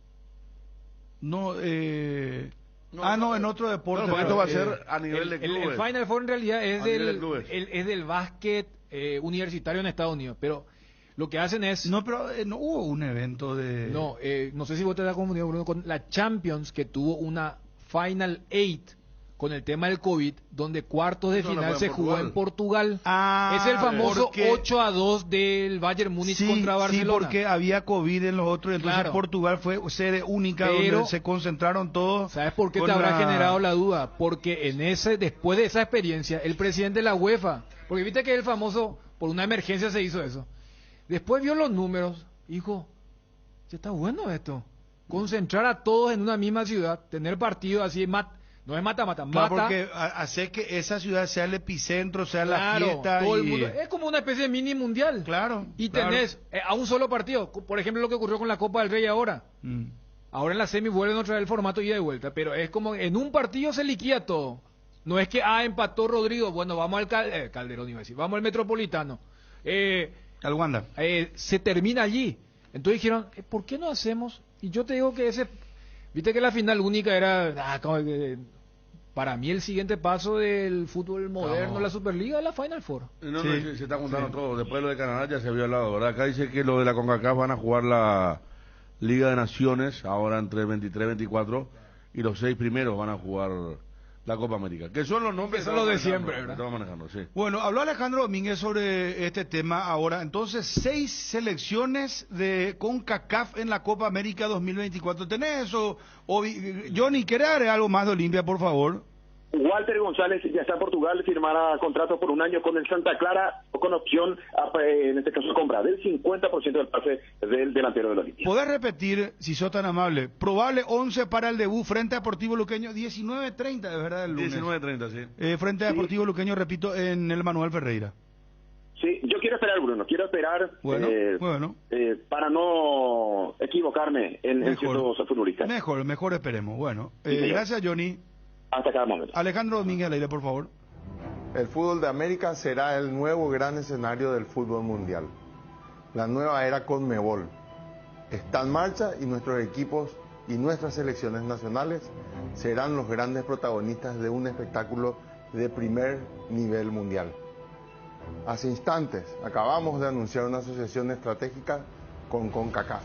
No, en otro deporte. No, esto va a ser a nivel de El clubes. Final Four en realidad es A nivel de del, clubes. es del básquet universitario en Estados Unidos, pero lo que hacen es... No, pero no hubo un evento de... No, no sé si vos te das confundido, Bruno, con la Champions, que tuvo una Final 8 con el tema del COVID, donde cuartos de Eso no final fue se en jugó en Portugal. Ah, es el famoso porque- 8-2 del Bayern Múnich Sí, contra sí, Barcelona. porque había COVID en los otros, entonces Claro. Portugal fue sede única Pero- donde se concentraron todos. ¿Sabes por qué con te habrá la- generado la duda? Porque después de esa experiencia, el presidente de la UEFA, porque viste que el famoso, por una emergencia se hizo eso, después vio los números, dijo, ya está bueno esto, concentrar a todos en una misma ciudad, tener partidos así, no es mata-mata, Claro, mata. porque hace que esa ciudad sea el epicentro, sea la Claro, fiesta. todo el y- mundo, es como una especie de mini mundial. Claro. Y claro. tenés a un solo partido, por ejemplo lo que ocurrió con la Copa del Rey ahora. Mm. Ahora en la semi vuelven otra vez el formato ida y vuelta, pero es como en un partido se liquida todo. No es que, empató Rodrigo, bueno, vamos al Calderón, iba a decir, vamos al Metropolitano. Al Wanda. Se termina allí. Entonces dijeron, ¿por qué no hacemos? Y yo te digo que viste que la final única era, para mí el siguiente paso del fútbol moderno, la Superliga, es la Final Four. No, se está contando todo. Después lo de Canadá ya se había hablado, ¿verdad? Acá dice que lo de la CONCACAF van a jugar la Liga de Naciones ahora entre el 23 y 24 y los 6 primeros van a jugar la Copa América. Que son los nombres Que son los de estamos siempre, manejando, ¿verdad? que estamos manejando, sí. Bueno, habló Alejandro Domínguez sobre este tema ahora. Entonces, 6 selecciones de CONCACAF en la Copa América 2024. ¿Tenés eso? Johnny, ¿querés agregar algo más de Olimpia, por favor? Walter González ya está en Portugal, firmará contrato por un año con el Santa Clara, con opción, en este caso, compra del 50% del pase del delantero del Olimpia. ¿Podés repetir, si sos tan amable, probable 11 para el debut frente a Deportivo Luqueño, 19:30, de verdad, el lunes? 19:30, sí. Frente a Deportivo Luqueño, repito, en el Manuel Ferreira. Sí, yo quiero esperar, Bruno, Bueno. para no equivocarme en ciertos futbolistas. Mejor esperemos. Bueno, Sí, señor. gracias, Johnny. Hasta cada momento. Alejandro Domínguez Leire, por favor. El fútbol de América será el nuevo gran escenario del fútbol mundial. La nueva era Conmebol está en marcha y nuestros equipos y nuestras selecciones nacionales serán los grandes protagonistas de un espectáculo de primer nivel mundial. Hace instantes acabamos de anunciar una asociación estratégica con CONCACAF.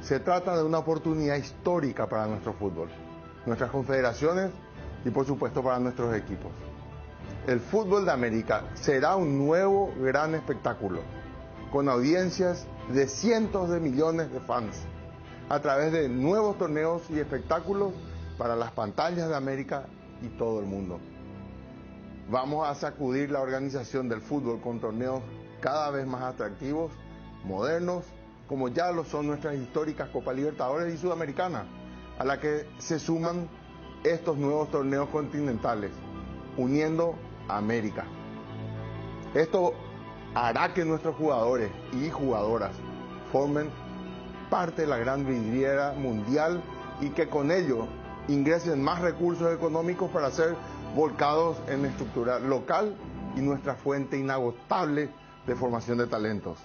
Se trata de una oportunidad histórica para nuestro fútbol, nuestras confederaciones y por supuesto para nuestros equipos. El fútbol de América será un nuevo gran espectáculo, con audiencias de cientos de millones de fans, a través de nuevos torneos y espectáculos para las pantallas de América y todo el mundo. Vamos a sacudir la organización del fútbol con torneos cada vez más atractivos, modernos, como ya lo son nuestras históricas Copa Libertadores y Sudamericana, a la que se suman estos nuevos torneos continentales, uniendo a América. Esto hará que nuestros jugadores y jugadoras formen parte de la gran vidriera mundial y que con ello ingresen más recursos económicos para ser volcados en la estructura local y nuestra fuente inagotable de formación de talentos.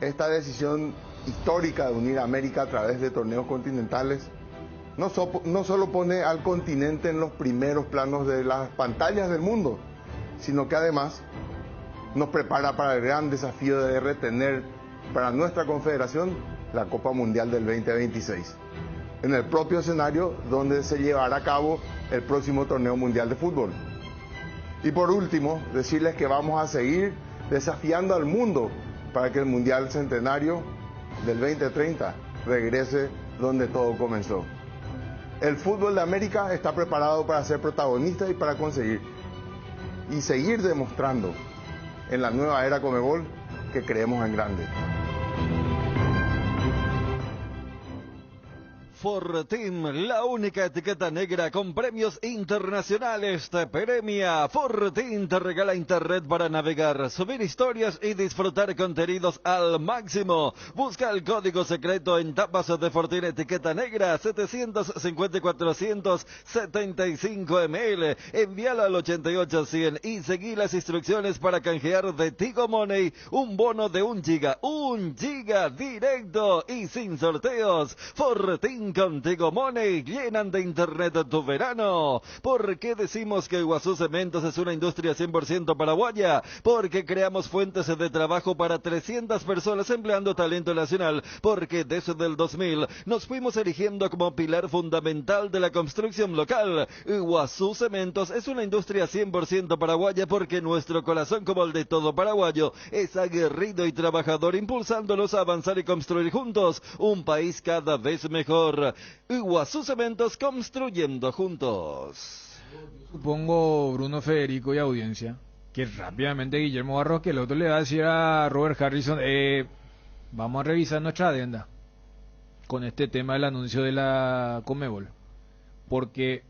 Esta decisión histórica de unir a América a través de torneos continentales no solo pone al continente en los primeros planos de las pantallas del mundo, sino que además nos prepara para el gran desafío de retener para nuestra confederación la Copa Mundial del 2026, en el propio escenario donde se llevará a cabo el próximo torneo mundial de fútbol. Y por último, decirles que vamos a seguir desafiando al mundo para que el Mundial Centenario del 2030 regrese donde todo comenzó. El fútbol de América está preparado para ser protagonista y para conseguir y seguir demostrando en la nueva era Conmebol que creemos en grande. Fortim, la única etiqueta negra con premios internacionales, te premia. Fortim te regala internet para navegar, subir historias y disfrutar contenidos al máximo. Busca el código secreto en tapas de Fortim etiqueta negra 750-475 ml. Envíalo al 88100 y seguí las instrucciones para canjear de Tigo Money un bono de 1 giga directo y sin sorteos. Fortim contigo Money, llenan de internet tu verano. ¿Por qué decimos que Iguazú Cementos es una industria 100% paraguaya? Porque creamos fuentes de trabajo para 300 personas empleando talento nacional. Porque desde el 2000 nos fuimos erigiendo como pilar fundamental de la construcción local. Iguazú Cementos es una industria 100% paraguaya porque nuestro corazón, como el de todo paraguayo, es aguerrido y trabajador, impulsándolos a avanzar y construir juntos un país cada vez mejor. Iguazú Cementos, construyendo juntos. Supongo, Bruno, Federico y audiencia, que rápidamente Guillermo Barros, que el otro le va a decir a Robert Harrison, vamos a revisar nuestra adenda con este tema del anuncio de la Conmebol, porque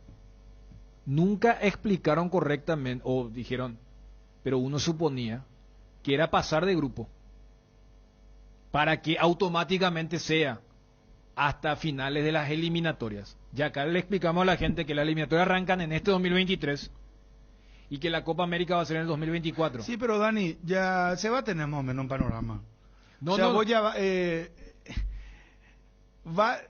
nunca explicaron correctamente, o dijeron, pero uno suponía que era pasar de grupo, para que automáticamente sea hasta finales de las eliminatorias. Ya acá le explicamos a la gente que las eliminatorias arrancan en este 2023 y que la Copa América va a ser en el 2024. Sí, pero Dani, ya se va a tener más o menos un panorama. No, o sea, no. vos ya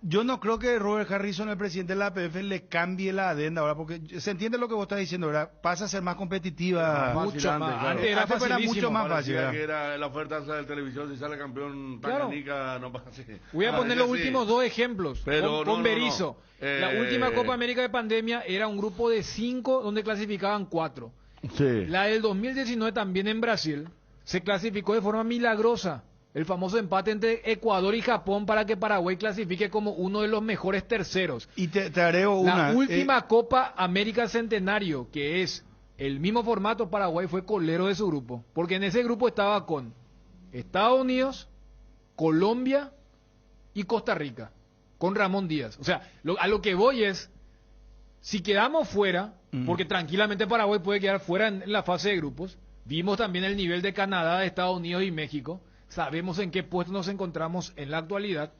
yo no creo que Robert Harrison, el presidente de la APF, le cambie la adenda ahora, porque se entiende lo que vos estás diciendo, ¿verdad? Pasa a ser más competitiva. Mucho más. Claro. Antes era Antes era facilísimo. mucho más Parecía fácil. que era la oferta de televisión, si sale campeón Claro. Tanganyika, no pasa así. Voy a poner los últimos dos ejemplos. Pero con no, Berizzo. no. La última Copa América de pandemia era un grupo de 5 donde clasificaban 4. Sí. La del 2019 también en Brasil se clasificó de forma milagrosa. El famoso empate entre Ecuador y Japón para que Paraguay clasifique como uno de los mejores terceros. Y te agrego una. La última Copa América Centenario, que es el mismo formato, Paraguay fue colero de su grupo. Porque en ese grupo estaba con Estados Unidos, Colombia y Costa Rica, con Ramón Díaz. O sea, a lo que voy es, si quedamos fuera, porque tranquilamente Paraguay puede quedar fuera en la fase de grupos, Vimos también el nivel de Canadá, de Estados Unidos y México. Sabemos en qué puesto nos encontramos en la actualidad.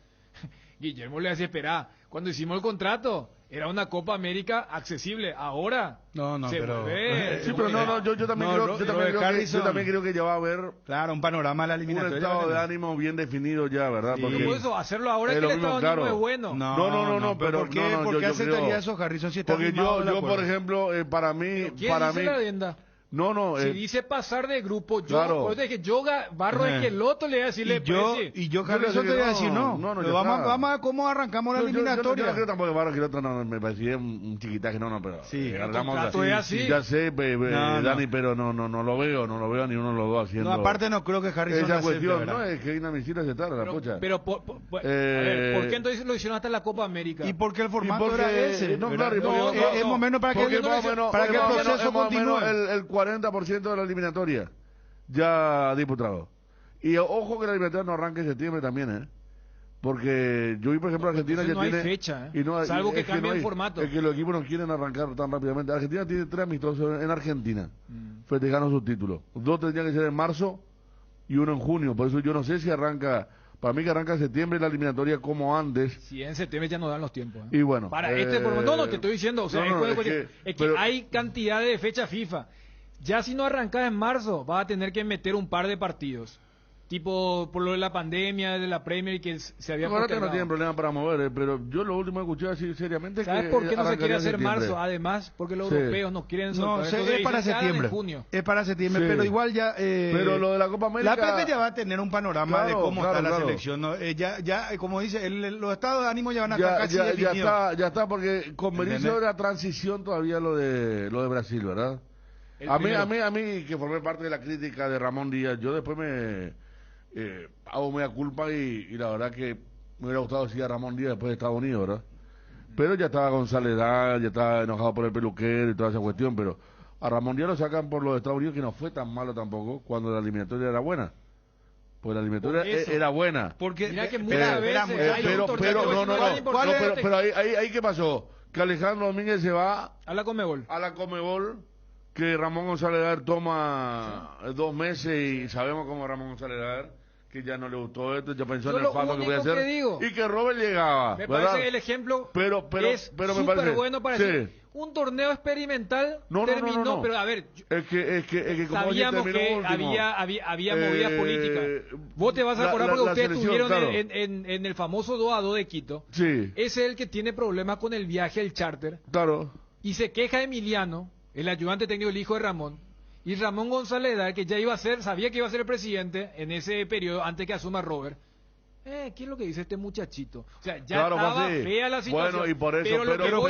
Guillermo le decía, espera, cuando hicimos el contrato, era una Copa América accesible. Ahora no, se pero vuelve, sí, pero yo también creo que ya va a haber un panorama de la eliminatoria. Un estado de ánimo bien definido ya, ¿verdad? Porque por eso hacerlo ahora es que el estado de ánimo es bueno. No, pero ¿por qué aceptaría eso, Harrison? Si está porque yo por ejemplo, para mí, la leyenda? Si dice pasar de grupo, yo, claro. Por eso dije, yo barro es que el otro le voy a decirle y yo Harrison te voy a decir vamos a cómo arrancamos la eliminatoria. Yo creo tampoco que barro que el otro me parecía un chiquitaje, pero sí, ya sé, Dani, pero no lo veo ni uno de los dos haciendo. No, aparte no creo que Harrison esa cuestión, no es que es inadmisible aceptar la pocha. Pero a ver, ¿por qué entonces lo hicieron hasta la Copa América? Y porque el formato era ese. No, claro, es momento para que el proceso continúe. El 40% de la eliminatoria ya disputado. Y ojo que la eliminatoria no arranque en septiembre también, porque yo vi, por ejemplo, Argentina ya no tiene... hay fecha, salvo que cambie el formato. Es que los equipos no quieren arrancar tan rápidamente. Argentina tiene 3 amistosos en Argentina, festejando sus títulos. 2 tendrían que ser en marzo y 1 en junio. Por eso yo no sé si arranca... Para mí que arranca en septiembre la eliminatoria como antes. Sí, en septiembre ya no dan los tiempos. Y bueno... Para este formato, no, te estoy diciendo. O sea, es que hay cantidad de fechas FIFA. Ya si no arrancas en marzo, vas a tener que meter un par de partidos. Tipo, por lo de la pandemia, de la Premier, que se había postergado. Ahora no tienen problema para mover, pero yo lo último que escuché así seriamente... ¿Sabes por qué no se quiere hacer marzo? Además, porque los europeos no quieren soltar. No, es para septiembre. Es para septiembre, pero igual ya... pero lo de la Copa América... La PP ya va a tener un panorama de cómo está la selección. ¿No? Ya, como dice, los estados de ánimo ya van a estar casi definidos. Ya está, porque con Berizzo era transición todavía lo de Brasil, ¿verdad? A mí, que formé parte de la crítica de Ramón Díaz, yo después me hago media culpa y la verdad que me hubiera gustado decir a Ramón Díaz después de Estados Unidos, ¿verdad? Pero ya estaba con Soledad, ya estaba enojado por el peluquero y toda esa cuestión, pero a Ramón Díaz lo sacan por los Estados Unidos, que no fue tan malo tampoco cuando la eliminatoria era buena. Pues la eliminatoria era buena. Porque mira que muchas veces pero ahí ¿qué pasó? Que Alejandro Domínguez se va a la Conmebol. Que Ramón González toma 2 meses y sabemos cómo Ramón González que ya no le gustó esto, ya pensó en el paso que voy a hacer y que Robert llegaba. Me parece el ejemplo es súper bueno para decir, un torneo experimental terminó, pero a ver, es que como sabíamos que había movidas políticas. Vos te vas a acordar porque ustedes estuvieron en el famoso 2-2 de Quito. Sí. Es el que tiene problemas con el viaje, el charter. Claro. Y se queja Emiliano, el ayudante técnico, el hijo de Ramón, y Ramón González, que ya iba a ser, sabía que iba a ser el presidente en ese periodo, antes que asuma Robert. ¿Qué es lo que dice este muchachito? O sea, ya estaba fea la situación. Bueno, y por eso, pero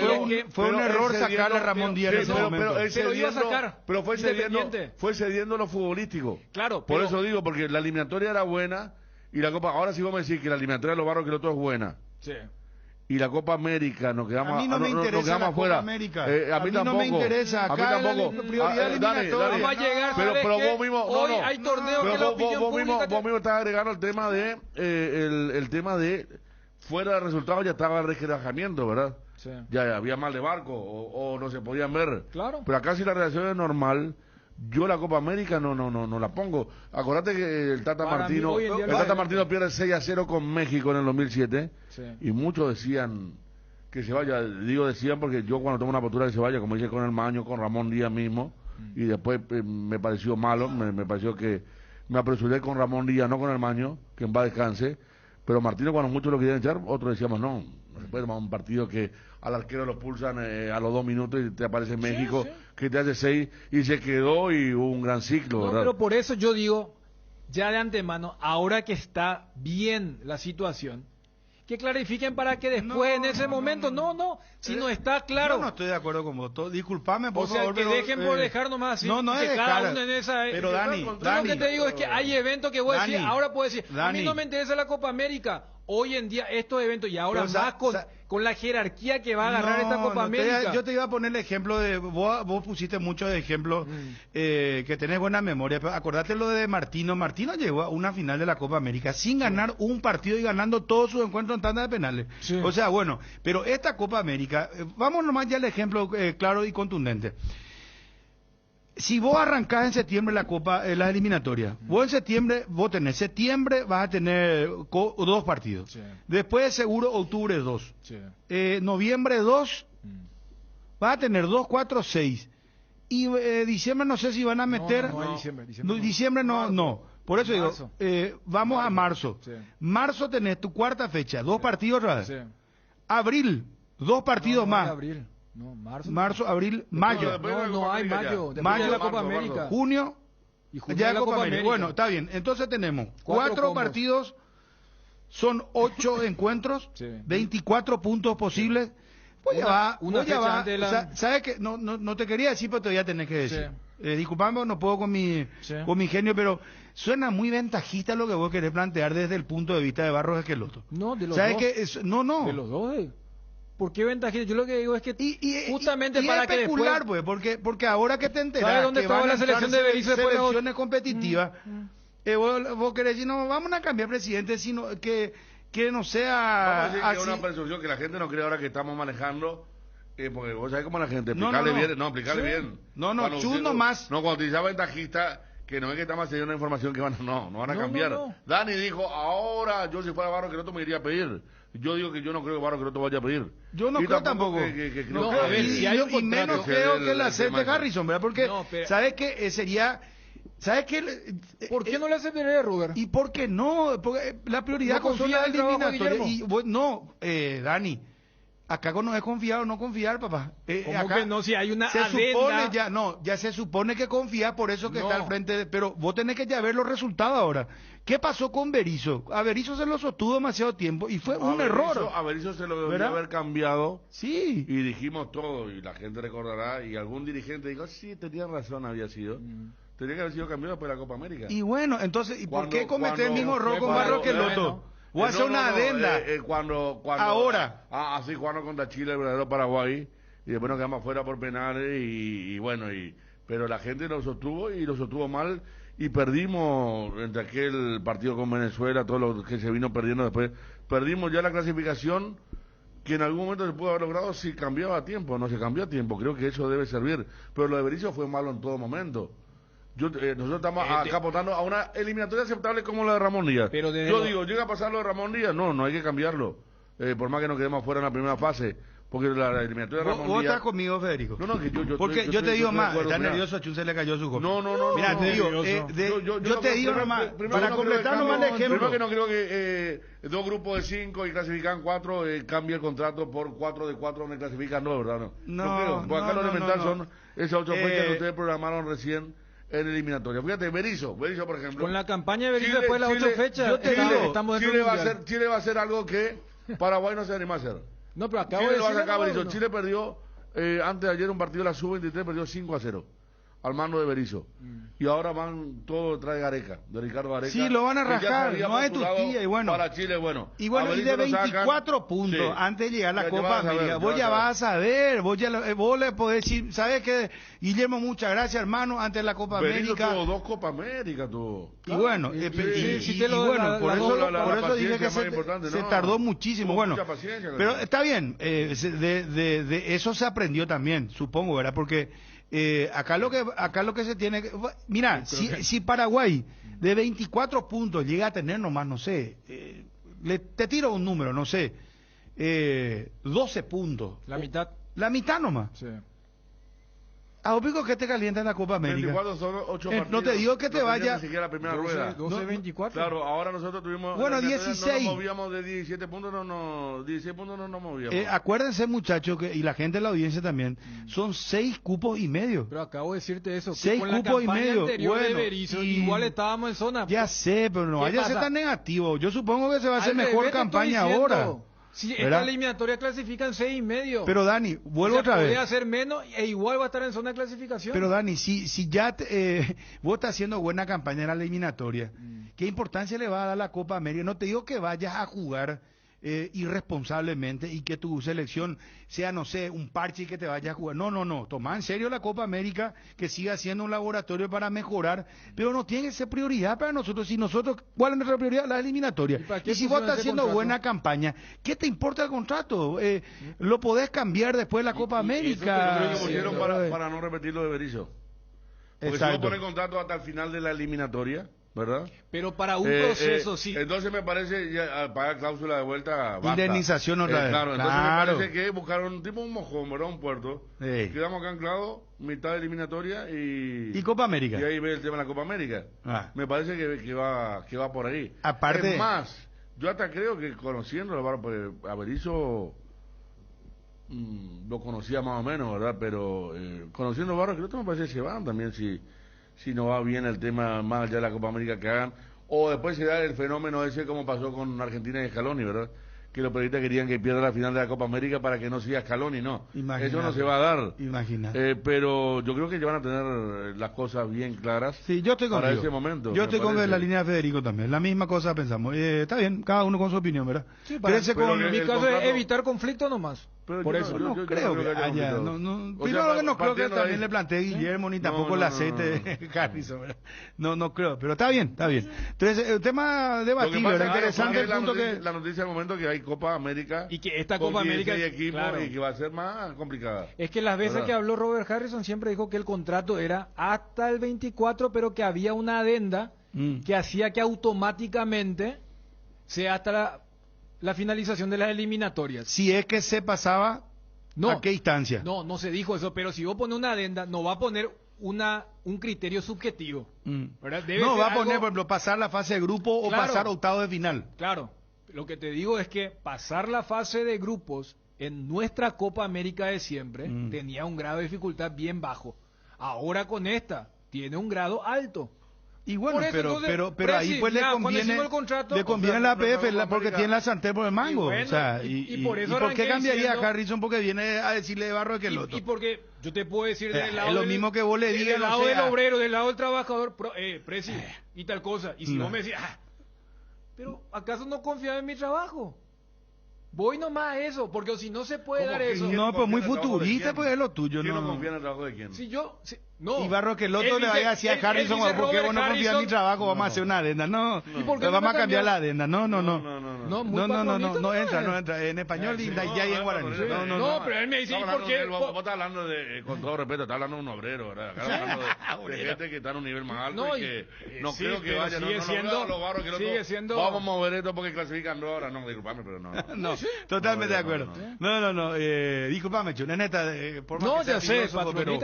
fue un error sacarle a Ramón Díaz en ese momento. Pero iba a sacar. Pero fue cediendo lo futbolístico. Claro, por eso digo, porque la eliminatoria era buena y la Copa, ahora sí vos me decís que la eliminatoria de los barros que el otro es buena. Sí. Y la Copa América nos quedamos, a mí no me interesa la Copa América. A mí tampoco. No me interesa. Acá la prioridad eliminatoria. Vamos a llegar. Pero vos mismo, hoy hay torneos que la opinión pública. Vos mismo estás agregando el tema de el tema de fuera de resultados ya estaba el resquebrajamiento, ¿verdad? Sí. Ya había mal de barco o no se podían ver. Claro. Pero acá si la relación es normal. Yo la Copa América no la pongo. Acordate que el Tata Martino pierde 6-0 con México en el 2007 y muchos decían que se vaya. Digo decían porque yo cuando tomo una postura que se vaya, como hice con el Maño, con Ramón Díaz mismo, y después me pareció malo, me pareció que me apresuré con Ramón Díaz, no con el Maño, que en paz descanse, pero Martino cuando muchos lo querían echar, otros decíamos no se puede tomar un partido que al arquero lo pulsan a los 2 minutos y te aparece México, que te hace 6 y se quedó y hubo un gran ciclo, ¿verdad? Pero por eso yo digo, ya de antemano, ahora que está bien la situación, que clarifiquen para que después en ese momento, si no está claro. Yo no estoy de acuerdo con vos, disculpame por favor. O sea, que dejen por dejar nomás así, no que es cada uno en esa... Pero Dani, lo que te digo es que hay eventos que voy a decir, ahora puedo decir, a mí no me interesa la Copa América. Hoy en día estos eventos y ahora más con la jerarquía que va a agarrar esta Copa América. Yo te iba a poner el ejemplo de vos pusiste muchos ejemplos que tenés buena memoria, pero acordate lo de Martino. Martino llegó a una final de la Copa América sin ganar un partido y ganando todos sus encuentros en tanda de penales. Sí. O sea, bueno, pero esta Copa América, vamos nomás ya al ejemplo claro y contundente. Si vos arrancás en septiembre la Copa, la eliminatoria, vos en septiembre, septiembre vas a tener 2 partidos. Sí. Después seguro octubre 2. Sí. Noviembre 2, vas a tener 2, 4, 6. Y diciembre no sé si van a meter... No, diciembre. Diciembre no. Por eso Marzo. digo, vamos a marzo. Sí. Marzo tenés tu cuarta fecha, 2 partidos otra vez. Sí. Abril, 2 partidos No hay más. abril. No, Marzo, abril, mayo. No hay mayo. Después Mayo, de la Copa América. Junio, Y junio ya de la Copa Copa América. América. Bueno, está bien. Entonces tenemos 4 4 combos. partidos, son 8 encuentros, Sí. 24 puntos posibles. Pues ya va, una pues ya fecha va. antes de la- O sea, ¿sabes qué? No te quería decir, pero todavía tenés que decir. Sí. Disculpame, no puedo con mi ingenio, pero suena muy ventajista lo que vos querés plantear desde el punto de vista de Barros Esqueloto. No, de los ¿Sabes dos. qué? No. De los dos. ¿Por qué ventajista? Yo lo que digo es que justamente Y para es que especular, después... pues, porque ahora que te enterás ¿Sabes dónde que estaba van a la selección entrar de Berizzo después de la- selecciones competitivas, vos querés decir, no, vamos a cambiar presidente, sino que no sea Vamos a decir que es así. una percepción que la gente no cree ahora que estamos manejando, porque vos sabés cómo la gente, No, explicarle no. bien, explicarle Sí. bien. No, Cuando chus usted- nomás. No, cuando utilizaba ventajista, que no es que estamos haciendo una información que van no van a No, cambiar. no. Dani dijo, ahora yo si fuera Barro Queroto me iría a pedir. Yo digo que yo no creo que Barro Queroto vaya a pedir. Yo no Y creo tampoco. que No, creo a ver, que- si hay un y menos contrato. creo Ese que es la el acepte tema. Harrison, ¿verdad? Porque, No, pero- ¿sabes qué? Sería... ¿Sabes qué? ¿Por qué no le aceptaría, Ruber? ¿Y por qué no? Porque la prioridad ¿No con confía la en el trabajo de eliminatoria. Guillermo? No, Dani, acá con no es confiar o no confiar, papá. ¿Cómo Acá que no? Si hay una se adenda. supone ya se supone que confía, por eso que No. está al frente, pero vos tenés que ya ver los resultados ahora. ¿Qué pasó con Berizzo? A Berizzo se lo sostuvo demasiado tiempo y fue un error. A Berizzo se lo debería ¿Verdad? haber cambiado. Sí. Y dijimos todo, y la gente recordará, y algún dirigente dijo, sí, tenía razón, había sido. Tenía que haber sido cambiado después de la Copa América. Y bueno, entonces, ¿y por Cuando- qué cometer el cuando- mismo error con cuando- Barros que Loto? bueno. Voy a hacer una adenda. Cuando Ahora. así jugando contra Chile, el verdadero Paraguay, y después nos quedamos fuera por penales, y bueno, pero la gente lo sostuvo, y lo sostuvo mal, y perdimos entre aquel partido con Venezuela, todo lo que se vino perdiendo después, perdimos ya la clasificación, que en algún momento se pudo haber logrado si cambiaba a tiempo. No se cambió a tiempo, creo que eso debe servir, pero lo de Berizzo fue malo en todo momento. Nosotros estamos acá aportando a una eliminatoria aceptable como la de Ramón Díaz. Pero desde yo lo- digo, llega a pasar lo de Ramón Díaz, no hay que cambiarlo, por más que nos quedemos fuera en la primera fase, porque la eliminatoria de Ramón ¿Vos Díaz... estás conmigo, Federico? No, que yo Porque estoy- yo te digo estoy de más, acuerdo, está mira. nervioso, a Chun se le cayó su copa. No, Mira, te digo, yo te digo nomás, para completar nomás el ejemplo. Primero que no creo que 2 grupos de 5 y clasifican 4, cambie el contrato por 4 de 4 donde clasifican 2, ¿verdad? No creo, porque acá lo elemental son esas 8 fechas que ustedes programaron recién en eliminatoria. Fíjate, Berizzo, por ejemplo. Con la campaña de Berizzo después de las 8 fechas, yo te digo, estamos dentro Chile del va a Mundial. hacer, Chile va a hacer algo que Paraguay no se anima a hacer. No, pero acabo Chile de lo va a decir sacar Berizzo. no. Chile perdió antes de ayer un partido de la Sub-23, perdió 5-0 al mando de Berizzo. Y ahora van todo trae Gareca, de Ricardo Gareca. Sí, lo van a que ya se rajar, había no hay postulado tutía, y bueno. Para Chile, bueno. Y bueno, A y de Berizzo lo sacan. 24 puntos Sí. antes de llegar a la Ya Copa vas a ver, América, vos ya vas a saber, vos le podés decir, ¿sabes qué? Guillermo, muchas gracias, hermano, antes de la Copa Berizzo América. tuvo 2 Copas América, tuvo. Y bueno, Sí, sí, te lo- bueno, la- por la- eso, la- por la eso dije paciencia que más importante, se no. tardó muchísimo. Tuvo Bueno, mucha paciencia, pero claro. está bien, de eso se aprendió también, supongo, ¿verdad? Porque acá lo que se tiene que... Mira, si Paraguay de 24 puntos llega a tener nomás, no sé, te tiro un número, no sé, 12 puntos. La mitad. La mitad nomás. Sí. A Opico que te calienta en la Copa América. 24 son 8 No partidos. te digo que te No vaya... Ni siquiera la primera 12, rueda. 12, 24. Claro, ahora nosotros tuvimos... Bueno, en la primera 16. No nos movíamos de 17 puntos, 16 puntos no nos movíamos. Acuérdense, muchachos, y la gente de la audiencia también, son 6 cupos y medio. Pero acabo de decirte eso. Que 6 con la cupos y campaña medio. anterior de Bueno, Berizzo, y- igual estábamos en zona. Ya sé, pero no ¿Qué vaya a ser pasa? tan negativo. Yo supongo que se va a hacer Al mejor revés te campaña estoy diciendo. ahora. Si ¿verdad? esta eliminatoria clasifican 6 y medio. Pero Dani, vuelvo otra Podría vez. hacer menos e igual va a estar en zona de clasificación. Pero Dani, si ya vos estás haciendo buena campaña en la eliminatoria, ¿qué importancia le va a dar la Copa América? No te digo que vayas a jugar irresponsablemente y que tu selección sea, no sé, un parche y que te vayas a jugar. No. Toma en serio la Copa América, que siga siendo un laboratorio para mejorar, pero no tiene que ser prioridad para nosotros. Si nosotros, ¿cuál es nuestra prioridad? La eliminatoria. ¿Y para qué Y si vos funciona estás ese haciendo contrato? buena campaña, ¿qué te importa el contrato? Lo podés cambiar después de la Copa Eso América. que lo pusieron para no repetir lo de Berizzo. Porque si vos pones contrato hasta el final de la eliminatoria, ¿verdad? Pero para un proceso, sí. Entonces me parece, ya, pagar cláusula de vuelta, basta. Indemnización otra vez. Claro, entonces me parece que buscaron un mojón, ¿verdad? Un puerto. Quedamos acá anclados, mitad de eliminatoria y Copa América. Y ahí ve el tema de la Copa América. Me parece que va por ahí. Aparte. Es más, yo hasta creo que conociendo pues, a Berizzo lo conocía más o menos, ¿verdad? Pero conociendo a Barros, creo que me parece que se van también si no va bien el tema más allá de la Copa América que hagan, o después se da el fenómeno ese como pasó con Argentina y Scaloni, ¿verdad? Que los periodistas querían que pierda la final de la Copa América para que no siga Scaloni, no. Eso no se va a dar. Pero yo creo que ya van a tener las cosas bien claras yo estoy para contigo. ese momento. Yo estoy con la línea de Federico también, la misma cosa pensamos. Está bien, cada uno con su opinión, ¿verdad? Sí, en mi caso es evitar conflicto nomás. Por eso no creo que haya. Primero que no creo que también le plantee Guillermo ni tampoco el aceite de Carrizo. No creo, pero está bien. Entonces, el tema debatible, era interesante el punto que. La noticia del momento que hay Copa América. Y que esta Copa América. Y que va a ser más complicada. Es que las veces que habló Robert Harrison siempre dijo que el contrato era hasta el 24, pero que había una adenda que hacía que automáticamente sea hasta la finalización de las eliminatorias. Si es que se pasaba, ¿a qué instancia? No se dijo eso, pero si vos pones una adenda, no va a poner un criterio subjetivo. No va a poner, por ejemplo, pasar la fase de grupo o pasar octavo de final. Claro, lo que te digo es que pasar la fase de grupos en nuestra Copa América de siempre tenía un grado de dificultad bien bajo. Ahora con esta tiene un grado alto. Y bueno, pero ahí pues le conviene a la APF porque tiene la sartén por el mango. Y por eso ¿y por qué cambiaría a Harrison? Porque viene a decirle de Barro que el otro. Y porque yo te puedo decir del lado es lo mismo que vos le digas, del lado del obrero, del lado del trabajador, Presi, y tal cosa. Y si vos me decís, pero ¿acaso no confías en mi trabajo? Voy nomás a eso, porque si no se puede dar eso. No, pues muy futurista, pues es lo tuyo. ¿Quién no confía en el trabajo de quién? Y Barro que el otro le vaya a decir a Harrison, porque vos no confías en mi trabajo, vamos a hacer una adenda. No, vamos a cambiar la adenda. No entra. En español y ya en guaraní. No, pero él me dice, ¿y por qué? Vos estás hablando con todo respeto, estás hablando de un obrero, ¿verdad? Acá hablando de gente que está en un nivel más alto y que no creo que vaya, sigue siendo. Vamos a mover esto porque clasifican dos horas. No, disculpame, pero no. No, totalmente de acuerdo. No, disculpame, Chun, neta, por más que sea filósofo, pero...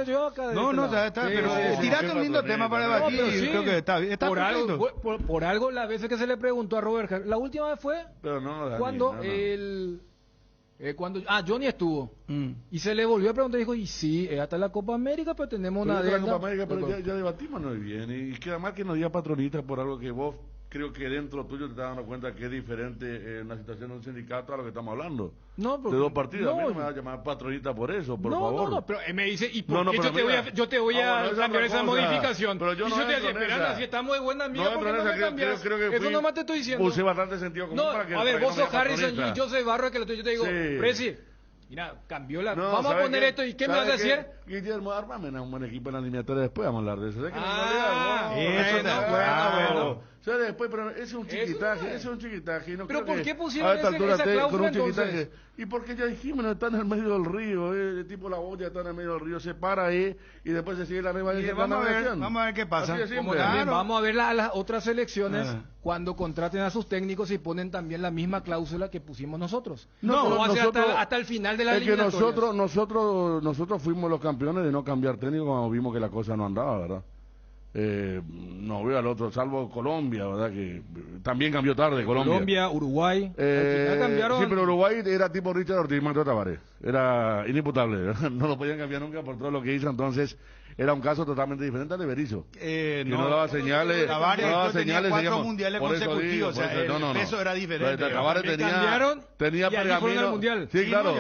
No, ya está, pero tirate un lindo tema para debatir y creo que está por algo, las veces que se le preguntó a Robert Harrison, la última vez fue cuando Johnny estuvo y se le volvió a preguntar y dijo, y sí, hasta la Copa América, pero tenemos una adenda. La Copa América, pero ya debatimos muy bien, y queda más que nos diga patronista por algo que vos creo que dentro tuyo te estás dando cuenta que es diferente la situación de un sindicato a lo que estamos hablando. De dos partidos. A mí no me va a llamar patronista por eso, por favor. No, pero me dice, ¿y por qué yo te voy a cambiar esa modificación? Pero yo no te estoy esperando, si estamos de buena amiga, ¿por qué no me cambias? Eso nomás te estoy diciendo. Puse bastante sentido común para que... A ver, vos sos Harrison y yo soy Barro, que yo te digo, Presi, mira, cambió la... Vamos a poner esto, ¿y qué me vas a decir? Guillermo, armame un buen equipo en la eliminatoria, después vamos a hablar de eso. Bueno. Después, pero ese es un chiquitaje, No pero ¿por qué pusieron esa cláusula entonces? Y porque ya dijimos, no está en el medio del río, tipo la olla está en el medio del río, se para ahí y después se sigue la navegación. Vamos a ver qué pasa. Vamos a ver a las otras selecciones cuando contraten a sus técnicos y ponen también la misma cláusula que pusimos nosotros. Hasta el final de la eliminatoria. Que nosotros fuimos los campeones de no cambiar técnico cuando vimos que la cosa no andaba, ¿verdad? No veo al otro, salvo Colombia, ¿verdad? Que también cambió tarde Colombia, Uruguay. Sí, pero Uruguay era tipo Richard Ortiz, Mato Tavares. Era inimputable, ¿verdad? No lo podían cambiar nunca por todo lo que hizo, entonces era un caso totalmente diferente al de Berizzo. No daba señales. Tavares tenía 4 mundiales consecutivos, o sea, el peso era diferente. Tavares tenía pergamino. Mundial. Sí, claro.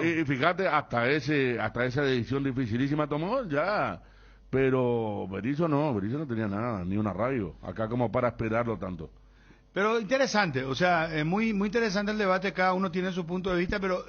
Y fíjate, hasta esa decisión dificilísima tomó ya. Pero Berizzo no tenía nada, ni una radio, acá como para esperarlo tanto. Pero interesante, o sea, muy muy interesante el debate, cada uno tiene su punto de vista, pero...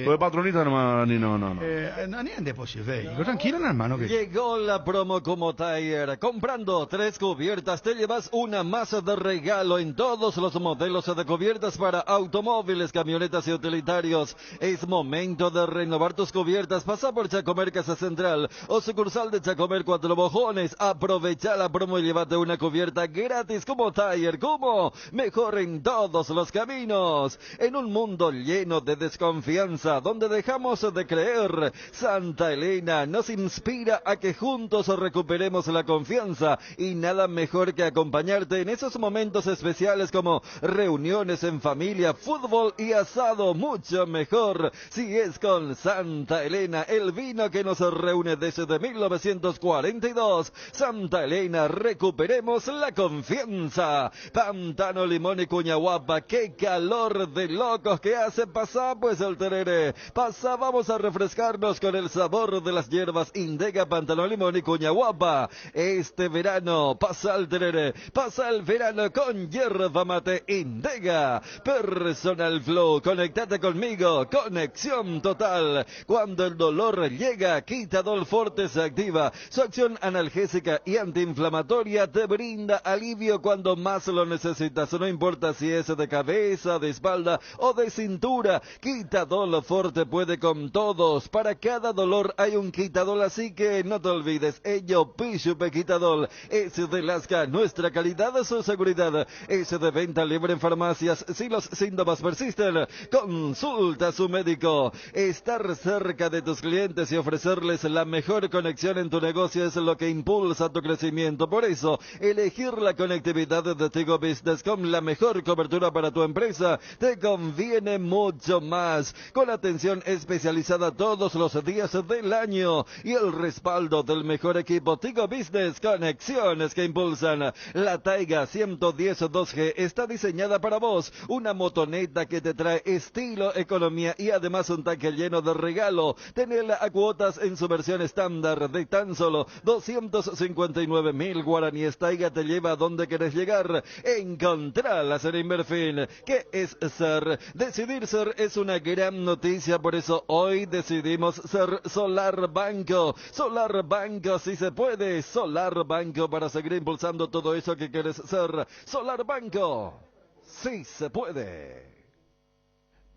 Fue patronista nomás, ni no. no, ni en depósito, tranquilo, hermano. Que... Llegó la promo como Tire. Comprando 3 cubiertas te llevas una masa de regalo en todos los modelos de cubiertas para automóviles, camionetas y utilitarios. Es momento de renovar tus cubiertas. Pasa por Chacomer Casa Central o sucursal de Chacomer Cuatro Bojones. Aprovecha la promo y llévate una cubierta gratis como Tire. ¿Cómo? Mejor en todos los caminos. En un mundo lleno de desconfianza, donde dejamos de creer, Santa Elena nos inspira a que juntos recuperemos la confianza, y nada mejor que acompañarte en esos momentos especiales como reuniones en familia, fútbol y asado. Mucho mejor si es con Santa Elena, el vino que nos reúne desde 1942. Santa Elena, recuperemos la confianza. Pantano, limón y Cuñahuapa, qué calor de locos que hace. Pasar pues el tereré. Vamos a refrescarnos con el sabor de las hierbas Indega, Pantano, limón y Cuñahuapa. Este verano pasa el tereré, pasa el verano con hierba mate Indega. Personal Flow, conéctate conmigo, conexión total. Cuando el dolor llega, Quitadol Forte se activa. Su acción analgésica y antiinflamatoria te brinda alivio cuando más lo necesitas. No importa si es de cabeza, de espalda o de cintura, Quitadol Forte puede con todos. Para cada dolor hay un Quitadol, así que no te olvides. Ello Pishupe Quitadol es de Lasca, nuestra calidad, su seguridad es de venta libre en farmacias. Si los síntomas persisten, consulta a su médico. Estar cerca de tus clientes y ofrecerles la mejor conexión en tu negocio es lo que impulsa tu crecimiento. Por eso, elegir la conectividad de Tigo Business con la mejor cobertura para tu empresa te conviene mucho más. Con atención especializada todos los días del año y el respaldo del mejor equipo Tigo Business, conexiones que impulsan. La Taiga 110 2G está diseñada para vos, una motoneta que te trae estilo, economía y además un tanque lleno de regalo. Tenela a cuotas en su versión estándar de tan solo 259.000 guaraníes. Taiga te lleva a donde querés llegar. Encontralas en Inverfin. ¿Qué es ser? Decidir ser es una gran noticia, por eso hoy decidimos ser Solar Banco. Solar Banco, si se puede. Solar Banco, para seguir impulsando todo eso que quieres ser. Solar Banco, sí se puede.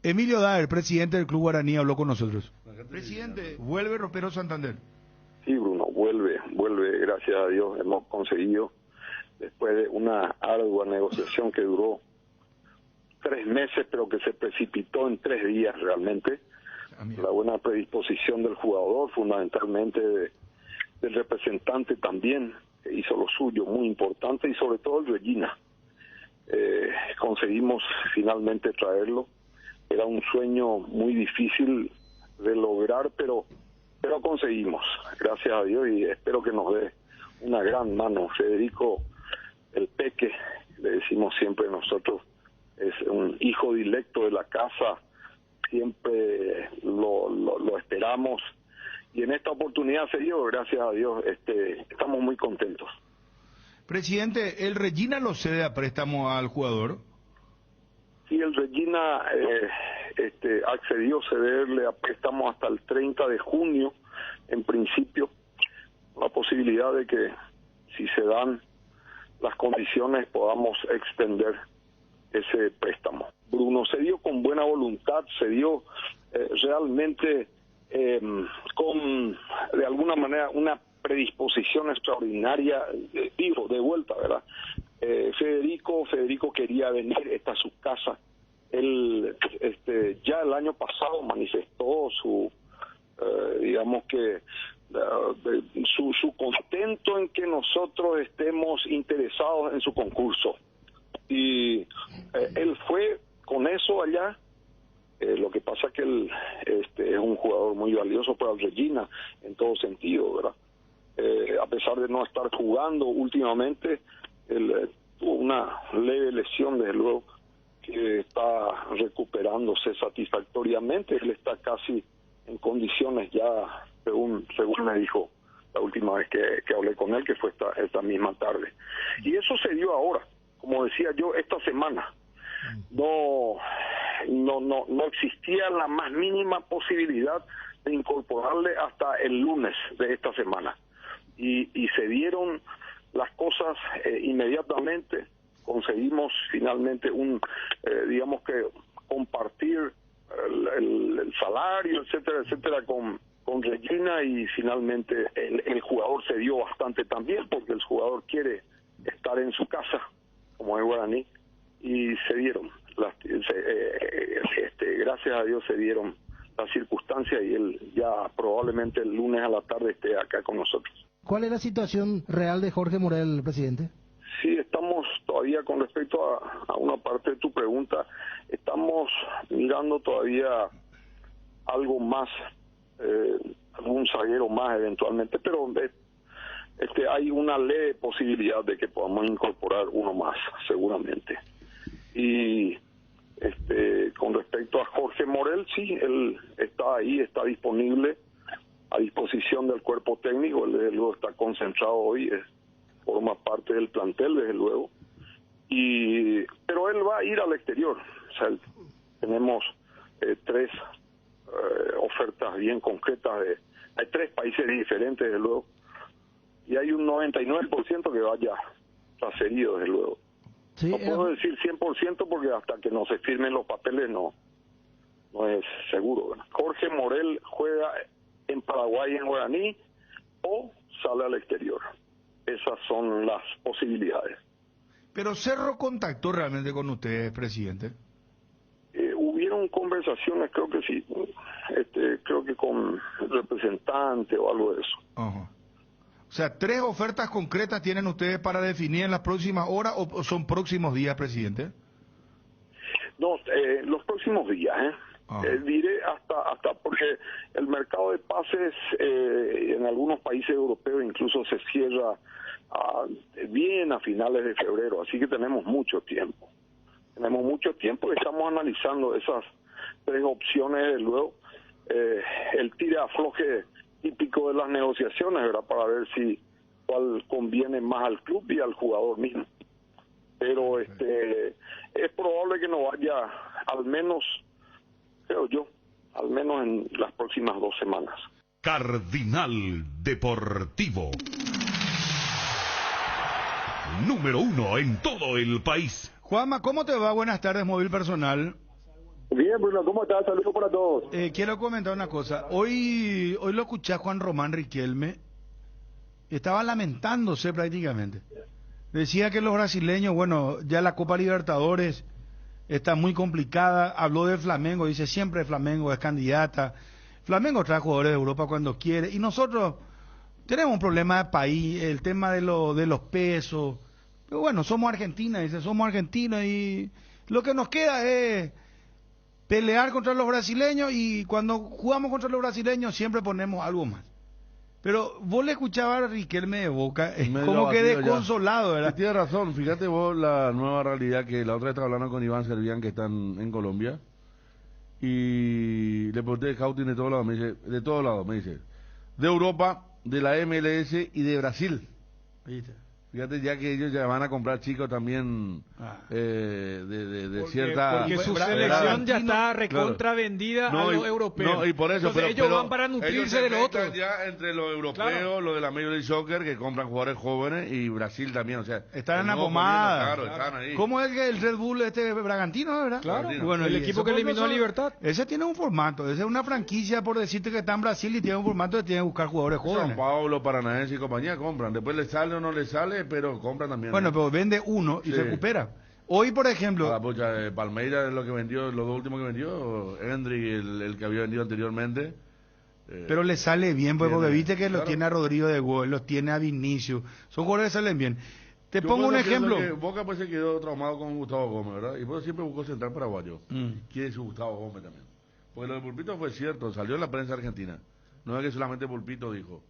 Emilio Daer, presidente del Club Guaraní, habló con nosotros. Presidente, ¿vuelve Ropero Santander? Sí, Bruno, vuelve, gracias a Dios. Hemos conseguido, después de una ardua negociación que duró 3 meses, pero que se precipitó en 3 días realmente, la buena predisposición del jugador, fundamentalmente del representante también, que hizo lo suyo, muy importante, y sobre todo el Regina. Conseguimos finalmente traerlo. Era un sueño muy difícil de lograr, pero conseguimos, gracias a Dios, y espero que nos dé una gran mano. Federico, el Peque, le decimos siempre nosotros, es un hijo directo de la casa, siempre lo esperamos, y en esta oportunidad se dio, gracias a Dios, estamos muy contentos. Presidente, ¿el Regina lo cede a préstamo al jugador? Sí, el Regina accedió a cederle a préstamo hasta el 30 de junio, en principio, la posibilidad de que, si se dan las condiciones, podamos extender ese préstamo. Bruno, se dio con buena voluntad, se dio realmente con, de alguna manera, una predisposición extraordinaria, digo, de vuelta, ¿verdad? Federico quería venir, esta es su casa. Él ya el año pasado manifestó su digamos que su contento en que nosotros estemos interesados en su concurso, y él fue con eso allá. Lo que pasa que él es un jugador muy valioso para el Regina en todo sentido, ¿verdad? A pesar de no estar jugando últimamente, él tuvo una leve lesión, desde luego, que está recuperándose satisfactoriamente. Él está casi en condiciones ya, según me dijo la última vez que hablé con él, que fue esta misma tarde. Y eso se dio ahora. como decía yo, esta semana. No existía la más mínima posibilidad de incorporarle hasta el lunes de esta semana. Y se dieron las cosas inmediatamente. Conseguimos finalmente digamos que compartir el salario, etcétera, etcétera, con Regina, y finalmente el jugador se dio bastante también, porque el jugador quiere estar en su casa, como es guaraní, y se dieron, gracias a Dios se dieron las circunstancias, y él ya probablemente el lunes a la tarde esté acá con nosotros. ¿Cuál es la situación real de Jorge Morel, presidente? Sí, estamos todavía, con respecto a una parte de tu pregunta, estamos mirando todavía algo más, algún zaguero más eventualmente, pero hay una leve posibilidad de que podamos incorporar uno más, seguramente. Y con respecto a Jorge Morel, sí, él está ahí, está disponible, a disposición del cuerpo técnico. Él desde luego está concentrado hoy, forma parte del plantel desde luego, pero él va a ir al exterior. O sea, tenemos 3 ofertas bien concretas, hay 3 países diferentes desde luego, y hay un 99% que vaya transferido desde luego. Sí, no puedo decir 100% porque hasta que no se firmen los papeles no es seguro, ¿verdad? Jorge Morel juega en Paraguay en guaraní o sale al exterior. Esas son las posibilidades. Pero Cerro contactó realmente con ustedes, presidente. Hubieron conversaciones, creo que sí, creo que con el representante o algo de eso. Ajá. O sea, 3 ofertas concretas tienen ustedes para definir en las próximas horas, o son próximos días, presidente. No, los próximos días, diré hasta porque el mercado de pases en algunos países europeos incluso se cierra bien a finales de febrero, así que tenemos mucho tiempo. Y estamos analizando esas 3 opciones, luego el tira-afloje típico de las negociaciones, ¿verdad? Para ver cuál conviene más al club y al jugador mismo. Pero es probable que no vaya, al menos, creo yo, al menos en las próximas 2 semanas. Cardinal Deportivo. Número 1 en todo el país. Juanma, ¿cómo te va? Buenas tardes, Móvil Personal. Bien, Bruno, ¿cómo estás? Saludos para todos. Quiero comentar una cosa. Hoy lo escuché a Juan Román Riquelme. Estaba lamentándose prácticamente. Decía que los brasileños, bueno, ya la Copa Libertadores está muy complicada. Habló de Flamengo, dice siempre Flamengo es candidata. Flamengo trae jugadores de Europa cuando quiere. Y nosotros tenemos un problema de país, el tema de los pesos. Pero bueno, somos Argentina, dice, somos argentinos y lo que nos queda es pelear contra los brasileños, y cuando jugamos contra los brasileños siempre ponemos algo más. Pero vos le escuchabas a Riquelme de Boca, como que desconsolado, ¿verdad? Sí, tienes razón, fíjate vos la nueva realidad, que la otra vez estaba hablando con Iván Servián, que están en Colombia, y le pregunté de scouting de todos lados, me dice, de Europa, de la MLS y de Brasil. ¿Viste? Fíjate, ya que ellos ya van a comprar chicos también cierta... Porque su selección ya está recontra vendida a los europeos. No, y por eso, entonces ellos van para nutrirse de los otros. Ya entre los europeos, lo de la Major League Soccer, que compran jugadores jóvenes, y Brasil también, o sea... Están en la pomada. Claro, están ahí. ¿Cómo es que el Red Bull Bragantino, verdad? Claro, bueno, el equipo que eliminó a Libertad. Ese tiene un formato, esa es una franquicia, por decirte que está en Brasil, y tiene un formato que tiene que buscar jugadores jóvenes. San Paulo, Paranaense y compañía compran. Después le sale o no le sale, pero compran también. Bueno, pero vende uno y recupera. Hoy, por ejemplo... Palmeiras es lo que vendió, los 2 últimos que vendió, Hendry, el que había vendido anteriormente. Pero le sale bien, pues, porque viste que los tiene a Rodrigo de Gol, los tiene a Vinicius, son jugadores que salen bien. Te pongo un ejemplo. Boca pues se quedó traumado con Gustavo Gómez, ¿verdad? Y pues siempre buscó central paraguayo. Quiere su Gustavo Gómez también. Porque lo de Pulpito fue cierto, salió en la prensa argentina. No es que solamente Pulpito dijo.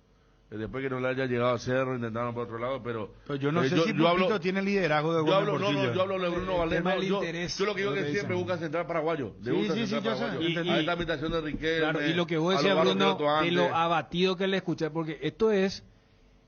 Después que no le haya llegado a Cerro, intentaron por otro lado, pero yo no sé si Pulpito tiene liderazgo de Gómez Portillo. Yo hablo de Bruno Valeno. Yo lo que digo es que siempre busca central paraguayo. Sí, yo sé. Ahí está la invitación de Riquelme. Claro, y lo que vos decías, Bruno, de lo abatido que le escuché, porque esto es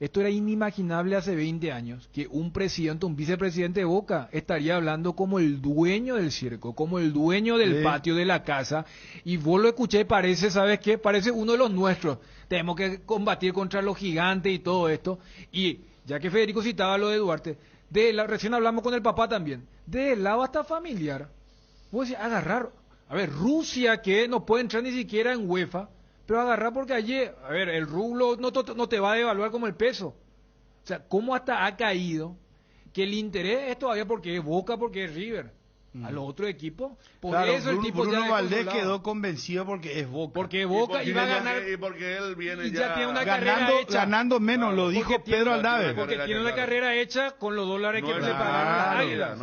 Esto era inimaginable hace 20 años, que un presidente, un vicepresidente de Boca estaría hablando como el dueño del circo, como el dueño del patio de la casa, y vos lo escuché, parece, ¿sabes qué? Parece uno de los nuestros. Tenemos que combatir contra los gigantes y todo esto. Y ya que Federico citaba lo de Duarte, recién hablamos con el papá también, del lado hasta familiar. Vos decís, agarrar, a ver, Rusia que no puede entrar ni siquiera en UEFA, pero agarrar porque allí, a ver, el rublo no te va a devaluar como el peso. O sea, ¿cómo hasta ha caído que el interés es todavía porque es Boca, porque es River? A los otros equipos, por claro, eso el tipo Bruno ya Valdés quedó convencido porque es Boca. Porque Boca iba a ganar. Y porque él viene y ya tiene una ganando, carrera hecha. Ganando menos, lo dijo Pedro Aldave. Porque tiene una carrera hecha con los dólares que le pagaron las águilas.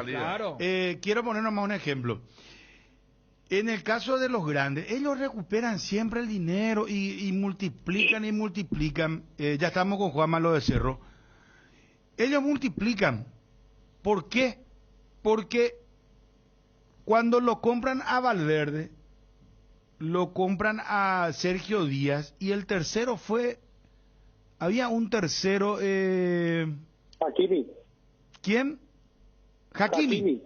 Claro. Quiero poner nomás un ejemplo. En el caso de los grandes, ellos recuperan siempre el dinero y multiplican y multiplican. Ya estamos con Juan Malo de Cerro. Ellos multiplican. ¿Por qué? Porque cuando lo compran a Valverde, lo compran a Sergio Díaz y el tercero había un tercero. Hakimi. ¿Quién? Hakimi.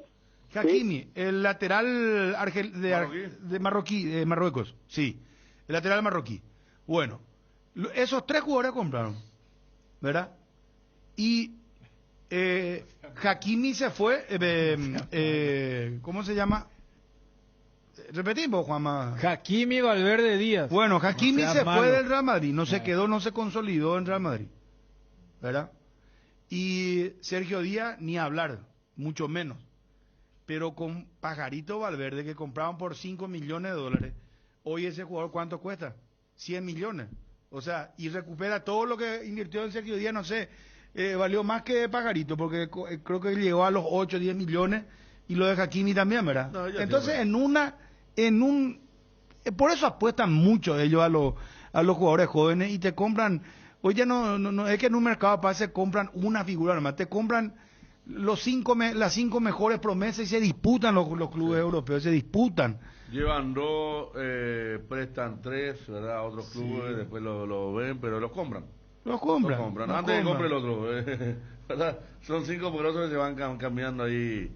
Hakimi, el lateral de Marruecos, sí, el lateral marroquí. Bueno, esos 3 jugadores compraron, ¿verdad? Y Hakimi se fue, ¿cómo se llama? Repetimos, Juanma. Hakimi, Valverde, Díaz. Bueno, Hakimi se fue del Real Madrid, no se quedó, no se consolidó en Real Madrid, ¿verdad? Y Sergio Díaz, ni hablar, mucho menos. Pero con Pajarito Valverde, que compraban por $5 millones, hoy ese jugador, ¿cuánto cuesta? 100 millones. O sea, y recupera todo lo que invirtió en Sergio Díaz, no sé, valió más que Pajarito, porque creo que llegó a los 8, 10 millones, y lo de Hakimi también, ¿verdad? No, entonces, por eso apuestan mucho ellos a los jugadores jóvenes, y te compran, hoy ya no es que en un mercado se compran una figura nomás, te compran las 5 mejores promesas y se disputan los clubes europeos, se disputan. Llevan 2, prestan 3, ¿verdad? Otros clubes después lo ven, pero los compran. Los compran. Antes de comprar el otro, ¿verdad? Son 5 poderosos que se van cambiando ahí.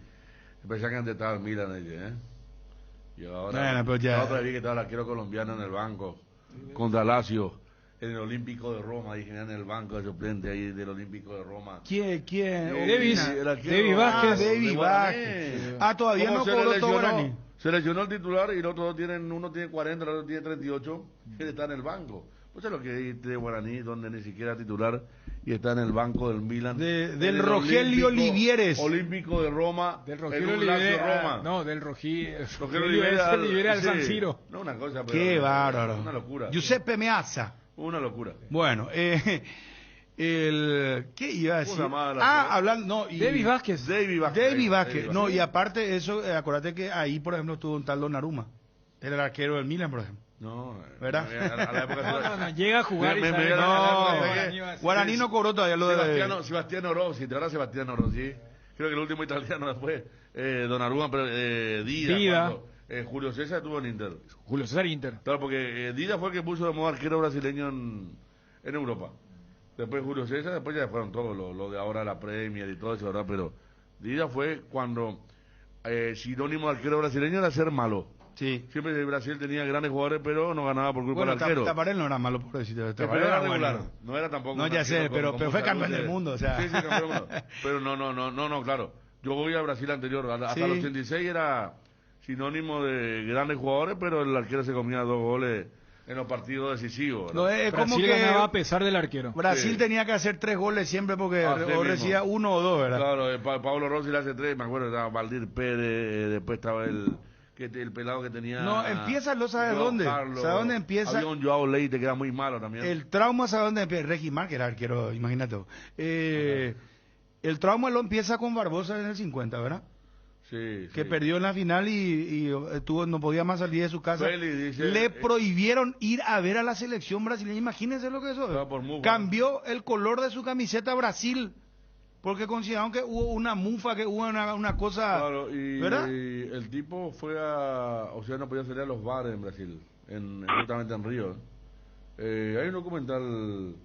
Pensé que antes estaba el Milan allí, Y ahora, pues ya. Otra vez que estaba el arquero colombiano en el banco, contra Lazio. En el Olímpico de Roma, dije, en el banco de suplente ahí del Olímpico de Roma. ¿Quién? Davis Vázquez. Todavía no cobró todo Guaraní. Seleccionó el titular y los otros uno tiene 40, el otro tiene 38, él está en el banco. Pues es lo que dice de Guaraní, donde ni siquiera titular y está en el banco del Milan. Del Rogelio Olivieres. Olímpico de Roma. Del Rogelio Olivieres. No, del Rogelio Olivieres al San Siro. No, una cosa. Pero, qué bárbaro. Una locura. Giuseppe Meazza. Una locura. Bueno, ¿qué iba a decir? Hablando, Davis Vázquez. No, y aparte eso, acuérdate que ahí, por ejemplo, estuvo un tal Donnarumma. Era el arquero del Milan, por ejemplo. No, ¿verdad? A la época no, llega a jugar Guaraní no cobró todavía lo de Sebastiano Rossi, creo que el último italiano después, Donnarumma, pero Dida. Julio César estuvo en Inter. Julio César Inter. Claro, porque Dida fue el que puso de moda arquero brasileño en Europa. Después Julio César, después ya fueron todos lo de ahora la Premier y todo eso, ¿verdad? Pero Dida fue cuando sinónimo de arquero brasileño era ser malo. Sí. Siempre Brasil tenía grandes jugadores, pero no ganaba por culpa del arquero. Taparel no era malo, por decirte. Taparel era regular. No era tampoco. No, ya sé, pero fue campeón del mundo, o sea. Sí, campeón del mundo. Pero no, claro. Yo voy a Brasil anterior, hasta los 86 era sinónimo de grandes jugadores, pero el arquero se comía 2 goles en los partidos decisivos. No, es Brasil como que ganaba a pesar del arquero. Brasil tenía que hacer 3 goles siempre porque recibía 1 o 2, ¿verdad? Claro, Pablo Rossi le hace 3, me acuerdo, estaba Valdir Pérez, después estaba el pelado que tenía... No, empieza, ¿lo sabes dónde? ¿Sabes dónde empieza? Había un Joao Leite que era muy malo también. El trauma, ¿sabes dónde empieza? Reggie Marque era arquero, imagínate. El trauma lo empieza con Barbosa en el 50, ¿verdad? Sí. Que perdió en la final y no podía más salir de su casa. Le prohibieron ir a ver a la selección brasileña. Imagínense lo que eso es. Cambió el color de su camiseta a Brasil. Porque consideraron que hubo una mufa, que hubo una cosa... Claro, ¿verdad? Y el tipo fue o sea, no podía salir a los bares en Brasil, justamente en Río. Hay un documental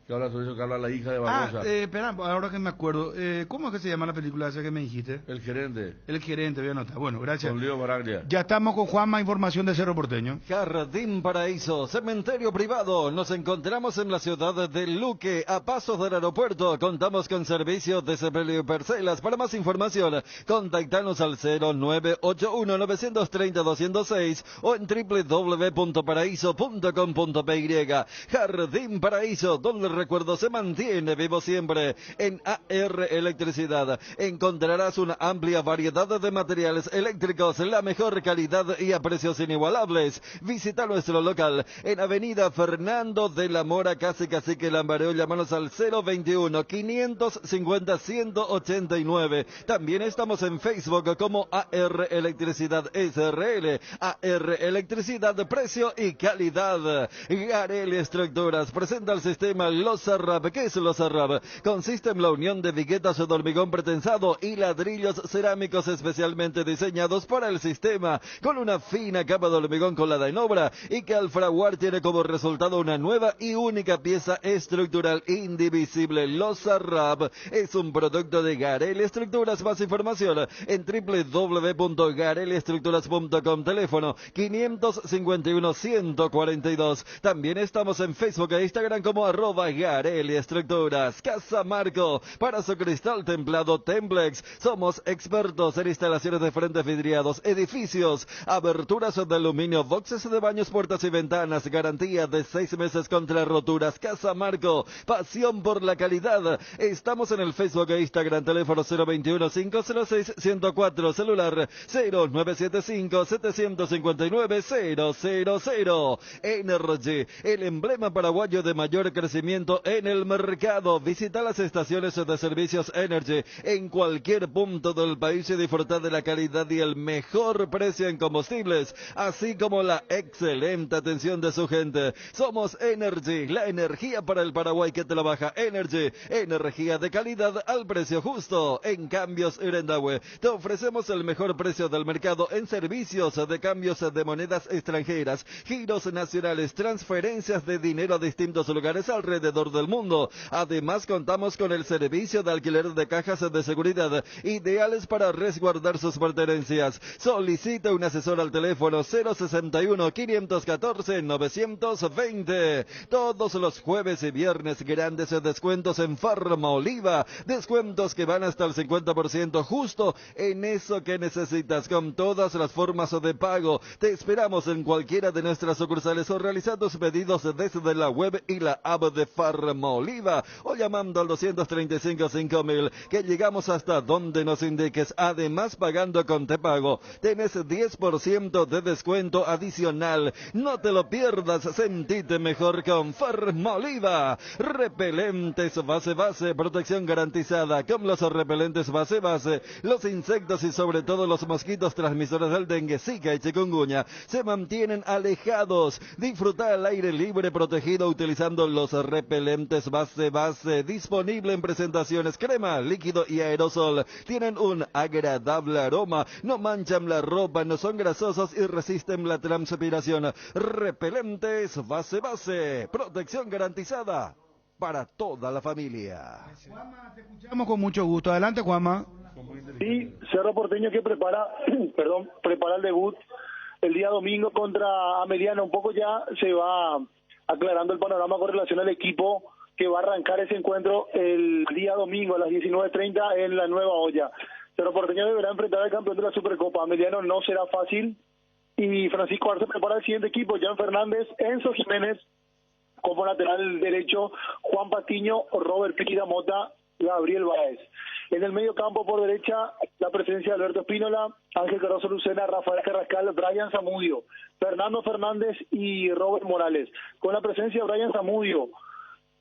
que que habla sobre eso, que habla la hija de Barbosa. Espera, ahora que me acuerdo, ¿cómo es que se llama la película esa que me dijiste? El gerente. El gerente, voy a anotar. Bueno, gracias. Con Leo Baraglia. Ya estamos con Juanma, información de Cerro Porteño. Jardín Paraíso, cementerio privado. Nos encontramos en la ciudad de Luque, a pasos del aeropuerto. Contamos con servicios de sepelio y parcelas. Para más información, contactanos al 0981-930-206 o en www.paraíso.com.py. Jardín Paraíso, donde el recuerdo se mantiene vivo siempre. En AR Electricidad encontrarás una amplia variedad de materiales eléctricos, la mejor calidad y a precios inigualables. Visita nuestro local en Avenida Fernando de la Mora, casi Cacique Lambareo. Llámanos al 021-550-189. También estamos en Facebook como AR Electricidad SRL. AR Electricidad, precio y calidad. Garel Estructuras presenta el sistema Losarrap. ¿Qué es Losarrap? Consiste en la unión de viguetas de hormigón pretensado y ladrillos cerámicos especialmente diseñados para el sistema, con una fina capa de hormigón colada en obra y que al fraguar tiene como resultado una nueva y única pieza estructural indivisible. Losarrap es un producto de Garel Estructuras. Más información en www.garelestructuras.com. Teléfono 551-142. También estamos en Facebook e Instagram como @Garel Estructuras. Casa Marco, para su cristal templado Templex. Somos expertos en instalaciones de frentes vidriados, edificios, aberturas de aluminio, boxes de baños, puertas y ventanas. Garantía de 6 meses contra roturas. Casa Marco, pasión por la calidad. Estamos en el Facebook e Instagram. Teléfono 021-506-104. Celular 0975-759-000. Energy, el emblema paraguayo de mayor crecimiento en el mercado. Visita las estaciones de servicios Energy en cualquier punto del país y disfrutar de la calidad y el mejor precio en combustibles, así como la excelente atención de su gente. Somos Energy, la energía para el Paraguay que trabaja. Energy, energía de calidad al precio justo. En Cambios Irendahue te ofrecemos el mejor precio del mercado en servicios de cambios de monedas extranjeras, giros nacionales, transferencias de dinero a distintos lugares alrededor del mundo. Además, contamos con el servicio de alquiler de cajas de seguridad, ideales para resguardar sus pertenencias. Solicita un asesor al teléfono 061-514-920. Todos los jueves y viernes, grandes descuentos en Farma Oliva. Descuentos que van hasta el 50% justo en eso que necesitas, con todas las formas de pago. Te esperamos en cualquiera de nuestras sucursales o realiza tus pedidos desde la web y la app de Farma Oliva o llamando al 235-5000, que llegamos hasta donde nos indiques. Además, pagando con Te Pago, tenés 10% de descuento adicional. No te lo pierdas, sentite mejor con Farma Oliva. Repelentes base, protección garantizada. Con los repelentes base, los insectos y sobre todo los mosquitos transmisores del dengue, zika y chikungunya se mantienen alejados. Disfruta al aire libre protegido utilizando los repelentes base, disponible en presentaciones crema, líquido y aerosol. Tienen un agradable aroma, no manchan la ropa, no son grasosos y resisten la transpiración. Repelentes base, protección garantizada para toda la familia. Juanma, te escuchamos con mucho gusto. Adelante, Juanma. Sí, Cerro Porteño que prepara el debut el día domingo contra Ameliano. Un poco ya se va aclarando el panorama con relación al equipo que va a arrancar ese encuentro el día domingo a las 19:30 en la Nueva Olla. Cerro Porteño deberá enfrentar al campeón de la Supercopa. Ameliano no será fácil y Francisco Arce prepara el siguiente equipo: Jan Fernández, Enzo Jiménez, como lateral derecho, Juan Patiño, Robert Piquira Mota, Gabriel Báez. En el medio campo por derecha, la presencia de Alberto Espínola, Ángel Cardoso Lucena, Rafael Carrascal, Brian Zamudio, Fernando Fernández y Robert Morales. Con la presencia de Brian Zamudio,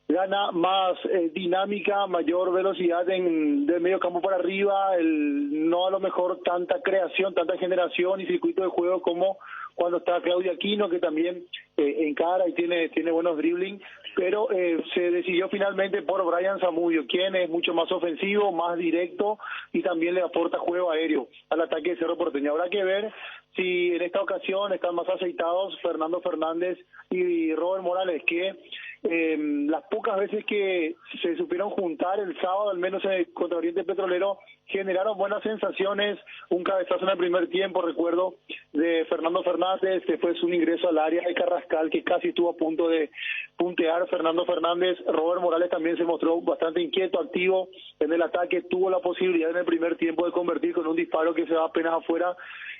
gana más dinámica, mayor velocidad del medio campo para arriba, no a lo mejor tanta creación, tanta generación y circuito de juego como cuando está Claudio Aquino, que también encara y tiene buenos dribbling, pero se decidió finalmente por Brian Zamudio, quien es mucho más ofensivo, más directo y también le aporta juego aéreo al ataque de Cerro Porteño. Habrá que ver si en esta ocasión están más aceitados Fernando Fernández y Robert Morales, que las pocas veces que se supieron juntar el sábado, al menos contra Oriente Petrolero, generaron buenas sensaciones. Un cabezazo en el primer tiempo, recuerdo, de Fernando Fernández, después un ingreso al área de Carrascal que casi estuvo a punto de puntear. Fernando Fernández, Robert Morales también se mostró bastante inquieto, activo en el ataque, tuvo la posibilidad en el primer tiempo de convertir con un disparo que se va apenas afuera,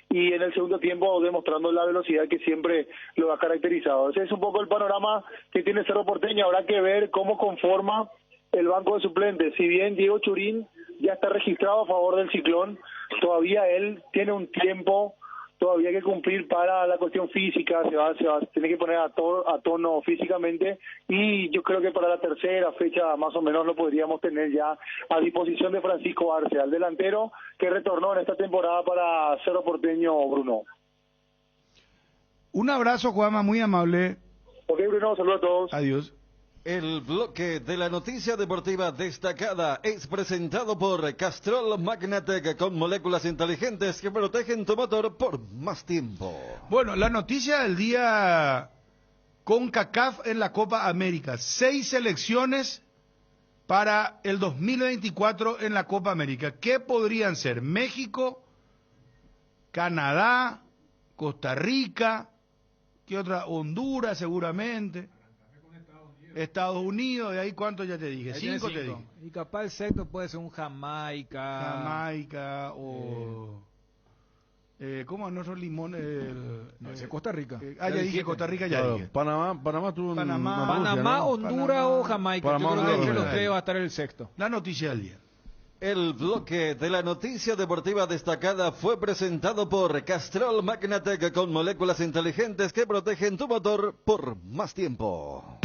y en el segundo tiempo demostrando la velocidad que siempre lo ha caracterizado. Ese es un poco el panorama que tiene Cerro Porteño. Habrá que ver cómo conforma el banco de suplentes. Si bien Diego Churín ya está registrado a favor del Ciclón, todavía él tiene un tiempo todavía que cumplir para la cuestión física, se va a tener que poner a tono físicamente, y yo creo que para la tercera fecha más o menos lo podríamos tener ya a disposición de Francisco Arce, al delantero que retornó en esta temporada para Cerro Porteño, Bruno. Un abrazo, Juanma, muy amable. Ok, Bruno, saludos a todos. Adiós. El bloque de la noticia deportiva destacada es presentado por Castrol Magnatec, con moléculas inteligentes que protegen tu motor por más tiempo. Bueno, la noticia del día: CONCACAF en la Copa América. 6 selecciones para el 2024 en la Copa América. ¿Qué podrían ser? México, Canadá, Costa Rica, ¿qué otra? Honduras seguramente. Estados Unidos, de ahí cuánto ya te dije, 5 te dije. Y capaz el sexto puede ser un Jamaica o ¿cómo es nuestro limón? Costa Rica. Ya dije Costa Rica, ya dije. Panamá tuvo Panamá, Honduras o Jamaica. Panamá, yo creo que entre los tres va a estar el sexto. La noticia del día. El bloque de la noticia deportiva destacada fue presentado por Castrol Magnatec, con moléculas inteligentes que protegen tu motor por más tiempo.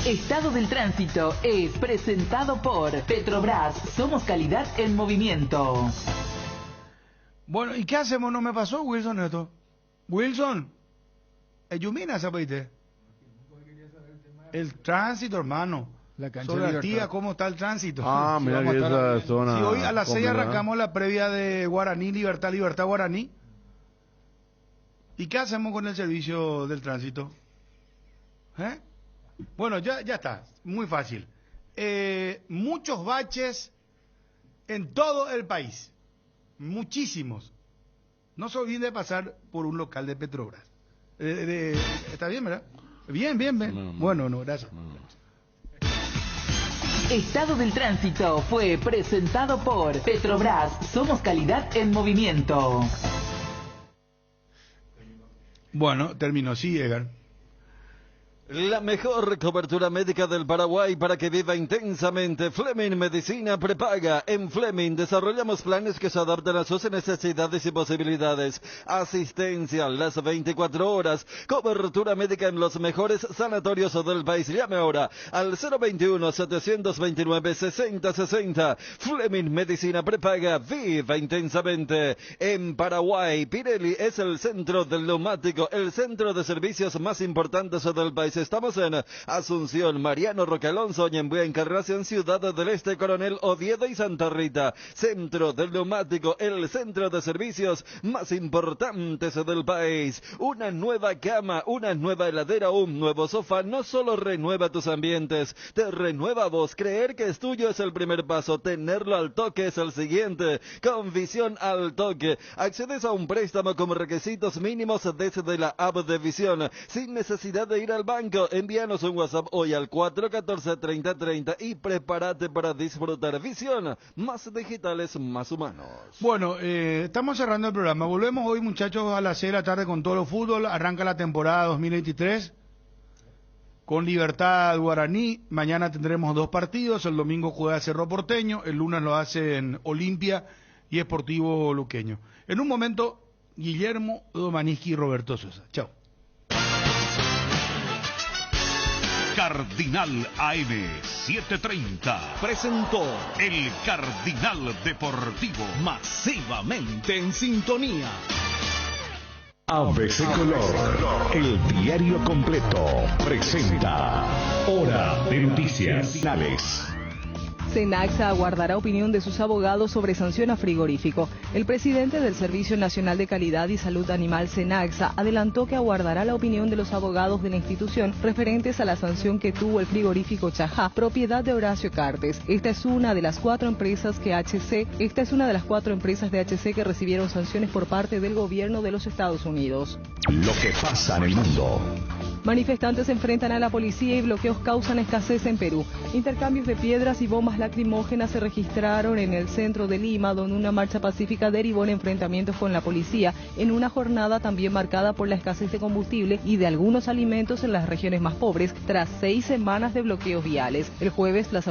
Estado del Tránsito es presentado por Petrobras. Somos calidad en movimiento. Bueno, ¿y qué hacemos? No me pasó, Wilson, esto. Wilson, Yumina, ¿sabes? El tránsito, hermano. La cancha sobre de la tía, ¿cómo está el tránsito? Mira que esa zona. Si hoy a las 6 arrancamos la previa de Guaraní, Libertad Guaraní. ¿Y qué hacemos con el servicio del tránsito? Bueno, ya está, muy fácil. Muchos baches en todo el país, muchísimos. No se olviden de pasar por un local de Petrobras. ¿Está bien, verdad? Bien. No. Bueno, gracias. Estado del Tránsito fue presentado por Petrobras. Somos calidad en movimiento. Bueno, terminó, sí, Edgar. La mejor cobertura médica del Paraguay para que viva intensamente. Fleming Medicina Prepaga. En Fleming desarrollamos planes que se adaptan a sus necesidades y posibilidades. Asistencia las 24 horas. Cobertura médica en los mejores sanatorios del país. Llame ahora al 021-729-6060. Fleming Medicina Prepaga. Viva intensamente. En Paraguay, Pirelli es el centro del neumático, el centro de servicios más importantes del país. Estamos en Asunción, Mariano Roque Alonso, Ñembué, Encarnación, Ciudad del Este, Coronel Oviedo y Santa Rita. Centro del neumático, el centro de servicios más importantes del país. Una nueva cama, una nueva heladera, un nuevo sofá, no solo renueva tus ambientes, te renueva vos. Creer que es tuyo es el primer paso, tenerlo al toque es el siguiente. Con Visión al Toque, accedes a un préstamo con requisitos mínimos desde la app de Visión, sin necesidad de ir al banco. Envíanos un WhatsApp hoy al 414-3030 y prepárate para disfrutar. Visión, más digitales, más humanos. Bueno, estamos cerrando el programa. Volvemos hoy, muchachos, a las 6 de la tarde con todo el fútbol. Arranca la temporada 2023 con Libertad Guaraní. Mañana tendremos 2 partidos. El domingo juega Cerro Porteño. El lunes lo hacen Olimpia y Sportivo Luqueño. En un momento, Guillermo Domaniski y Roberto Sosa. Chao. Cardinal AM 730 presentó el Cardinal Deportivo, masivamente en sintonía. ABC Color, el diario completo, presenta Hora de Noticias Finales. Senaxa aguardará opinión de sus abogados sobre sanción a frigorífico. El presidente del Servicio Nacional de Calidad y Salud Animal, Senaxa, adelantó que aguardará la opinión de los abogados de la institución referentes a la sanción que tuvo el frigorífico Chajá, propiedad de Horacio Cartes. Esta es una de las cuatro empresas de HC que recibieron sanciones por parte del gobierno de los Estados Unidos. Lo que pasa en el mundo. Manifestantes se enfrentan a la policía y bloqueos causan escasez en Perú. Intercambios de piedras y bombas lacrimógenas se registraron en el centro de Lima, donde una marcha pacífica derivó en enfrentamientos con la policía en una jornada también marcada por la escasez de combustible y de algunos alimentos en las regiones más pobres, tras 6 semanas de bloqueos viales. El jueves las